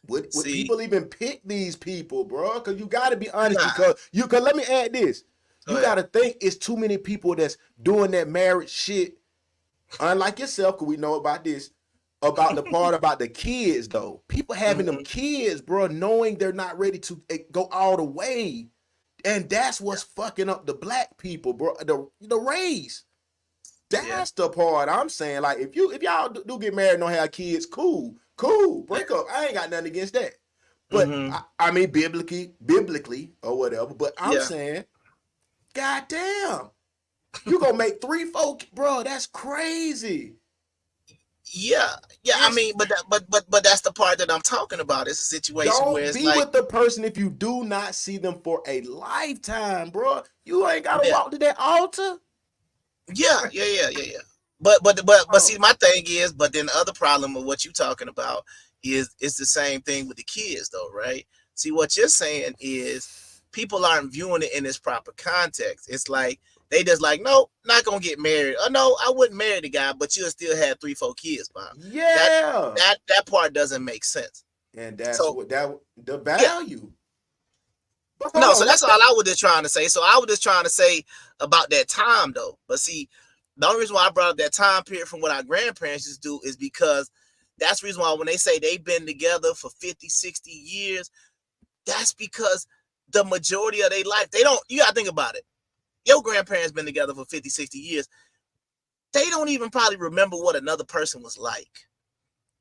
Would people even pick these people, bro? Because you got to be honest. Because let me add this. You got to think it's too many people that's doing that marriage shit. Unlike yourself, because we know about this, about the part about the kids, though. People having them kids, bro, knowing they're not ready to go all the way. And that's what's fucking up the black people, bro. The race. That's the part I'm saying. Like, if y'all do get married and don't have kids, cool. Break up. I ain't got nothing against that. But Mhm. I mean, biblically or whatever. But I'm Yeah. saying, goddamn, you gonna make 3-4, bro? That's crazy. Yeah. I mean, but that's the part that I'm talking about. It's a situation where Don't it's be like, with the person if you do not see them for a lifetime, bro. You ain't gotta yeah, walk to that altar. yeah. But Oh. see, my thing is, but then the other problem of what you talking about is the same thing with the kids, though, right? See, what you're saying is people aren't viewing it in its proper context. It's like they just like, no, not gonna get married. Or no, I wouldn't marry the guy, but you'll still have 3-4 kids, Bob. Yeah. That part doesn't make sense. And that's So what the yeah. value. But No, hold so on, that's all I was just trying to say. So I was just trying to say about that time, though. But see, the only reason why I brought up that time period from what our grandparents used to do is because that's the reason why when they say they've been together for 50, 60 years, that's because the majority of their life, they don't, you got to think about it. Your grandparents been together for 50, 60 years. They don't even probably remember what another person was like.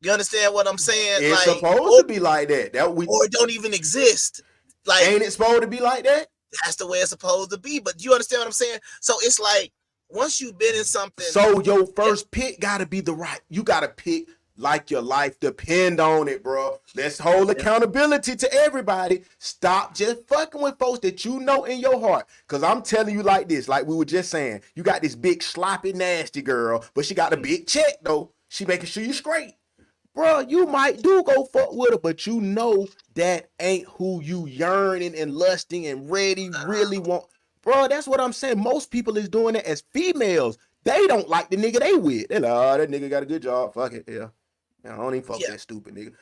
You understand what I'm saying? it's Like, supposed to be like that. Or it don't even exist. Like, ain't it supposed to be like that? That's the way it's supposed to be. But you understand what I'm saying? So it's like once you've been in something. So your first pick gotta be the right. You gotta pick like your life depend on it, bro. Let's hold accountability to everybody. Stop just fucking with folks that you know in your heart. Cause I'm telling you like this, like we were just saying, you got this big sloppy nasty girl, but she got a big check though. She making sure you straight. Bro, you might do go fuck with her, but you know that ain't who you yearning and lusting and really want. Bro, that's what I'm saying. Most people is doing it as females. They don't like the nigga they with. They're like, oh, that nigga got a good job. Fuck it. Yeah. I don't even fuck that stupid nigga.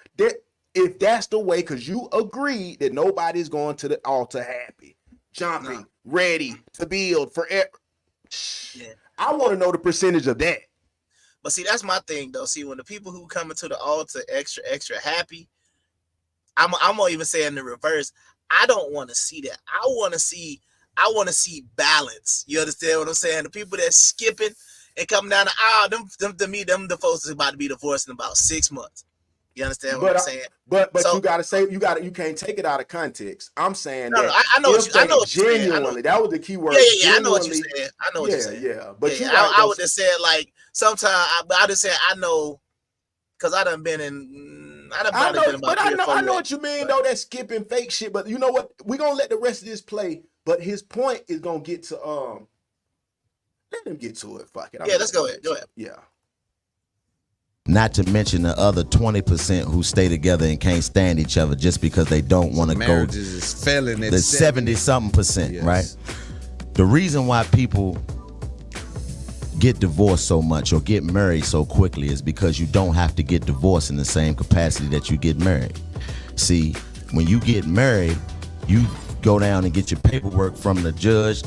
If that's the way, because you agreed that nobody's going to the altar happy, jumping, ready to build forever. Yeah. I want to know the percentage of that. But see, that's my thing though. See, when the people who come into the altar extra happy, I'm gonna even say in the reverse. I don't want to see that. I want to see balance. You understand what I'm saying? The people that skipping and coming down the aisle, them to me, them the folks is about to be divorced in about 6 months. You understand what I'm saying? But so, you gotta say you can't take it out of context. I'm saying no, that I know what you're saying. Genuinely, that was the key word. Yeah, I know what you're saying. I know what you're saying. Yeah. But yeah, I would just say like sometimes I just say I know because I done been in. I know what you mean though. That skipping fake shit. But you know what? We're gonna let the rest of this play. But his point is gonna get to let him get to it. Fuck it. Yeah, let's go ahead. Go ahead. Yeah. Not to mention the other 20% who stay together and can't stand each other just because they don't want to go. Marriages is failing at the 70-something%, yes. right? The reason why people get divorced so much or get married so quickly is because you don't have to get divorced in the same capacity that you get married. See, when you get married, you go down and get your paperwork from the judge,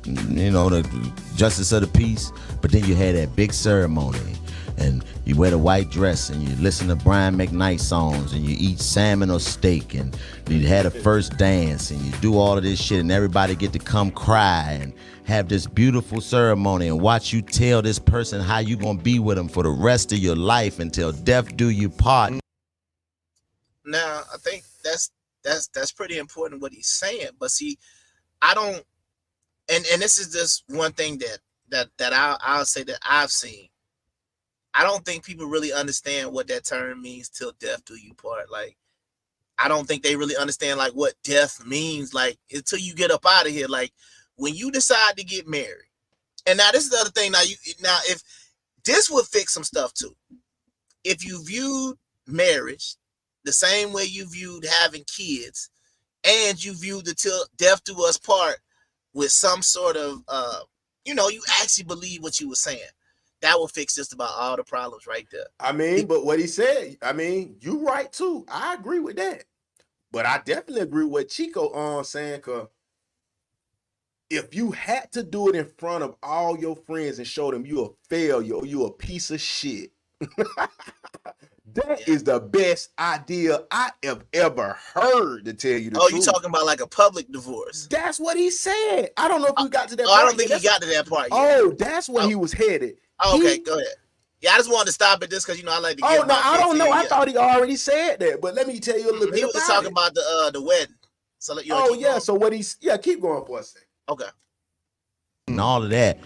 you know, the justice of the peace, but then you had that big ceremony and you wear the white dress and you listen to Brian McKnight songs and you eat salmon or steak and you had a first dance and you do all of this shit and everybody get to come cry and have this beautiful ceremony and watch you tell this person how you gonna be with them for the rest of your life until death do you part. Now, I think that's pretty important what he's saying. But see, I don't, and this is just one thing that I'll say that I've seen. I don't think people really understand what that term means till death do you part. Like, I don't think they really understand like what death means. Like until you get up out of here. Like when you decide to get married, and now this is the other thing. Now if this would fix some stuff too. If you viewed marriage the same way you viewed having kids, and you viewed the till death do us part with some sort of you actually believe what you were saying. That will fix just about all the problems right there. I mean, but what he said, I mean, you right too. I agree with that. But I definitely agree with what Chico saying, cause if you had to do it in front of all your friends and show them you a failure or you a piece of shit, that is the best idea I have ever heard, to tell you the truth. Oh, you talking about like a public divorce? That's what he said. I don't know if we got to that part. I don't think he got to that part yet. Oh, that's where he was headed. Oh, okay, go ahead. Yeah, I just wanted to stop at this because I like to. Oh no, I don't know. I thought he already said that, but let me tell you a little bit He was about talking it. about the wedding. So let you. Oh yeah. So what he's keep going for a second. Okay. And all of that,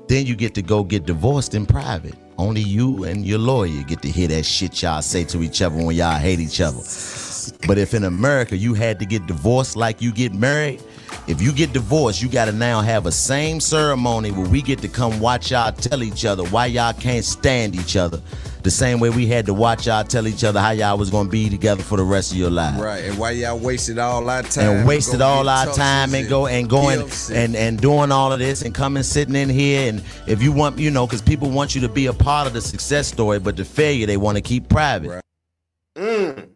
then you get to go get divorced in private. Only you and your lawyer get to hear that shit y'all say to each other when y'all hate each other. But if in America you had to get divorced like you get married, if you get divorced, you got to now have a same ceremony where we get to come watch y'all tell each other why y'all can't stand each other. The same way we had to watch y'all tell each other how y'all was going to be together for the rest of your life. Right, and why y'all wasted all our time. And wasted all our time and going and doing all of this and coming sitting in here. And if you want, because people want you to be a part of the success story, but the failure they want to keep private. Right.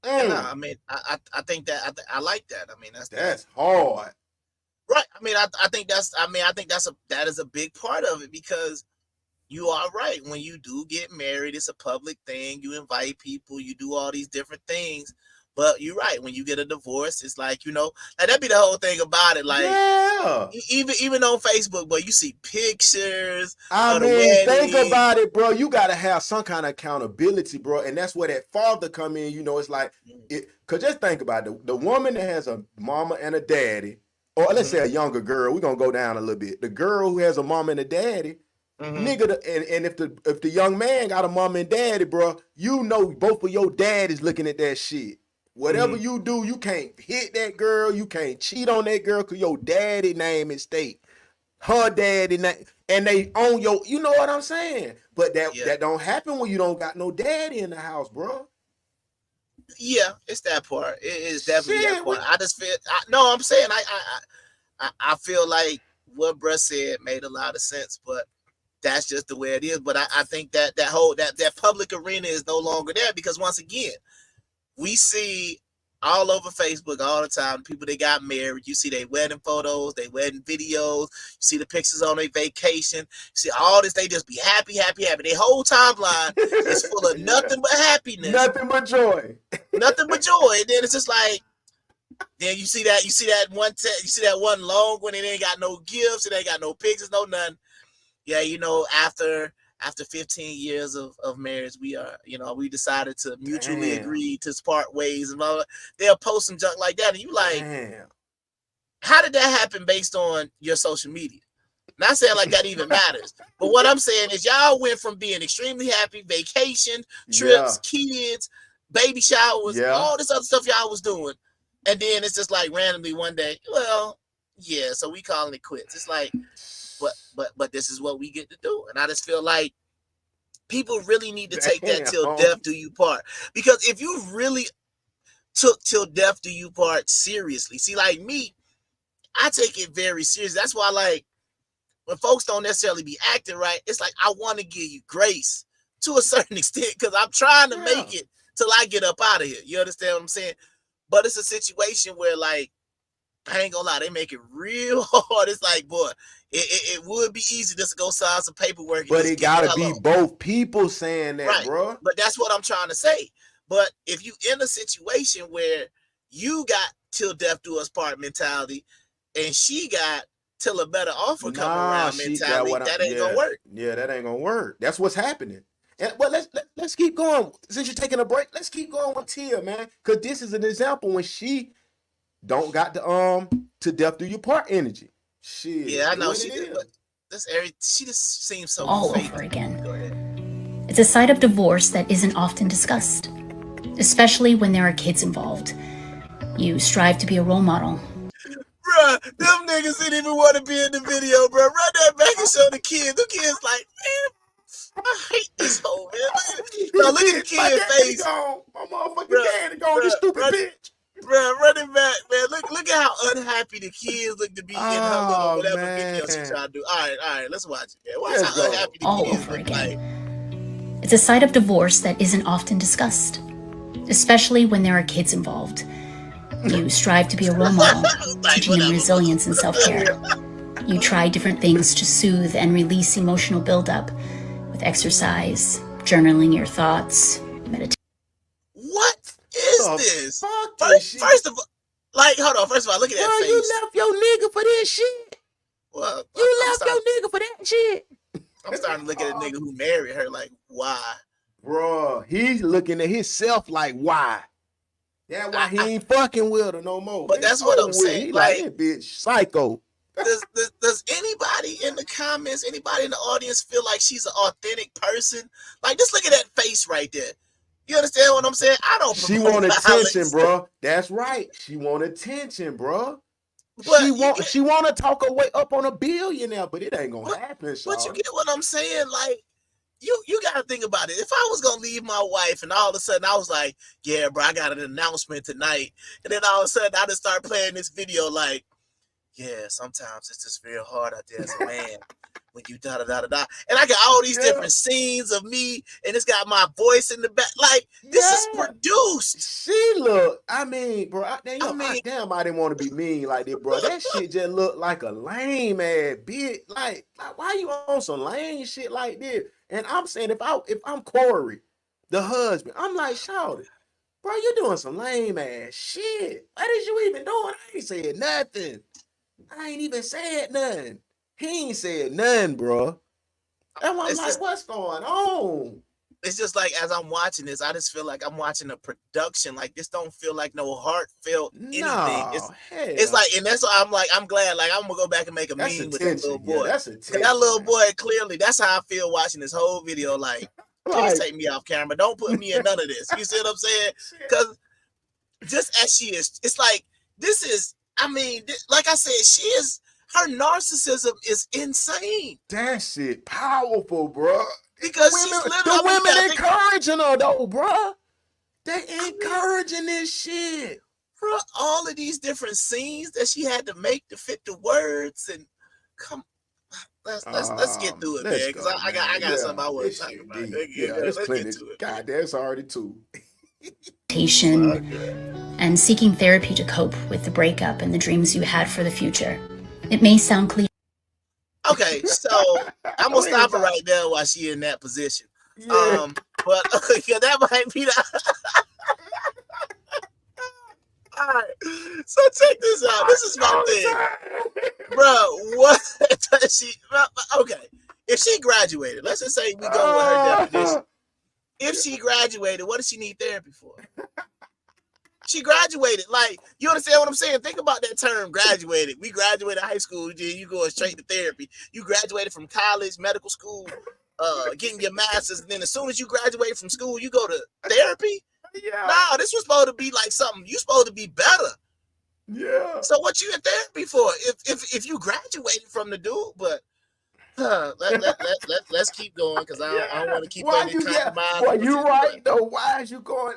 Yeah, I mean, I think that I like that. I mean, that's hard. Right. I mean, I think that is a big part of it because you are right. When you do get married, it's a public thing. You invite people, you do all these different things. But you're right. When you get a divorce, it's like, like that'd be the whole thing about it. Like, yeah. Even on Facebook, but you see pictures. I mean, think about it, bro. You gotta have some kind of accountability, bro. And that's where that father come in. It's like cause just think about it. The woman that has a mama and a daddy, or let's say a younger girl, we're gonna go down a little bit. The girl who has a mama and a daddy. Nigga, and if the young man got a mama and daddy, bro, both of your daddies looking at that shit. Whatever you do, you can't hit that girl, you can't cheat on that girl because your daddy name is state. Her daddy name, and they own you know what I'm saying? But that don't happen when you don't got no daddy in the house, bro. Yeah, it's that part. It is definitely that part. I just feel I'm saying I feel like what bruh said made a lot of sense, but that's just the way it is. But I think that public arena is no longer there because once again, we see all over Facebook all the time people that got married. You see their wedding photos, their wedding videos. You see the pictures on their vacation. You see all this. They just be happy, happy, happy. Their whole timeline is full of nothing but happiness, nothing but joy, nothing but joy. And then it's just like, then you see that one long when it ain't got no gifts, it ain't got no pictures, no nothing. Yeah, after 15 years of marriage, we decided to mutually agree to part ways and blah, blah. They'll post some junk like that. And you like, how did that happen based on your social media? Not saying like that even matters. But what I'm saying is y'all went from being extremely happy, vacation, trips, kids, baby showers, all this other stuff y'all was doing. And then it's just like randomly one day, so we calling it quits. It's like, but this is what we get to do. And I just feel like people really need to take that till death do you part. Because if you really took till death do you part seriously, see, like me, I take it very serious. That's why, like, when folks don't necessarily be acting right, it's like I want to give you grace to a certain extent because I'm trying to make it till I get up out of here. You understand what I'm saying? But it's a situation where, like, I ain't gonna lie, they make it real hard. It's like, boy, it would be easy just to go sign some paperwork. But it gotta be both people saying that, right, bro. But that's what I'm trying to say. But if you in a situation where you got till death do us part mentality, and she got till a better offer come around mentality, that ain't gonna work. Yeah, that ain't gonna work. That's what's happening. And but let's keep going. Since you're taking a break, let's keep going with Tia, man. Because this is an example when she don't got the to death do you part energy. Shit. Yeah, I know she did, but she just seems so all fake. over again. It's a side of divorce that isn't often discussed, especially when there are kids involved. You strive to be a role model. Bruh, them niggas didn't even want to be in the video, bro. Run that back and show the kids. The kids like, man, I hate this whole man. Now look at the kid's face. My motherfucking daddy gone, this stupid bitch. Bro, run it back, man. Look at how unhappy the kids look to be in her little whatever video she's trying to do. All right, let's watch it. Man. Watch how unhappy the all kids over look again. It's a side of divorce that isn't often discussed, especially when there are kids involved. You strive to be a role model, teaching them resilience and self-care. You try different things to soothe and release emotional buildup with exercise, journaling your thoughts, meditation. What is this? First of all, like, hold on. First of all, look at that face. You left your nigga for this shit. Well, you left your nigga for that shit. I'm starting to look at a nigga who married her like, why? Bruh, he's looking at himself like, why? That's why he ain't fucking with her no more. But that's what I'm saying. He Like, that bitch psycho. does anybody in the comments, anybody in the audience feel like she's an authentic person? Like, just look at that face right there. You understand what I'm saying? I don't. She want attention, bro. That's right. She want attention, bro. She want to talk her way up on a billionaire, but it ain't gonna happen. But you get what I'm saying? Like, you gotta think about it. If I was gonna leave my wife and all of a sudden I was like, yeah, bro, I got an announcement tonight, and then all of a sudden I just start playing this video like, yeah, sometimes it's just real hard out there as a man when you da da da da da, and I got all these different scenes of me, and it's got my voice in the back. Like, this is produced. She look, I mean, bro, damn, I didn't want to be mean like this, bro. That shit just looked like a lame ass bitch. Like why you on some lame shit like this? And I'm saying, if I'm Corey, the husband, I'm like, shawty, bro, you doing some lame ass shit. What is you even doing? I ain't said nothing. I ain't even said nothing. He ain't said nothing, bro. And I'm like, what's going on? It's just like, as I'm watching this, I just feel like I'm watching a production. Like, this don't feel like no heartfelt anything. It's like, and that's why I'm like, I'm glad. Like, I'm gonna go back and make a meme with that little boy. Yeah, that little boy, clearly, that's how I feel watching this whole video. Like, please take me off camera. Don't put me in none of this. You see what I'm saying? Because just as she is, it's like, this is, I mean, like I said, her narcissism is insane. That shit powerful, bro. Because the women encouraging her though, bro. They encouraging this shit, bro. All of these different scenes that she had to make to fit the words, and let's get through it, man. Because I got something I want to talk about. Let's get to it. God, there's already two. And seeking therapy to cope with the breakup and the dreams you had for the future. It may sound cliche. Okay, so I'm gonna stop her right there while she in that position. Yeah. But yeah, that might be the. All right, so check this out. This is my thing, bro. What does she? Okay, if she graduated, let's just say we go with her definition. If she graduated, what does she need therapy for? She graduated. Like, you understand what I'm saying? Think about that term, graduated. We graduated high school, you going straight to therapy. You graduated from college, medical school, getting your master's, and then as soon as you graduate from school, you go to therapy? Yeah. No, this was supposed to be like something. You supposed to be better. Yeah. So what you in therapy for? If you graduated from the dude, but let's keep going, because I don't want to keep any compromise. Boy, you right though. Why is you going?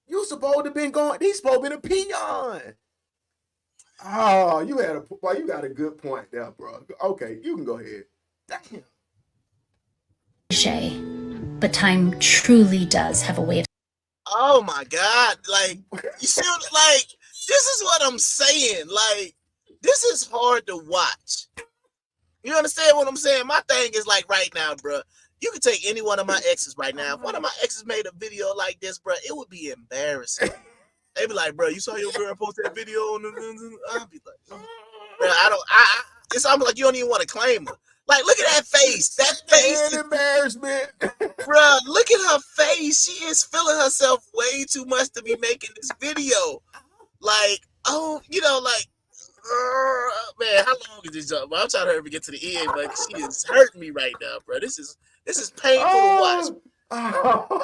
You supposed to been going. He's supposed to be a peon. Oh, you got a good point there, bro. Okay, you can go ahead. Damn. But time truly does have a way of. Oh my God! Like, you see, like, this is what I'm saying. Like, this is hard to watch. You understand what I'm saying? My thing is like right now, bro. You can take any one of my exes right now. If one of my exes made a video like this, bro, it would be embarrassing. They'd be like, bro, you saw your girl post that video on the. I'd be like, bro, it's almost like you don't even want to claim her. Like, look at that face. That face. Embarrassment. Bro, look at her face. She is feeling herself way too much to be making this video. Like, oh, like, man, how long is this job? I'm trying to hurry to get to the end, but she is hurting me right now, bro. This is painful to watch. All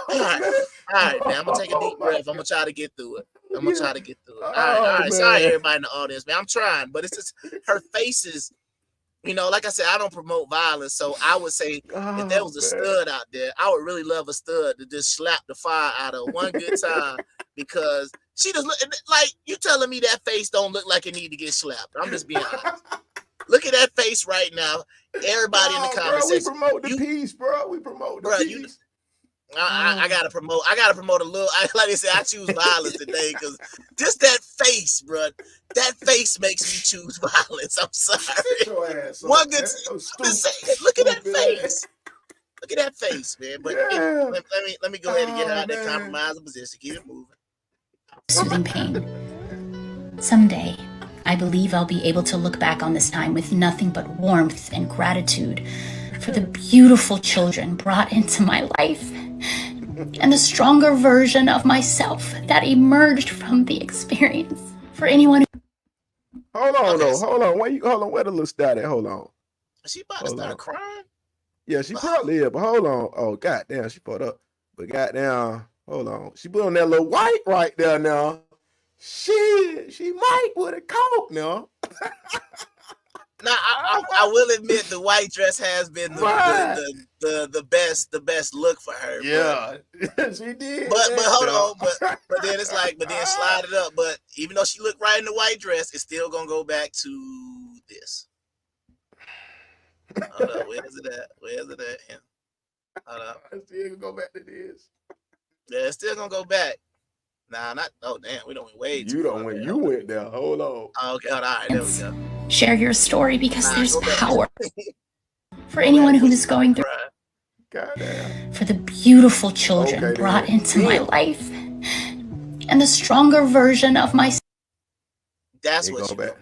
right, man. I'm gonna take a deep breath. I'm gonna try to get through it. All right. Sorry, everybody in the audience, man. I'm trying, but it's just her face is. Like I said, I don't promote violence, so I would say if there was a stud out there, I would really love a stud to just slap the fire out of one good time, because she just look like, you telling me that face don't look like it need to get slapped. I'm just being honest. Look at that face right now. Everybody in the comment section. We promote the peace, bro. We promote the peace. I gotta promote a little. Like I said, I choose violence today because just that face, bro. That face makes me choose violence. I'm sorry. One good. Look at that face. Look at that face, man. But let me go ahead and get out of that compromising position. Keep it moving. Soothing pain. Someday, I believe I'll be able to look back on this time with nothing but warmth and gratitude for the beautiful children brought into my life, and the stronger version of myself that emerged from the experience. For anyone who... Hold on, though. Hold on. Where the little stat at? Hold on. She about to start crying? Yeah, she probably is, but hold on. Oh, goddamn, she put up. But goddamn, hold on. She put on that little white right there now. She might with a coat now. Now I will admit the white dress has been the best look for her. Yeah, she did. But hold on, but then it's like, but then slide it up. But even though she looked right in the white dress, it's still gonna go back to this. Hold up, where is it at? Where is it at? Yeah. Hold up. It's still gonna go back to this. Yeah, it's still gonna go back. Nah, not. Oh damn, we don't went way too You far don't when there. you went there. Hold on. Oh, okay, all right, there we go. Share your story because there's go back. power. For anyone who is going through... Goddamn. For the beautiful children brought into my life, and the stronger version of myself. That's what you gonna get.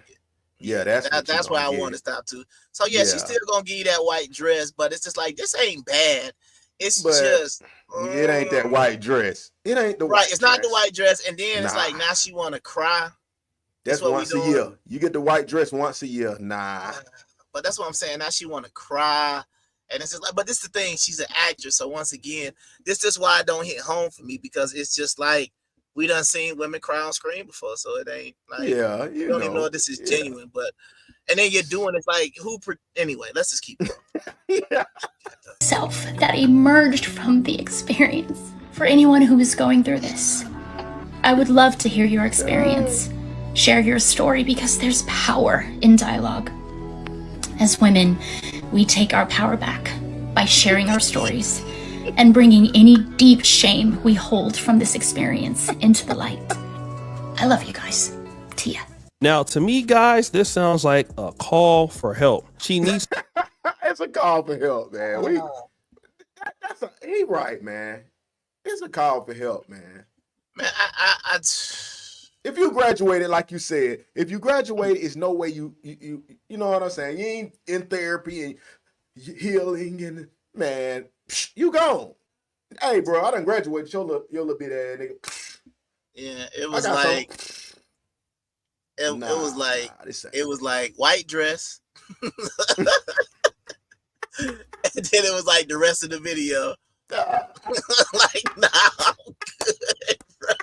Yeah, that's where I want to stop to. So yeah, she's still gonna give you that white dress, but it's just like this ain't bad. It's just it ain't that white dress. It ain't the right. White It's dress. not the white dress, and then it's like now she want to cry. That's what once we a doing. year. You get the white dress once a year. Nah. But that's what I'm saying. Now she want to cry, and it's just like. But this is the thing. She's an actress, so once again, this is why it don't hit home for me because it's just like we done seen women cry on screen before, so it ain't like you don't even know if this is genuine. But and then you're doing it like anyway. Let's just keep going. Self that emerged from the experience. For anyone who is going through this, I would love to hear your experience. Share your story because there's power in dialogue. As women, we take our power back by sharing our stories and bringing any deep shame we hold from this experience into the light. I love you guys. Tia. Now, to me, guys, this sounds like a call for help. She needs. It's a call for help, man. He right, man. It's a call for help, man. Man, if you graduated, like you said, if you graduated, it's no way you know what I'm saying. You ain't in therapy and healing, and man, you gone. Hey, bro, I done graduated. Your little bit ass nigga. Yeah, it was like it was like white dress, and then it was like the rest of the video. Like, nah, I'm good, bro.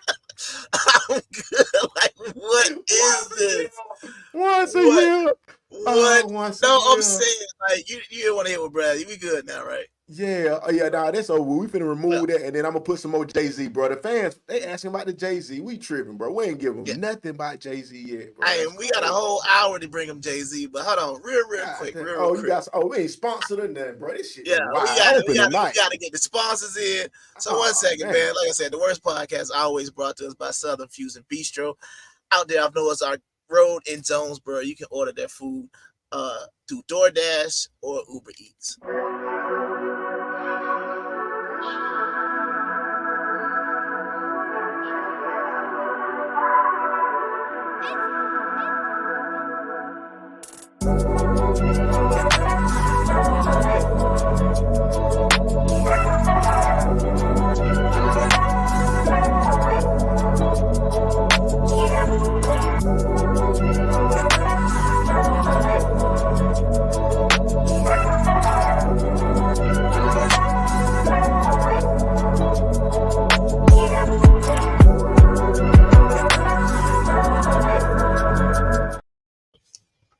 I'm good. Like, what is this? Once a year. What? Once No, a year. I'm saying, like, you didn't want to hit with Brad. We good now, right? Yeah, nah, that's over. We finna remove that, and then I'm gonna put some more Jay-Z, bro. The fans, they asking about the Jay-Z. We tripping, bro. We ain't giving them nothing about Jay-Z yet, bro. Hey, we got a whole hour to bring him Jay-Z, but hold on, real quick, real quick. We ain't sponsored or nothing, bro. This shit we gotta get the sponsors in. So 1 second, man. Like I said, the worst podcast always brought to us by Southern Fusion Bistro. Out there, I know it's our road in Jonesboro. You can order their food through DoorDash or Uber Eats.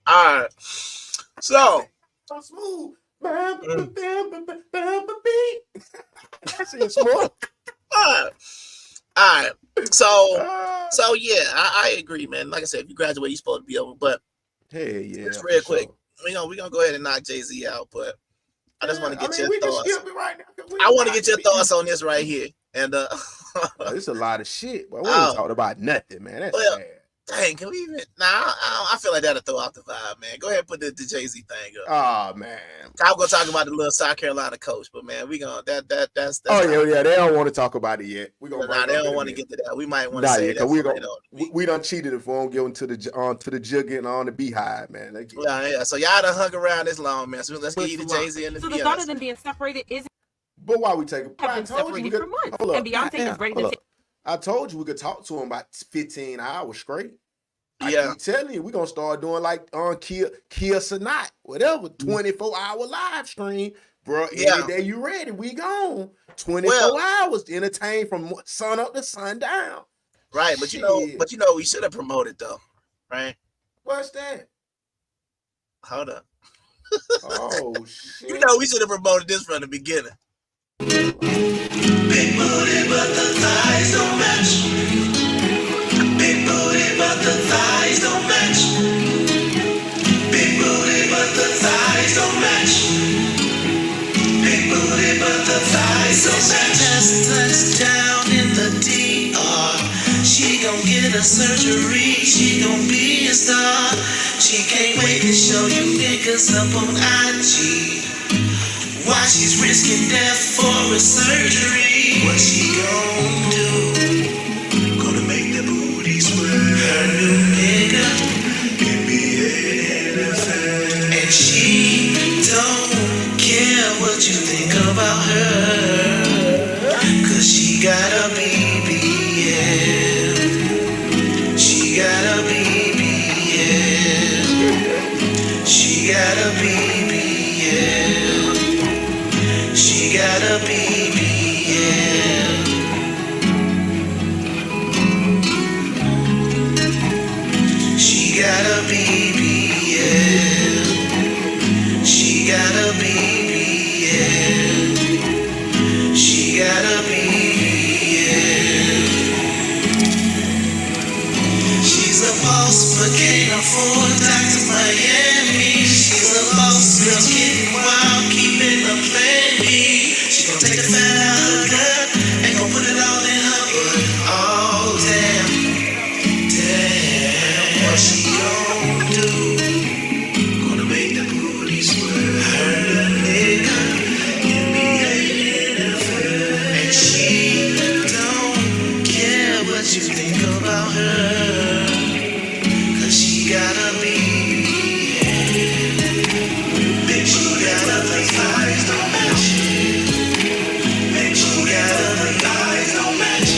All right, so smooth. That's smooth. All right. So yeah, I agree, man. Like I said, if you graduate, you're supposed to be over. But hey, yeah, just real quick, we gonna go ahead and knock Jay-Z out. But I just want to get your thoughts. I want to get your thoughts on this right here. And there's a lot of shit, but we ain't talking about nothing, man. That's sad. Dang, can we even? Nah, I feel like that'll throw off the vibe, man. Go ahead and put the Jay-Z thing up. Oh man, I'm gonna talk about the little South Carolina coach, but man, we gonna that's. Oh yeah, they don't want to talk about it yet. We gonna Nah, they don't want to get to that. We might want to say that. We done cheated if we don't give them to the jug and on the beehive, man. Yeah. So y'all done hung around this long, man. So let's get you the Jay-Z and the So Beyonce. the thought of them being separated is. But why we take have been separated for months, and Beyonce is ready to take. I told you we could talk to him about 15 hours straight. I Yeah. keep telling you, we're gonna start doing like on Kia Sanat, whatever, 24-hour live stream, bro. Yeah. Any day you ready, we gone. 24 hours to entertain from sun up to sundown. Right, but you know, we should have promoted though, right? What's that? Hold up. Oh shit. You know, we should have promoted this from the beginning. Big booty, but the thighs don't match. Big booty, but the thighs don't match. Big booty, but the thighs don't match. Big booty, but the thighs don't match. Just touched down in the DR. She gon' get a surgery. She gon' be a star. She can't wait to show you niggas up on IG. Why she's risking death for a surgery? What she gon' do? Gonna make the booty sweat. Her new nigga, NBA, NFL. And she don't care what you think about her. Cause she got a BBL. She got a BBL. She got a BBL. She got a BBL. She got a BBL. She got a BBL. She got a BBL. She's a boss but can't afford Dr. Miami. She's a boss girl getting wild, keeping a plan B. She gon' take the fat out her gut and gon' put it all in her butt. Oh damn, what she gon' do? Gonna make the booty sweat. Her nigga, give me a NFL. And she don't care what you think about her. Cause she got a BBL. Bitch, she got a thighs don't match. Bitch, she got a thighs don't match.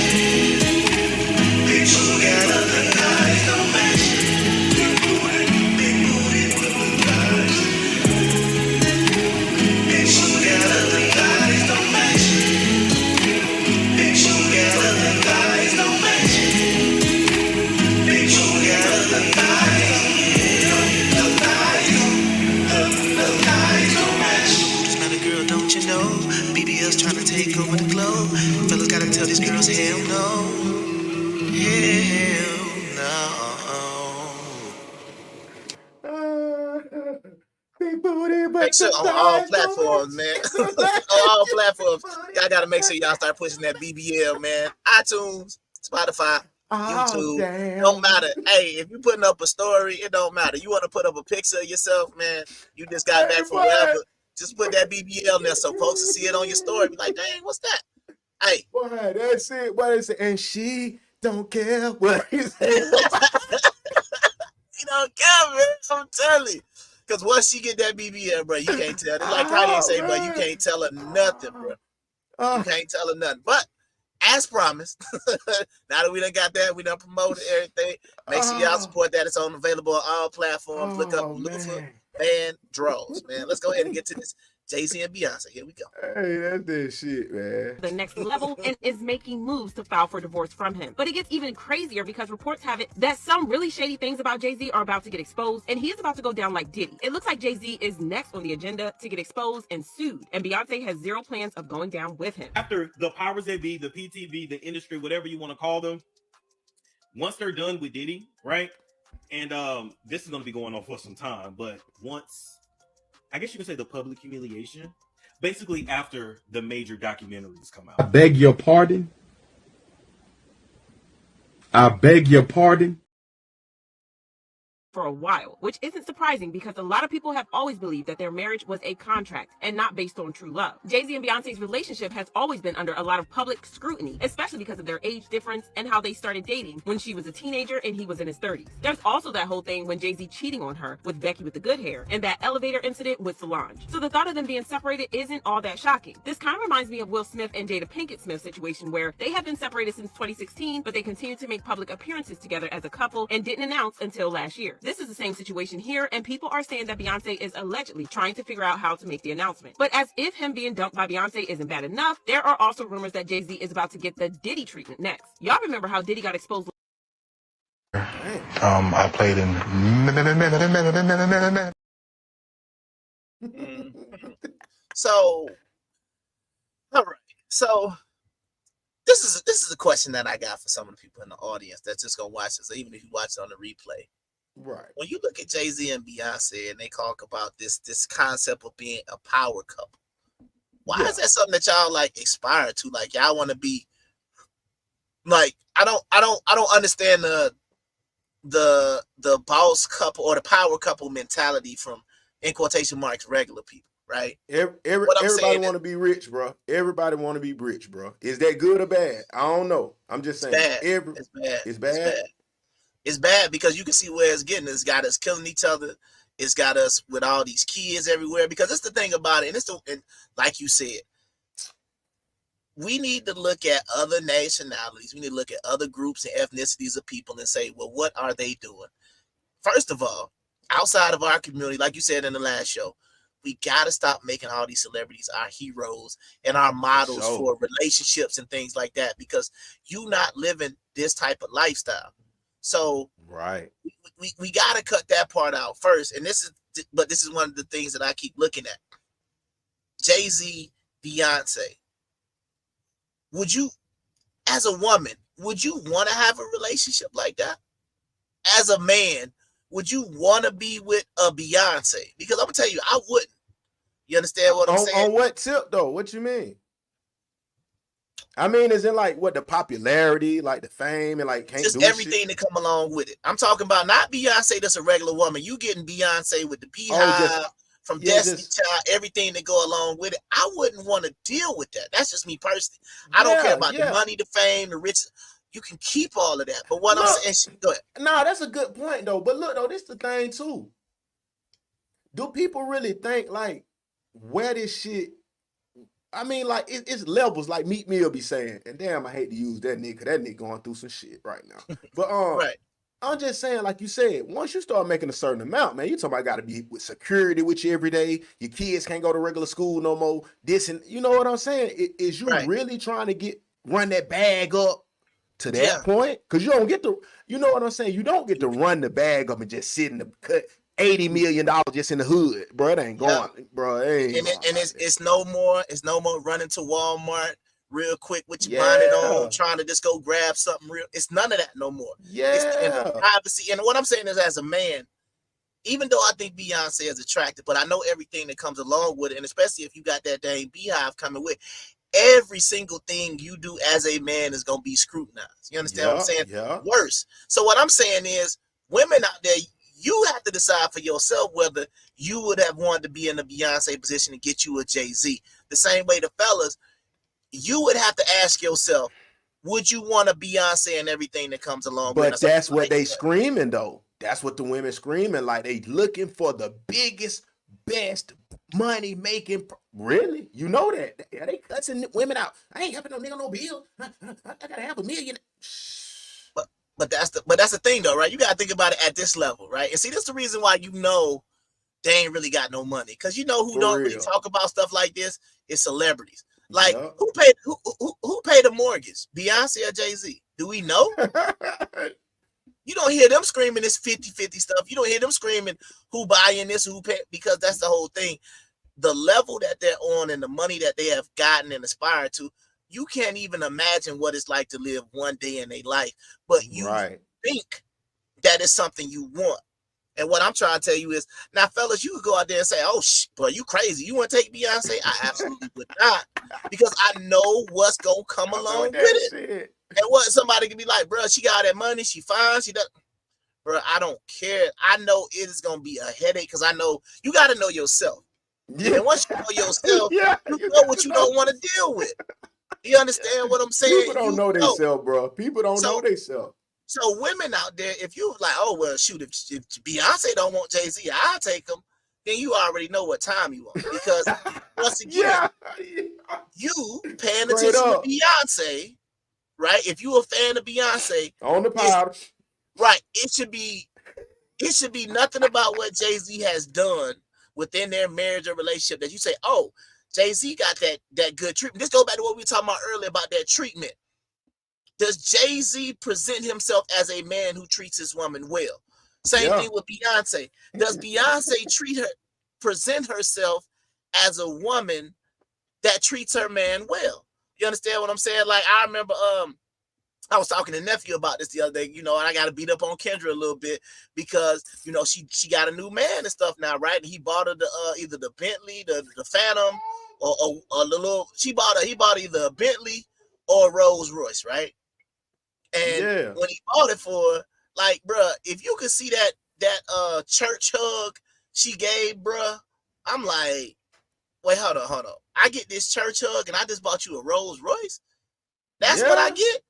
Bitch, she got a thighs don't match. Big booty with the thighs. Bitch, she got a thighs don't match. Bitch, she got a thighs don't match. Bitch, she got a thighs. The thighs don't match. Just not a girl, don't you know? BBL's trying to take over the globe. Fellas gotta tell these girls, hell no. Hell no. Big booty, but make sure on all platforms, man. On all platforms, y'all gotta make sure y'all start pushing that BBL, man. iTunes, Spotify, YouTube. Damn. Don't matter. Hey, if you putting up a story, it don't matter. You want to put up a picture of yourself, man. You just got back from wherever. Just put that BBL in there so folks can see it on your story. Be like, dang, what's that? Hey, boy, that's it. What is it? And she don't care what he said. You don't care, man. I'm telling you. Because once she get that BBL, bro, you can't tell. It's like Kanye say, bro, you can't tell her nothing, bro. You can't tell her nothing. But as promised, now that we done got that, we done promoted everything. Make sure y'all support that. It's available on all platforms. Look for band draws, man. Let's go ahead and get to this. Jay-Z and Beyonce. Here we go. Hey, that's that shit, man. The next level and is making moves to file for divorce from him. But it gets even crazier because reports have it that some really shady things about Jay-Z are about to get exposed, and he is about to go down like Diddy. It looks like Jay-Z is next on the agenda to get exposed and sued, and Beyonce has zero plans of going down with him. After the powers that be, the PTV, the industry, whatever you want to call them, once they're done with Diddy, right? And this is going to be going on for some time, but once, I guess you could say the public humiliation, basically after the major documentaries come out. I beg your pardon. I beg your pardon. for a while, which isn't surprising because a lot of people have always believed that their marriage was a contract and not based on true love. Jay-Z and Beyonce's relationship has always been under a lot of public scrutiny, especially because of their age difference and how they started dating when she was a teenager and he was in his 30s. There's also that whole thing when Jay-Z cheating on her with Becky with the good hair and that elevator incident with Solange. So the thought of them being separated isn't all that shocking. This kind of reminds me of Will Smith and Jada Pinkett Smith situation where they have been separated since 2016, but they continue to make public appearances together as a couple and didn't announce until last year. This is the same situation here, and people are saying that Beyonce is allegedly trying to figure out how to make the announcement. But as if him being dumped by Beyonce isn't bad enough, there are also rumors that Jay-Z is about to get the Diddy treatment next. Y'all remember how Diddy got exposed? I played in. So, all right. So this is a question that I got for some of the people in the audience that's just gonna watch this, even if you watch it on the replay. Right. When you look at Jay-Z and Beyonce and they talk about this concept of being a power couple, why is that something that y'all like aspire to? Like y'all want to be like I don't understand the boss couple or the power couple mentality from, in quotation marks, regular people, right? Everybody want to be rich, bro. Everybody want to be rich, bro. Is that good or bad? I don't know. I'm just saying. It's bad. It's bad. It's bad because you can see where it's getting. It's got us killing each other. It's got us with all these kids everywhere. Because that's the thing about it. And like you said, we need to look at other nationalities. We need to look at other groups and ethnicities of people and say, well, what are they doing? First of all, outside of our community, like you said in the last show, we got to stop making all these celebrities our heroes and our models for relationships and things like that, because you not living this type of lifestyle. So right, we got to cut that part out first. And this is one of the things that I keep looking at. Jay-Z, Beyonce. Would you, as a woman, would you want to have a relationship like that? As a man, would you want to be with a Beyonce? Because I'm gonna tell you, I wouldn't. You understand what I'm saying? On what tip though? What you mean? I mean, is it like what the popularity, like the fame, and like can't just do everything that come along with it? I'm talking about not Beyonce that's a regular woman. You getting Beyonce with the beehive from Destiny Child, everything that go along with it. I wouldn't want to deal with that. That's just me personally. I don't care about the money, the fame, the rich. You can keep all of that. But what I'm saying, go ahead. No, that's a good point though. But look though, this the thing too. Do people really think like where this shit? I mean, like it's levels. Like Meek Mill be saying, and damn, I hate to use that nigga, because that nigga going through some shit right now. But right. I'm just saying, like you said, once you start making a certain amount, man, you talking about got to be with security with you every day. Your kids can't go to regular school no more. This and you know what I'm saying? Is you really trying to run that bag up to that point? Because you don't get to, you know what I'm saying? You don't get to run the bag up and just sit in the cut $80 million just in the hood, bro. It ain't going, bro. It ain't it's no more. It's no more running to Walmart real quick with your bonnet on, trying to just go grab something real. It's none of that no more. It's in privacy. And what I'm saying is, as a man, even though I think Beyonce is attractive, but I know everything that comes along with it, and especially if you got that dang beehive coming with. Every single thing you do as a man is going to be scrutinized. You understand what I'm saying? Yeah. Worse. So what I'm saying is, women out there, you have to decide for yourself whether you would have wanted to be in a Beyonce position and get you a Jay-Z. The same way the fellas, you would have to ask yourself, would you want a Beyonce and everything that comes along with it? But that's what they screaming though. That's what the women screaming. Like they looking for the biggest, best money making. Really? You know that? Yeah, they cussing women out. I ain't helping no nigga no bill. I gotta have $1 million. But that's the thing though, right? You gotta think about it at this level, right? And see, that's the reason why you know they ain't really got no money, because you know who don't really talk about stuff like this is celebrities. Like who paid the mortgage? Beyonce or Jay-Z? Do we know? You don't hear them screaming this 50-50 stuff. You don't hear them screaming who buying this, who pay, because that's the whole thing. The level that they're on and the money that they have gotten and aspired to, you can't even imagine what it's like to live one day in their life. But you think that is something you want. And what I'm trying to tell you is, now, fellas, you could go out there and say, oh, bro, you crazy. You want to take Beyonce? I absolutely would not. Because I know what's going to come along with it. And what somebody can be like, bro, she got that money. She fine. She does. bro, I don't care. I know it is gonna be a headache because I know you got to know yourself. Yeah. And once you know yourself, Yeah, you you know got what to you know. don't want to deal with. You understand what I'm saying? People don't You know themselves, bro. People don't know themselves. So women out there, if you like, oh well, shoot, if Beyonce don't want Jay-Z, I'll take him. Then you already know what time you want because once again, Yeah. you paying Straight attention to up. Beyonce, right? If you a fan of Beyonce, On the powder. right, it should be nothing about what Jay-Z has done within their marriage or relationship that you say, oh, Jay-Z got that good treatment. This goes back to what we were talking about earlier about that treatment. Does Jay-Z present himself as a man who treats his woman well? Same thing with Beyonce. Does Beyonce present herself as a woman that treats her man well? You understand what I'm saying? Like I remember I was talking to nephew about this the other day, and I got to beat up on Kendra a little bit because she got a new man and stuff now, right? And he bought her the either the Bentley, the Phantom, or the little. He bought either a Bentley or a Rolls Royce, right? And when he bought it for her, like, bruh, if you could see that church hug she gave, bruh, I'm like, wait, hold on. I get this church hug and I just bought you a Rolls Royce. That's what I get.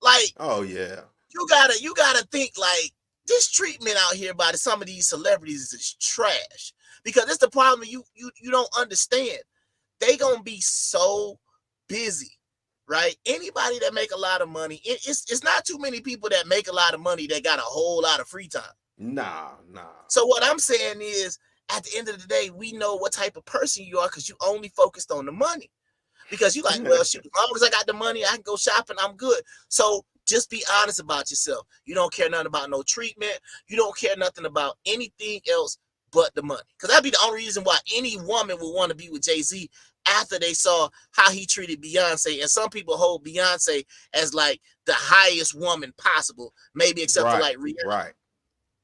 Like, oh yeah, you gotta think like this treatment out here by some of these celebrities is trash because it's the problem you don't understand. They gonna be so busy, right? Anybody that make a lot of money, it's not too many people that make a lot of money that got a whole lot of free time. Nah. So what I'm saying is, at the end of the day, we know what type of person you are because you only focused on the money. Because you like, well, shoot, as long as I got the money, I can go shopping, I'm good. So just be honest about yourself. You don't care nothing about no treatment. You don't care nothing about anything else but the money. Because that'd be the only reason why any woman would want to be with Jay-Z after they saw how he treated Beyonce. And some people hold Beyonce as like the highest woman possible, maybe except for like Rihanna. Right.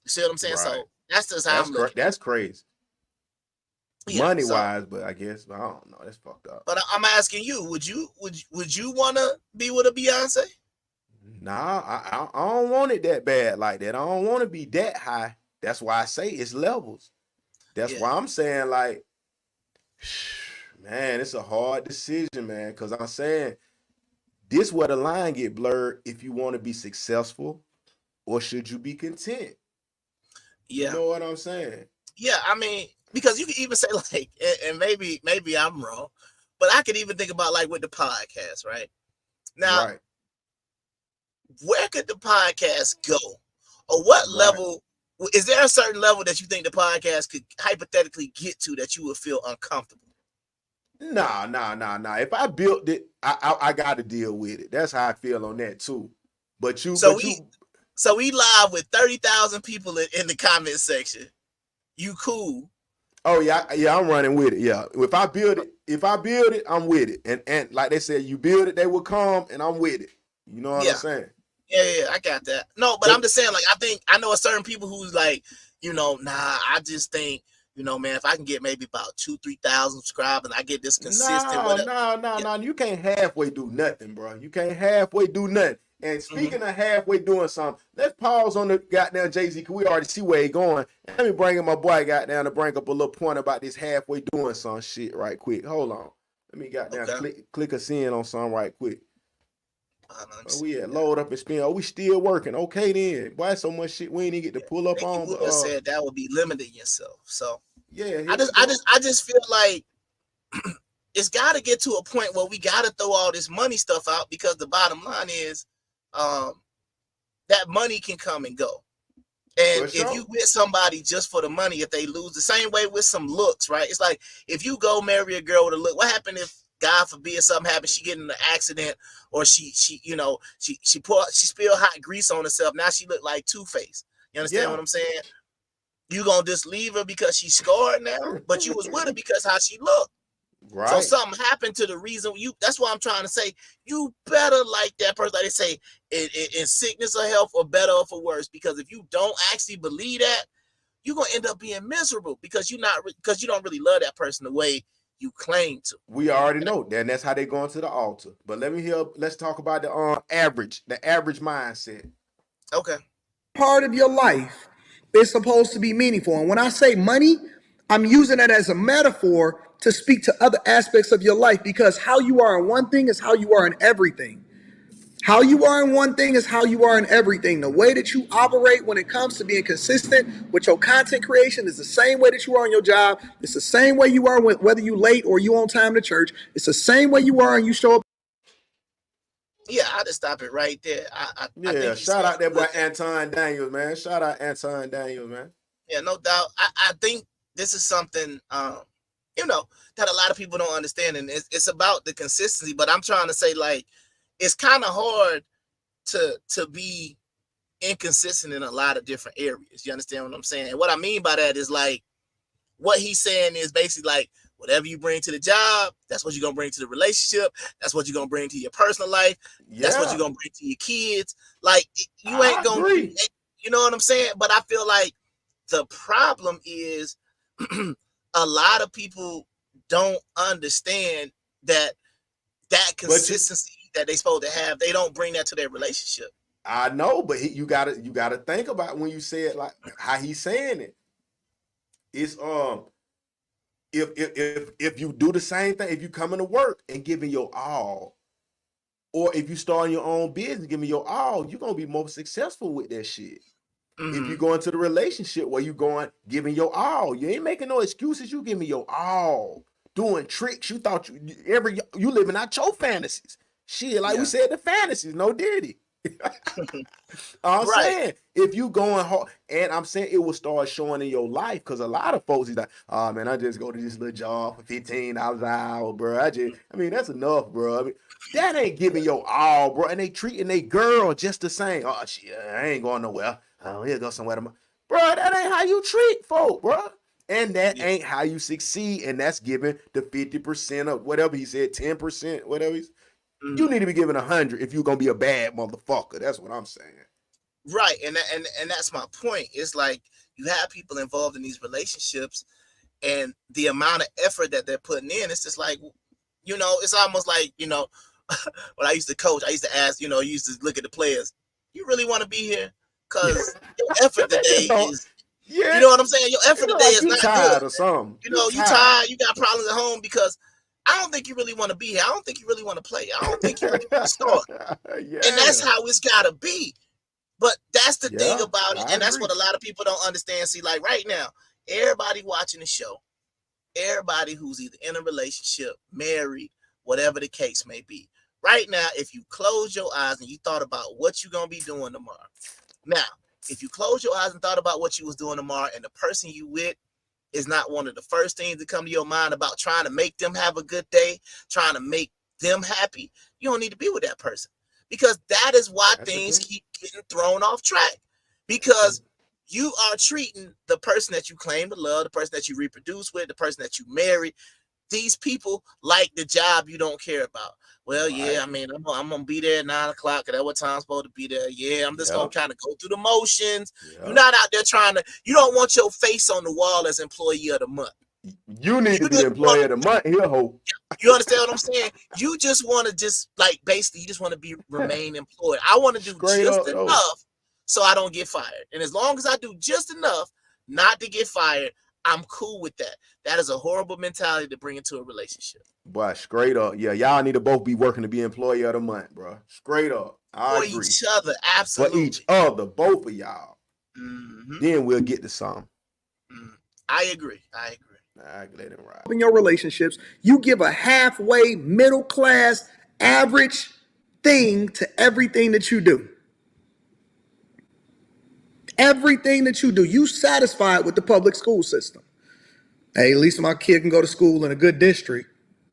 You see what I'm saying? Right. So that's just how I'm looking. That's crazy. Yeah, money wise, but I guess I don't know. That's fucked up. But I'm asking you, would you want to be with a Beyonce? Nah, I don't want it that bad like that. I don't want to be that high. That's why I say it's levels. That's why I'm saying like, man, it's a hard decision, man. Because I'm saying this where the line get blurred. If you want to be successful, or should you be content? Yeah, you know what I'm saying. Yeah, I mean, because you can even say like, and maybe I'm wrong, but I could even think about like with the podcast, right? Now, where could the podcast go, or what level? Is there a certain level that you think the podcast could hypothetically get to that you would feel uncomfortable? Nah. If I built it, I got to deal with it. That's how I feel on that too. So we live with 30,000 people in the comment section. You cool? Oh yeah, I'm running with it. Yeah, if I build it, I'm with it. And like they said, you build it, they will come, and I'm with it. You know what I'm saying? Yeah, I got that. No, but I'm just saying, like, I know a certain people who's like, I just think, man, if I can get maybe about 2,000-3,000 subscribers and I get this consistent. No. You can't halfway do nothing, bro. You can't halfway do nothing. And speaking of halfway doing something, let's pause on the goddamn Jay-Z, because we already see where he going. Let me bring in my boy goddamn to bring up a little point about this halfway doing some shit right quick. Hold on. Let me goddamn click us in on something right quick. We at load up and spin. Oh, we still working. Okay then. Why so much shit we ain't even get to pull up on? But said that would be limiting yourself. So yeah, I just feel like it's got to get to a point where we got to throw all this money stuff out, because the bottom line is that money can come and go. And if you with somebody just for the money, if they lose, the same way with some looks, right? It's like if you go marry a girl with a look, what happened if, God forbid, something happens, she get in an accident, or she spilled hot grease on herself. Now she look like Two-Face. You understand what I'm saying? You gonna just leave her because she's scarred now, but you was with her because how she looked. Right. So something happened to the reason that's why I'm trying to say you better like that person. Like they say, in sickness or health, or better or for worse. Because if you don't actually believe that, you're gonna end up being miserable because you don't really love that person the way you claim to. We already know that, and that's how they going to the altar. But let's talk about the average mindset. Okay. part of your life is supposed to be meaningful. And when I say money, I'm using it as a metaphor to speak to other aspects of your life, because how you are in one thing is how you are in everything. How you are in one thing is how you are in everything. The way that you operate when it comes to being consistent with your content creation is the same way that you are on your job. It's the same way you are whether you late or you on time to church. It's the same way you are and you show up. Yeah, I just stop it right there. I Yeah, think shout out that boy good. Anton Daniels, man. Shout out Anton Daniels, man. Yeah, no doubt. I think this is something that a lot of people don't understand, and it's about the consistency. But I'm trying to say, like, it's kind of hard to be inconsistent in a lot of different areas. You understand what I'm saying? And what I mean by that is, like, what he's saying is basically like, whatever you bring to the job, that's what you're gonna bring to the relationship. That's what you're gonna bring to your personal life. That's what you're gonna bring to your kids. Like, you ain't gonna do, you know what I'm saying? But I feel like the problem is a lot of people don't understand that consistency that they supposed to have, they don't bring that to their relationship. I know, but you gotta think about when you say it, like how he's saying it. It's if you do the same thing, if you come into work and giving your all, or if you start your own business giving your all, you're gonna be more successful with that shit. If you go into the relationship where you going giving your all, you ain't making no excuses. You giving your all, doing tricks. You thought you living out your fantasies. Shit, like we said, the fantasies, no diddy. I'm saying, if you going hard, and I'm saying it will start showing in your life, because a lot of folks is like, oh man, I just go to this little job for $15 an hour, bro. I mean, that's enough, bro. I mean, that ain't giving your all, bro. And they treating they girl just the same. Oh shit, I ain't going nowhere. Oh, he'll go somewhere tomorrow. Bro, that ain't how you treat folk, bro. And that ain't how you succeed. And that's giving the 50% of whatever he said, 10%, whatever he's. You need to be giving 100 if you're gonna be a bad motherfucker. That's what I'm saying. Right, and that's my point. It's like you have people involved in these relationships, and the amount of effort that they're putting in, it's just like, it's almost like, when I used to coach, I used to ask, you used to look at the players, you really want to be here? Because your effort today is, you know what I'm saying? Your effort today is not good. Or something. You tired, you got problems at home because I don't think you really want to be here. I don't think you really want to play. I don't think you really want to start. And that's how it's got to be. But that's the thing about it. And that's what a lot of people don't understand. See, like right now, everybody watching the show, everybody who's either in a relationship, married, whatever the case may be. Right now, if you close your eyes and you thought about what you're going to be doing tomorrow. Now, if you close your eyes and thought about what you was doing tomorrow and the person you with is not one of the first things that come to your mind about trying to make them have a good day, trying to make them happy, you don't need to be with that person, because that is why things keep getting thrown off track, because you are treating the person that you claim to love, the person that you reproduce with, the person that you marry, these people like the job you don't care about. Well, yeah, I mean, I'm gonna be there at 9 o'clock. At what time I'm supposed to be there? Yeah, I'm just gonna kind of go through the motions. You're not out there you don't want your face on the wall as employee of the month. You need to be employee of the month here, ho. You understand what I'm saying? You just want to basically, you just want to remain employed. I want to do just enough so I don't get fired. And as long as I do just enough not to get fired, I'm cool with that. That is a horrible mentality to bring into a relationship. Boy, straight up. Yeah, y'all need to both be working to be employee of the month, bro. Straight up. I agree. For each other, absolutely. For each other, both of y'all. Then we'll get to something. I agree. Let him ride. In your relationships, you give a halfway, middle class, average thing to everything that you do. Everything that you do, you satisfied with the public school system. Hey, at least my kid can go to school in a good district.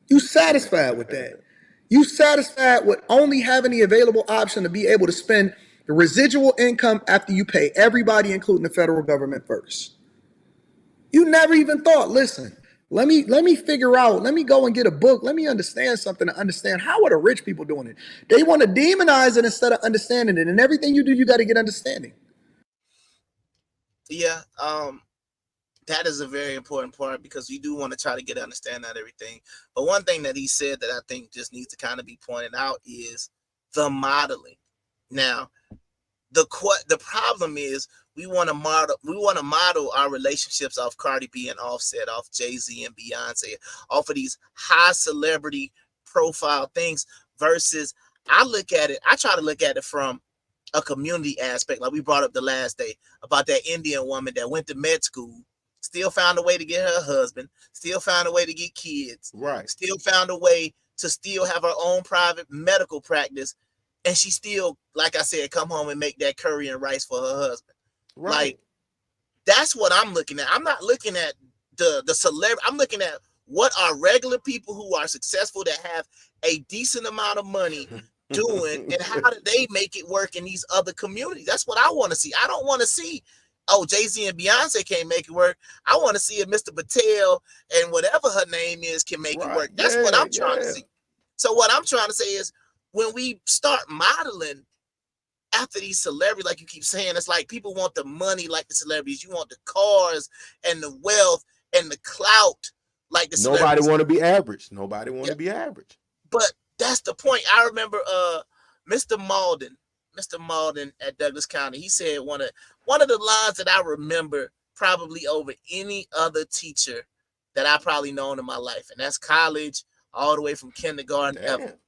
You satisfied with that. You satisfied with only having the available option to be able to spend the residual income after you pay everybody, including the federal government, first. You never even thought, listen, let me figure out, let me go and get a book, let me understand something to understand how are the rich people doing it. They want to demonize it instead of understanding it. And everything you do, you got to get understanding. Yeah, that is a very important part, because you do want to try to get understanding of everything. But one thing that he said that I think just needs to kind of be pointed out is the modeling. Now, the problem is we want to model our relationships off Cardi B and Offset, off Jay-Z and Beyonce, off of these high celebrity profile things, versus I try to look at it from a community aspect. Like we brought up the last day about that Indian woman that went to med school, still found a way to get her husband, still found a way to get kids, right, still found a way to still have her own private medical practice, and she still, like I said, come home and make that curry and rice for her husband. right. Like, that's what I'm looking at. I'm not looking at the celebrity. I'm looking at what are regular people who are successful, that have a decent amount of money doing, and how do they make it work in these other communities? That's what I want to see. I don't want to see, oh, Jay-Z and Beyonce can't make it work. I want to see if Mr. Patel and whatever her name is can make it work. That's what I'm trying to see. So what I'm trying to say is, when we start modeling after these celebrities, like you keep saying, it's like people want the money like the celebrities. You want the cars and the wealth and the clout like the celebrities. Nobody want to be average. Nobody want to be average. But that's the point. I remember Mr. Malden at Douglas County. He said one of the lines that I remember probably over any other teacher that I probably known in my life, and that's college all the way from kindergarten ever.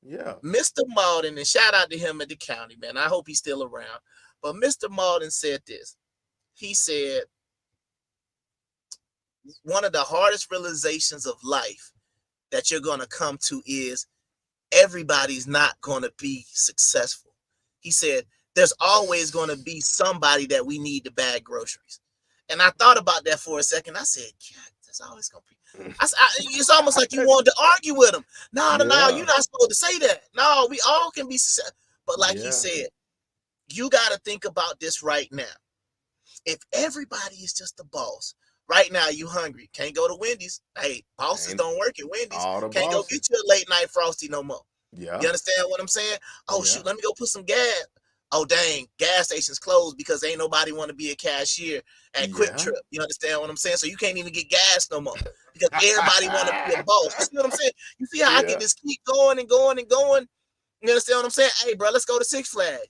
Yeah. Mr. Malden, and shout out to him at the county, man. I hope he's still around. But Mr. Malden said this. He said, one of the hardest realizations of life that you're going to come to is everybody's not going to be successful. He said, there's always going to be somebody that we need to bag groceries. And I thought about that for a second. I said, yeah, there's always going to be. It's almost like you wanted to argue with him. No, you're not supposed to say that. No, we all can be successful. But like he said, you got to think about this right now. If everybody is just the boss, right now you hungry, can't go to Wendy's. Hey, bosses don't work at Wendy's. Can't go get you a late night Frosty no more. Yeah. You understand what I'm saying? Oh, shoot, let me go put some gas. Oh, dang, gas stations closed because ain't nobody want to be a cashier at Quick Trip. You understand what I'm saying? So you can't even get gas no more because everybody want to be a boss. You see what I'm saying? You see how I can just keep going and going and going? You understand what I'm saying? Hey, bro, let's go to Six Flags.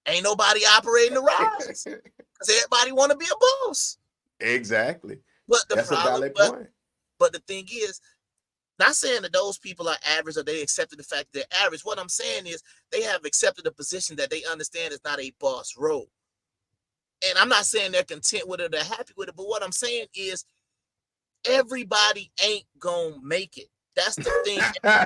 Ain't nobody operating the rides because everybody want to be a boss. Exactly. But That's a valid point. But the thing is, not saying that those people are average or they accepted the fact that they're average. What I'm saying is they have accepted a position that they understand is not a boss role. And I'm not saying they're content with it or they're happy with it, but what I'm saying is everybody ain't gonna make it. That's the thing.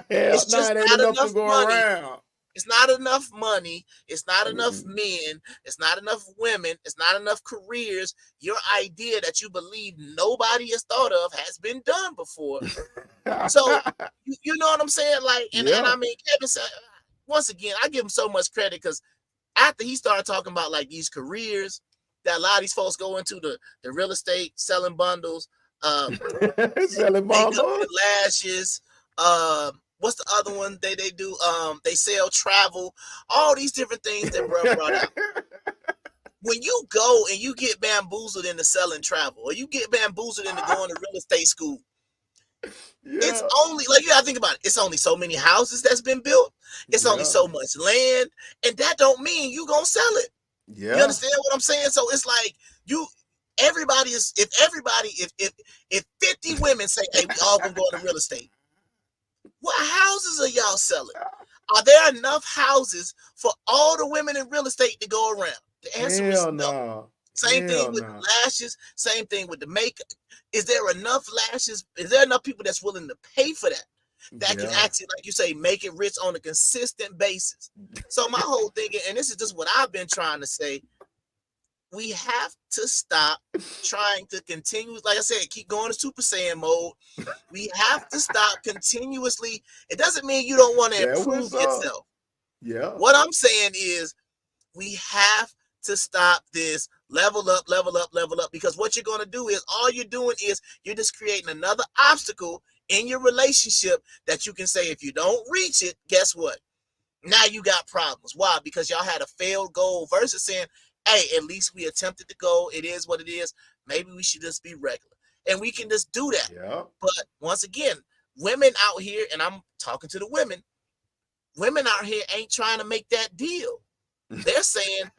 It's just not enough money. Around. It's not enough money. It's not enough men. It's not enough women. It's not enough careers. Your idea that you believe nobody has thought of has been done before. So, you know what I'm saying? Like, and I mean, Kevin said, once again, I give him so much credit because after he started talking about like these careers that a lot of these folks go into, the real estate, selling bundles, selling bundles, lashes, what's the other one they do? They sell travel, all these different things that bro brought out. When you go and you get bamboozled into selling travel, or you get bamboozled into going to real estate school, it's only, like, you gotta think about it. It's only so many houses that's been built. It's only so much land, and that don't mean you gonna sell it. You understand what I'm saying? So it's like if 50 women say, hey, we all gonna go into real estate, what houses are y'all selling? Are there enough houses for all the women in real estate to go around? The answer is no. Same thing with the lashes. Same thing with the makeup. Is there enough lashes? Is there enough people that's willing to pay for that? That can actually, like you say, make it rich on a consistent basis. So my whole thing, and this is just what I've been trying to say, we have to stop trying to continue, like I said, keep going to Super Saiyan mode. We have to stop continuously. It doesn't mean you don't want to improve yourself. What I'm saying is we have to stop this level up, because what you're going to do is all you're doing is you're just creating another obstacle in your relationship that you can say, if you don't reach it, guess what? Now you got problems. Why? Because y'all had a failed goal versus saying, hey, at least we attempted to go. It is what it is. Maybe we should just be regular. And we can just do that. But once again, women out here, and I'm talking to the women out here ain't trying to make that deal. They're saying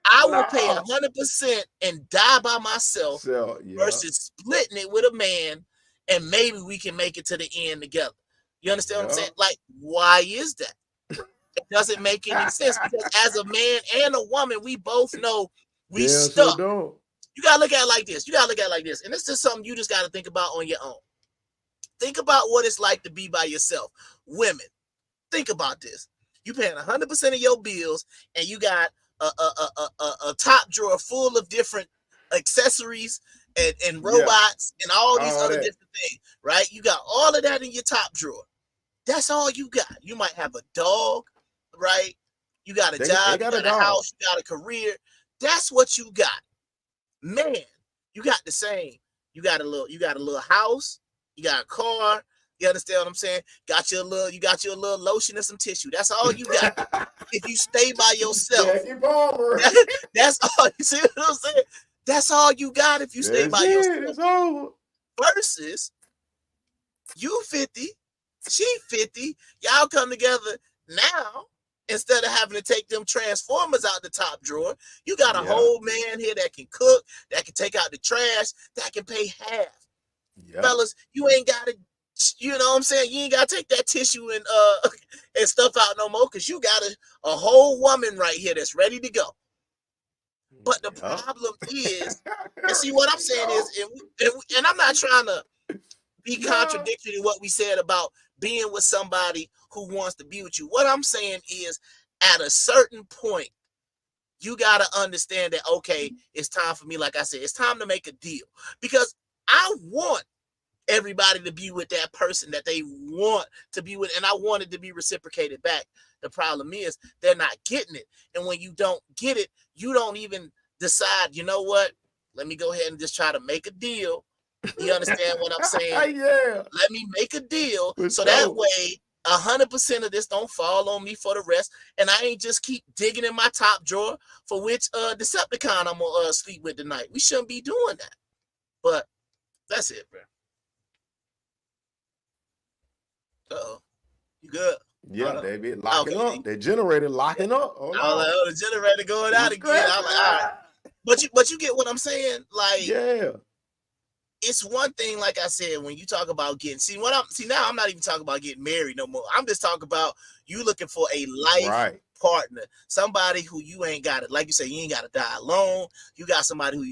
I will pay Nah. 100% and die by myself So, yeah. versus splitting it with a man, and maybe we can make it to the end together. You understand what I'm saying? Like, why is that? It doesn't make any sense because as a man and a woman, we both know we stuck. You gotta look at it like this. You gotta look at it like this. And this is something you just gotta think about on your own. Think about what it's like to be by yourself. Women, think about this. You paying 100% of your bills, and you got a top drawer full of different accessories and robots and all these other different things, right? You got all of that in your top drawer. That's all you got. You might have a dog, right? You got a job, you got a house, you got a career. That's what you got. Man, you got the same. You got a little house, you got a car. You understand what I'm saying? You got your little lotion and some tissue. That's all you got. If you stay by yourself, that's all. You see what I'm saying? That's all you got if you stay by yourself. It's over. Versus you 50, she 50. Y'all come together now. Instead of having to take them transformers out the top drawer, you got a whole man here that can cook, that can take out the trash, that can pay half. Fellas, you ain't got to, you know what I'm saying? You ain't got to take that tissue and stuff out no more because you got a whole woman right here that's ready to go. But the problem is, and see what I'm saying is, and I'm not trying to be contradictory to what we said about being with somebody who wants to be with you. What I'm saying is, at a certain point, you got to understand that, okay, it's time for me, like I said, it's time to make a deal. Because I want everybody to be with that person that they want to be with, and I want it to be reciprocated back. The problem is, they're not getting it. And when you don't get it, you don't even decide, you know what? Let me go ahead and just try to make a deal. You understand what I'm saying? Let me make a deal so that way 100% of this don't fall on me for the rest, and I ain't just keep digging in my top drawer for which Decepticon I'm gonna sleep with tonight. We shouldn't be doing that. But that's it, bro. Uh-oh. You good? Yeah, they be locking up. The generator locking up. I was like, oh, the generator going out again. I'm like, all right. But you get what I'm saying? Like, it's one thing, like I said, when you talk about getting now I'm not even talking about getting married no more. I'm just talking about you looking for a life partner, somebody who you ain't got it. Like you say, you ain't got to die alone. You got somebody who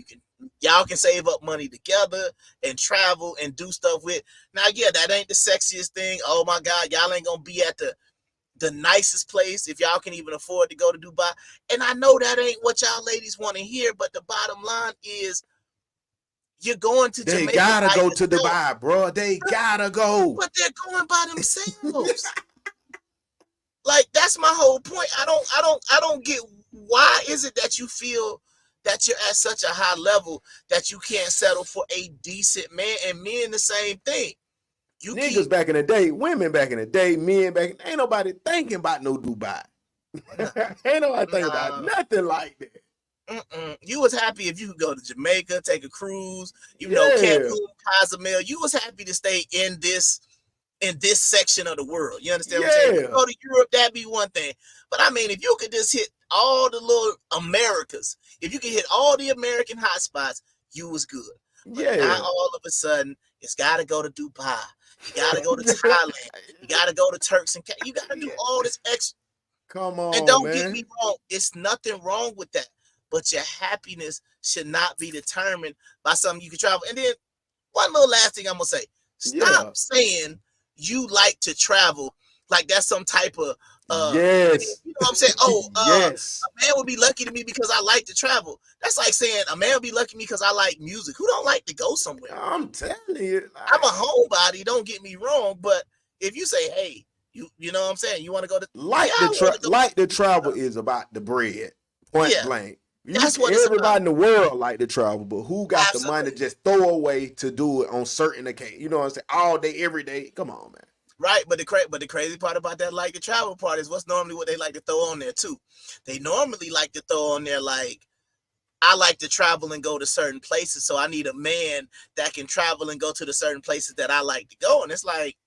y'all can save up money together and travel and do stuff with. Now, yeah, that ain't the sexiest thing. Oh my God, y'all ain't gonna be at the nicest place if y'all can even afford to go to Dubai. And I know that ain't what y'all ladies want to hear, but the bottom line is, you're going to Jamaica. They gotta go to Dubai, bro. They gotta go. But they're going by themselves. Like, that's my whole point. I don't get, why is it that you feel that you're at such a high level that you can't settle for a decent man? And men the same thing. Niggas back in the day, women back in the day, men back in, ain't nobody thinking about no Dubai. Ain't nobody thinking about nothing like that. You was happy if you could go to Jamaica, take a cruise, Cancun, Cozumel. You was happy to stay in this section of the world. You understand what I'm saying? If you go to Europe, that'd be one thing. But I mean, if you could just hit all the little Americas, if you could hit all the American hotspots, you was good. But now all of a sudden, it's got to go to Dubai. You got to go to Thailand. You got to go to Turks and you got to do all this extra. Come on, and don't get me wrong. It's nothing wrong with that. But your happiness should not be determined by something you can travel. And then one little last thing I'm going to say. Stop saying you like to travel like that's some type of, you know what I'm saying? A man would be lucky to me because I like to travel. That's like saying a man would be lucky to me because I like music. Who don't like to go somewhere? I'm telling you. I'm a homebody, don't get me wrong. But if you say, hey, you know what I'm saying? You want to go to... the travel is about the bread. Point blank. That's what everybody in the world like to travel, but who got the money to just throw away to do it on certain occasions? You know what I'm saying? All day, every day. Come on, man. Right, but the crazy part about that like the travel part is what's normally what they like to throw on there too. They normally like to throw on there like, I like to travel and go to certain places, so I need a man that can travel and go to the certain places that I like to go. And it's like,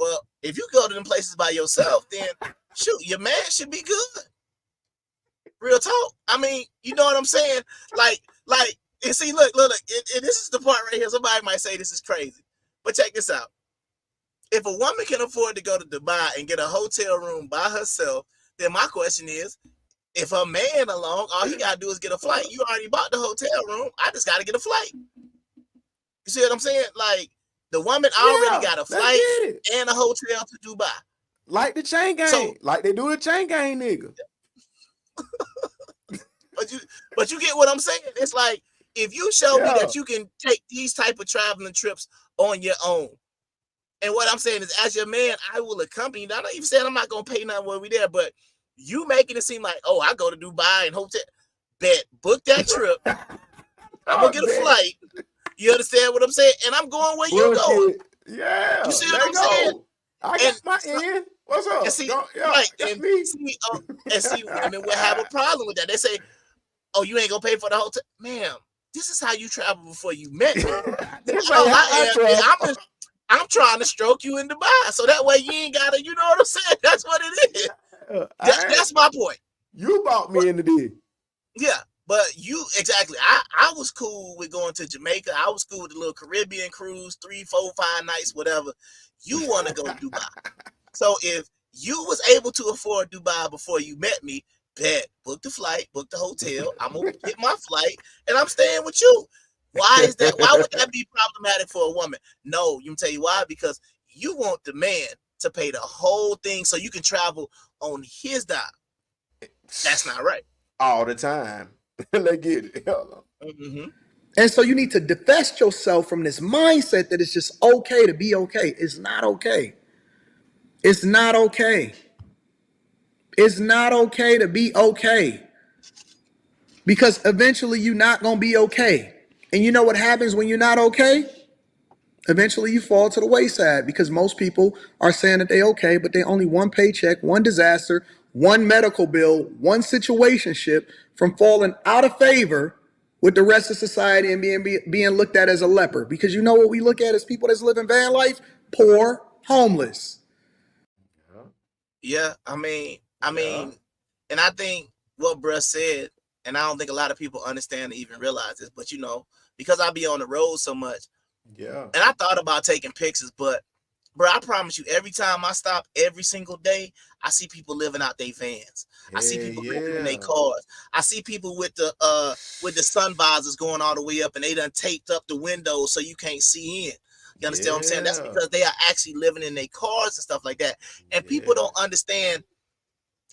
well, if you go to them places by yourself, then shoot, your man should be good. Real talk. I mean, you know what I'm saying? Like, and see, look, and this is the part right here. Somebody might say this is crazy, but check this out. If a woman can afford to go to Dubai and get a hotel room by herself, then my question is, if her man along, all he gotta do is get a flight. You already bought the hotel room. I just gotta get a flight. You see what I'm saying? Like, the woman already got a flight and a hotel to Dubai. Like the chain gang. So, like they do the chain gang nigga. But you get what I'm saying? It's like, if you show me that you can take these type of traveling trips on your own, and what I'm saying is, as your man, I will accompany you. I'm not even saying I'm not gonna pay nothing when we there, but you making it seem like, oh, I go to Dubai and hotel. Bet, book that trip. I'm gonna get a flight. You understand what I'm saying? And I'm going where you going. Yeah. You see what I'm saying? I got my end. What's up? And see, see, women will have a problem with that. They say, oh, you ain't gonna pay for the hotel. Ma'am, this is how you travel before you met me. I'm trying to stroke you in Dubai, so that way you ain't gotta, you know what I'm saying? That's what it is. That's my point. You bought me into this. Yeah, but you exactly. I was cool with going to Jamaica. I was cool with the little Caribbean cruise, 3, 4, 5 nights, whatever. You want to go to Dubai. So if you was able to afford Dubai before you met me, bet, book the flight, book the hotel. I'm gonna get my flight, and I'm staying with you. Why is that? Why would that be problematic for a woman? No, you can tell you why. Because you want the man to pay the whole thing so you can travel on his dime. That's not right. All the time. Let's get it. Mm-hmm. And so you need to divest yourself from this mindset that it's just okay to be okay. It's not okay. It's not okay. It's not okay to be okay. Because eventually you're not going to be okay. And you know what happens when you're not okay? Eventually you fall to the wayside, because most people are saying that they're okay, but they only one paycheck, one disaster, one medical bill, one situationship from falling out of favor with the rest of society and being looked at as a leper. Because you know what we look at as people that's living van life? Poor, homeless. Yeah, I mean, and I think what bruh said, and I don't think a lot of people understand or even realize this, but you know, because I be on the road so much, yeah. And I thought about taking pictures, but bro, I promise you, every time I stop, every single day, I see people living out their vans. I see people living in their cars. I see people with the sun visors going all the way up, and they done taped up the windows so you can't see in. You understand what I'm saying? That's because they are actually living in their cars and stuff like that. And people don't understand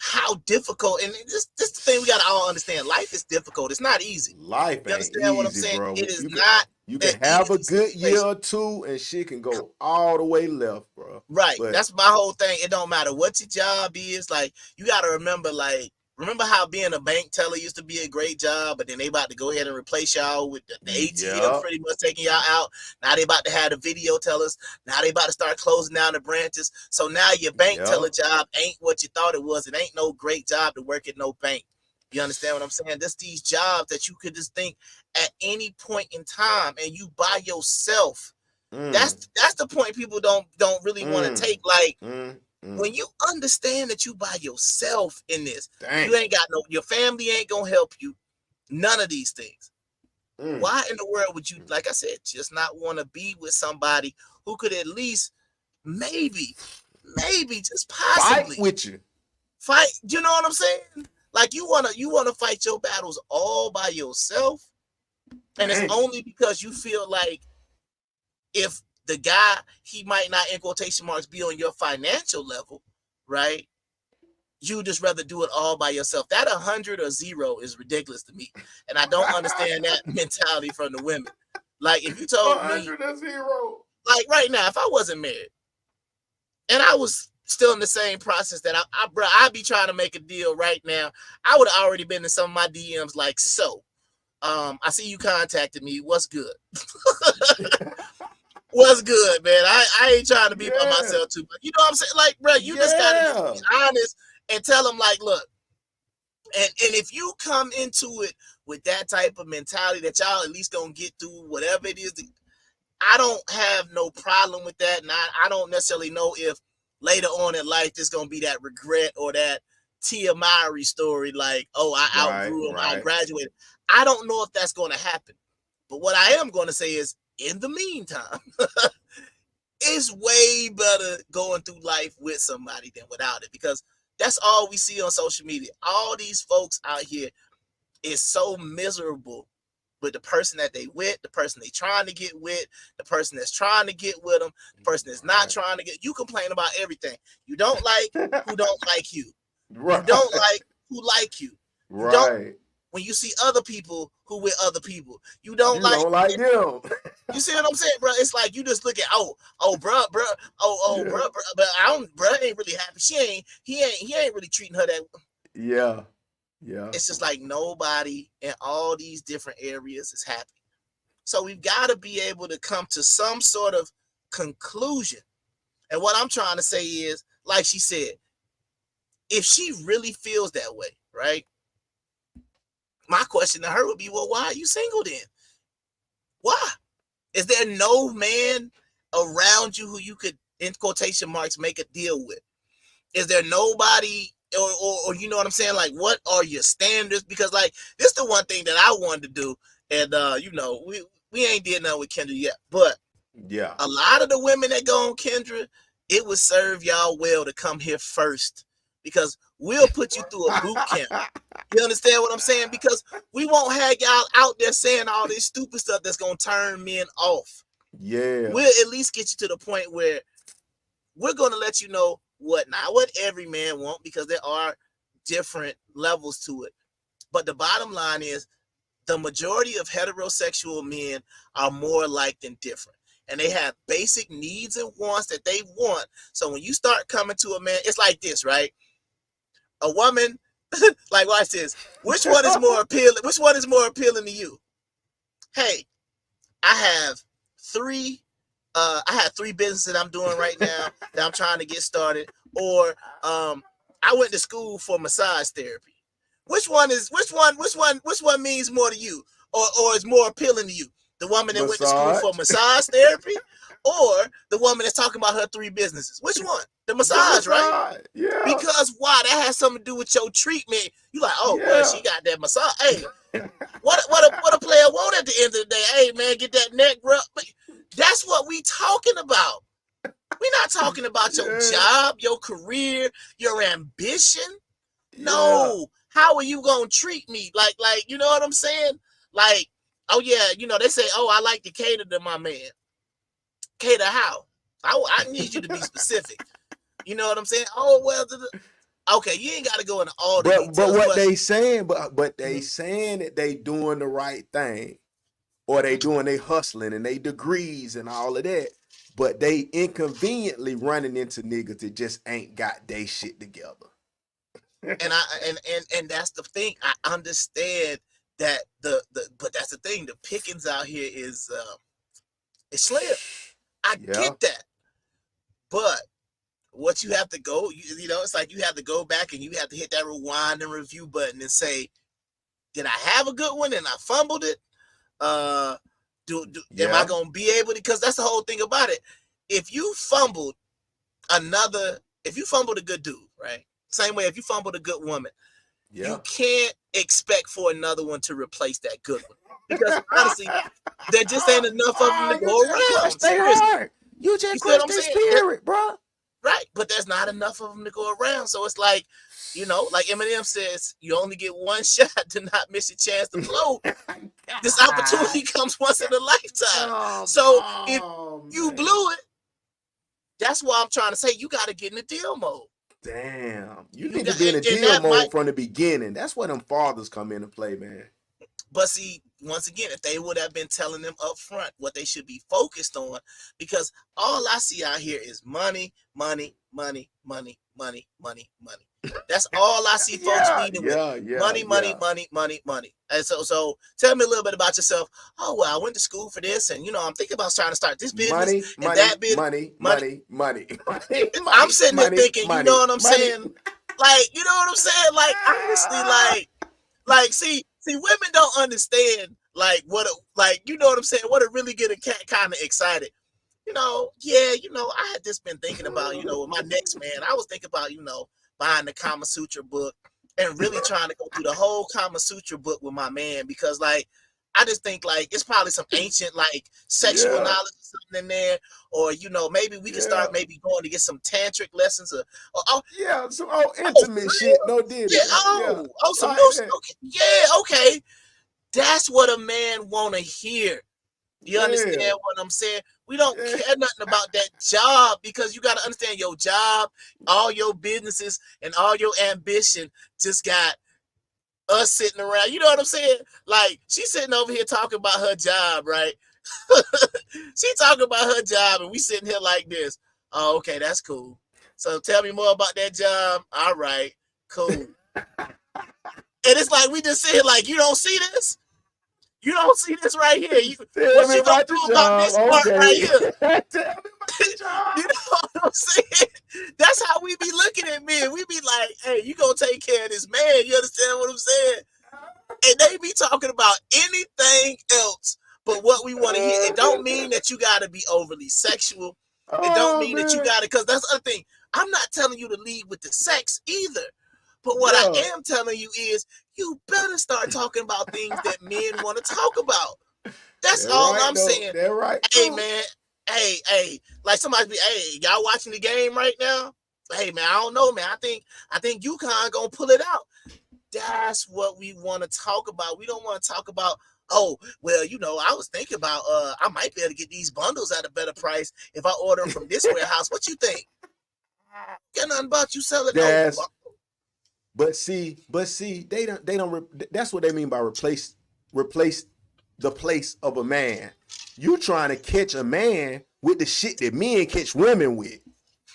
how difficult, and this the thing we gotta all understand. Life is difficult. It's not easy. Life you understand ain't what I'm easy, saying? bro. It is not. You can have a good year or two, and shit can go all the way left, bro. Right. But that's my whole thing. It don't matter what your job is. Like, you gotta remember, remember how being a bank teller used to be a great job, but then they about to go ahead and replace y'all with the ATM pretty much taking y'all out. Now they about to have the video tellers. Now they about to start closing down the branches. So now your bank teller job ain't what you thought it was. It ain't no great job to work at no bank. You understand what I'm saying? There's these jobs that you could just think at any point in time, and you by yourself. That's the point people don't really want to take. Like, when you understand that you by yourself in this, you ain't got your family ain't gonna help you. None of these things. Why in the world would you, like I said, just not want to be with somebody who could at least maybe just possibly fight with you? Fight, you know what I'm saying? Like, you wanna fight your battles all by yourself, and it's only because you feel like if the guy, he might not, in quotation marks, be on your financial level, right? You just rather do it all by yourself. That 100 or 0 is ridiculous to me, and I don't understand that mentality from the women. Like, if you told me 100 or 0, like right now, if I wasn't married and I was still in the same process that I'd be trying to make a deal right now, I would have already been in some of my DMs like, so, I see you contacted me. What's good? What's good, man? I ain't trying to be by myself too much. You know what I'm saying? Like, bro, you just gotta be honest and tell them, like, look, and if you come into it with that type of mentality that y'all at least gonna get through whatever it is, I don't have no problem with that. And I don't necessarily know if later on in life there's gonna be that regret or that Tia Mowry story, like, oh, I outgrew him, I graduated. I don't know if that's going to happen. But what I am going to say is, in the meantime, it's way better going through life with somebody than without it, because that's all we see on social media. All these folks out here is so miserable with the person that they with, the person they trying to get with, the person that's trying to get with them, the person that's not trying to get. You complain about everything. You don't like who don't like you. You don't like who like you. You don't. When you see other people who with other people, you don't like them. You see what I'm saying, bro? It's like you just look at bro, but bro ain't really happy. He ain't really treating her that. Yeah. It's just like nobody in all these different areas is happy. So we've got to be able to come to some sort of conclusion. And what I'm trying to say is, like she said, if she really feels that way, right? My question to her would be, well, why are you single then? Why? Is there no man around you who you could, in quotation marks, make a deal with? Is there nobody, or you know what I'm saying? Like, what are your standards? Because, like, this is the one thing that I wanted to do. And, we ain't did nothing with Kendra yet. But yeah, a lot of the women that go on Kendra, it would serve y'all well to come here first. Because we'll put you through a boot camp. You understand what I'm saying? Because we won't have y'all out there saying all this stupid stuff that's going to turn men off. Yeah. We'll at least get you to the point where we're going to let you know what every man wants, because there are different levels to it. But the bottom line is, the majority of heterosexual men are more alike than different. And they have basic needs and wants that they want. So when you start coming to a man, it's like this, right? A woman, like, watch this. Which one is more appealing? Which one is more appealing to you? Hey, I have three businesses that I'm doing right now that I'm trying to get started. Or I went to school for massage therapy. Which one means more to you, or is more appealing to you? The woman that went to school for massage therapy, or the woman that's talking about her 3 businesses? Which one? The massage, right? Yeah. Because why? That has something to do with your treatment. You like, well, she got that massage. Hey, what a player want at the end of the day? Hey, man, get that neck rub. That's what we talking about. We're not talking about your job, your career, your ambition. No. How are you gonna treat me? Like, you know what I'm saying? Like, oh yeah, they say, oh, I like to cater to my man. Cater how? I need you to be specific. You know what I'm saying? Oh, well, okay, you ain't got to go into all the details. But what they saying, but they saying that they doing the right thing, or they doing they hustling and they degrees and all of that, but they inconveniently running into niggas that just ain't got they shit together. And that's the thing. I understand that but that's the thing. The pickings out here is it's slim. I get that, but what you have to go, it's like you have to go back and you have to hit that rewind and review button and say, did I have a good one and I fumbled it? Am I gonna be able to? Because that's the whole thing about it. If you fumbled a good dude, right? Same way, if you fumbled a good woman, you can't expect for another one to replace that good one. Because honestly, there just ain't enough of them to go around. Hard. You just quit their spirit, bro. Right, but there's not enough of them to go around. So it's like, like Eminem says, you only get one shot to not miss your chance to blow. This opportunity comes once in a lifetime. If you blew it, that's why I'm trying to say you got to get in the deal mode. Damn, you need to be in a deal mode from the beginning. That's where them fathers come into play, man. But see, once again, if they would have been telling them up front what they should be focused on, because all I see out here is money, money, money, money, money, money, money. That's all I see folks needing money, money, money, money, money. And so tell me a little bit about yourself. Oh, well, I went to school for this, and I'm thinking about trying to start this business that business. Money. I'm sitting there thinking, you know what I'm saying? Like, you know what I'm saying? Like, honestly, like, see, women don't understand, like, you know what I'm saying? What it really get a cat kind of excited. I had just been thinking about, with my next man, I was thinking about, buying the Kama Sutra book and really trying to go through the whole Kama Sutra book with my man, because like I just think like it's probably some ancient like sexual knowledge or something in there, or you know, maybe we can start maybe going to get some tantric lessons or some intimate shit. No did it. Some new stuff. Okay. That's what a man want to hear. You understand what I'm saying? We don't care nothing about that job, because you got to understand your job, all your businesses, and all your ambition just got us sitting around. You know what I'm saying? Like, she's sitting over here talking about her job, right? She talking about her job, and we sitting here like this. Oh, okay, that's cool. So tell me more about that job. All right, cool. And it's like we just sit here like, you don't see this? You don't see this right here. What you gonna do about this part right here? Tell me about the job. You know what I'm saying? That's how we be looking at men. We be like, hey, you gonna take care of this man. You understand what I'm saying? And they be talking about anything else but what we want to hear. It don't mean that you gotta be overly sexual. It don't mean that you gotta, because that's the other thing. I'm not telling you to lead with the sex either. But what I am telling you is you better start talking about things that men want to talk about. That's all I'm saying. They're right. Hey, man. Hey. Like somebody be, hey, y'all watching the game right now? Hey, man, I don't know, man. I think UConn gonna pull it out. That's what we want to talk about. We don't want to talk about, oh, well, you know, I was thinking about I might be able to get these bundles at a better price if I order them from this warehouse. What you think? Got nothing about you selling those. But see, they don't. That's what they mean by replace the place of a man. You trying to catch a man with the shit that men catch women with.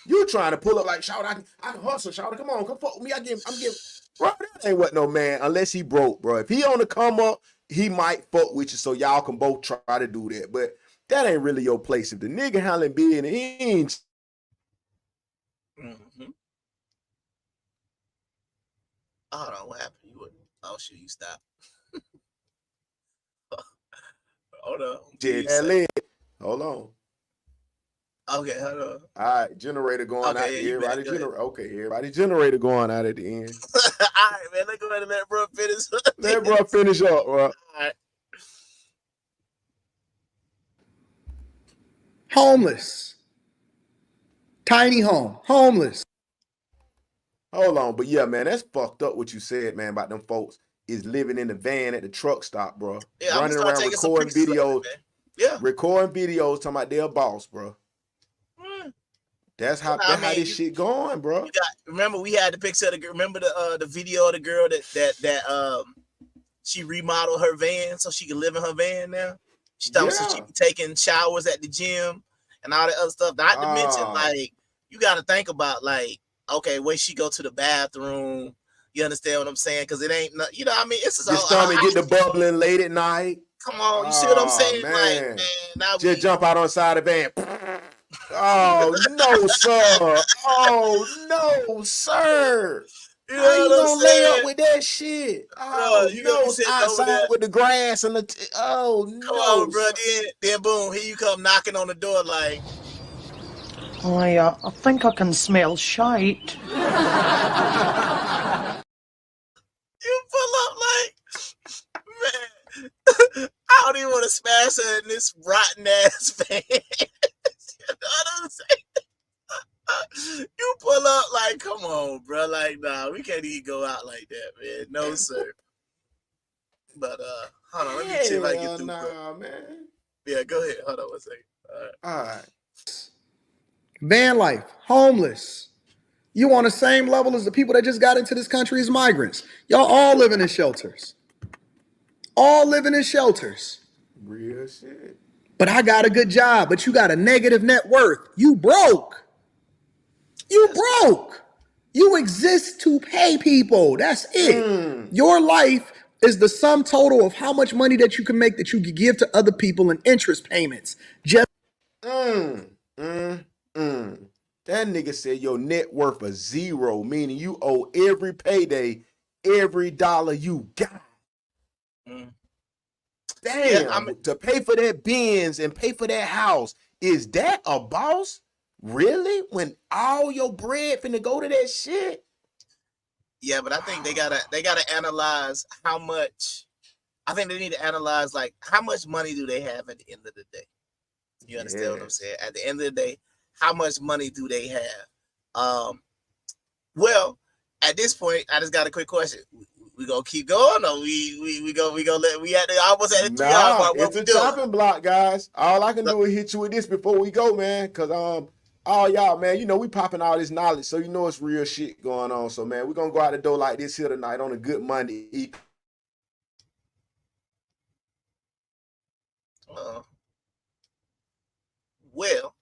You trying to pull up like, shout, I can hustle, shout, come on, come fuck with me. I'm giving, bro. That ain't what no man, unless he broke, bro. If he on the come up, he might fuck with you, so y'all can both try to do that. But that ain't really your place. If the nigga handling big, he ain't. Hold on, what happened? Oh shit, you stopped. Hold on. Hold on. Okay, hold on. All right, generator going out. Everybody generator going out at the end. All right, man. Let's go ahead and let bro finish. Let bro finish up, bro. All right. Homeless. Tiny home. Homeless. Hold on, but yeah, man, that's fucked up what you said, man, about them folks is living in the van at the truck stop, bro. Yeah, running around recording videos. Recording videos talking about their boss, bro. That's how this shit going, bro. Remember we had the picture of the video of the girl that she remodeled her van so she could live in her van now. She thought she be taking showers at the gym and all that other stuff. Not to mention, like, you got to think about, like, okay, where she go to the bathroom. You understand what I'm saying? Because it ain't, you know what I mean? It's just your stomach get the bubbling late at night. Come on, you see what I'm saying? Man. Like, man, now just jump out on the side of the van. Oh, no, sir. Oh, no, sir. You know how you what I'm gonna lay saying? up with that shit? Oh, bro, you no, outside there with the grass and the come on, bro. Then boom, here you come knocking on the door like, I think I can smell shite. You pull up like, man, I don't even want to smash her in this rotten ass van. You know what I'm saying? You pull up like, come on, bro. Like, nah, we can't even go out like that, man. No, sir. But hold on, let me see if I get through. Nah, man. Yeah, go ahead. Hold on one second. All right. Van life, homeless. You on the same level as the people that just got into this country as migrants. Y'all all living in shelters. All living in shelters. Real shit. But I got a good job, but you got a negative net worth. You broke. You broke. You exist to pay people. That's it. Your life is the sum total of how much money that you can make that you can give to other people in interest payments. Just That nigga said your net worth is zero, meaning you owe every payday, every dollar you got. Damn, to pay for that Benz and pay for that house, is that a boss? Really? When all your bread finna go to that shit? Yeah, but I think they gotta analyze how much. I think they need to analyze like how much money do they have at the end of the day. You understand what I'm saying? At the end of the day, how much money do they have? Well, at this point, I just got a quick question. We gonna keep going, or we gonna let we had to almost at the 3 hour mark. What It's we a doing? chopping block, guys. All I can do is hit you with this before we go, man. Cause all y'all, man, you know we popping all this knowledge, so you know it's real shit going on. So man, we're gonna go out the door like this here tonight on a good Monday. Well.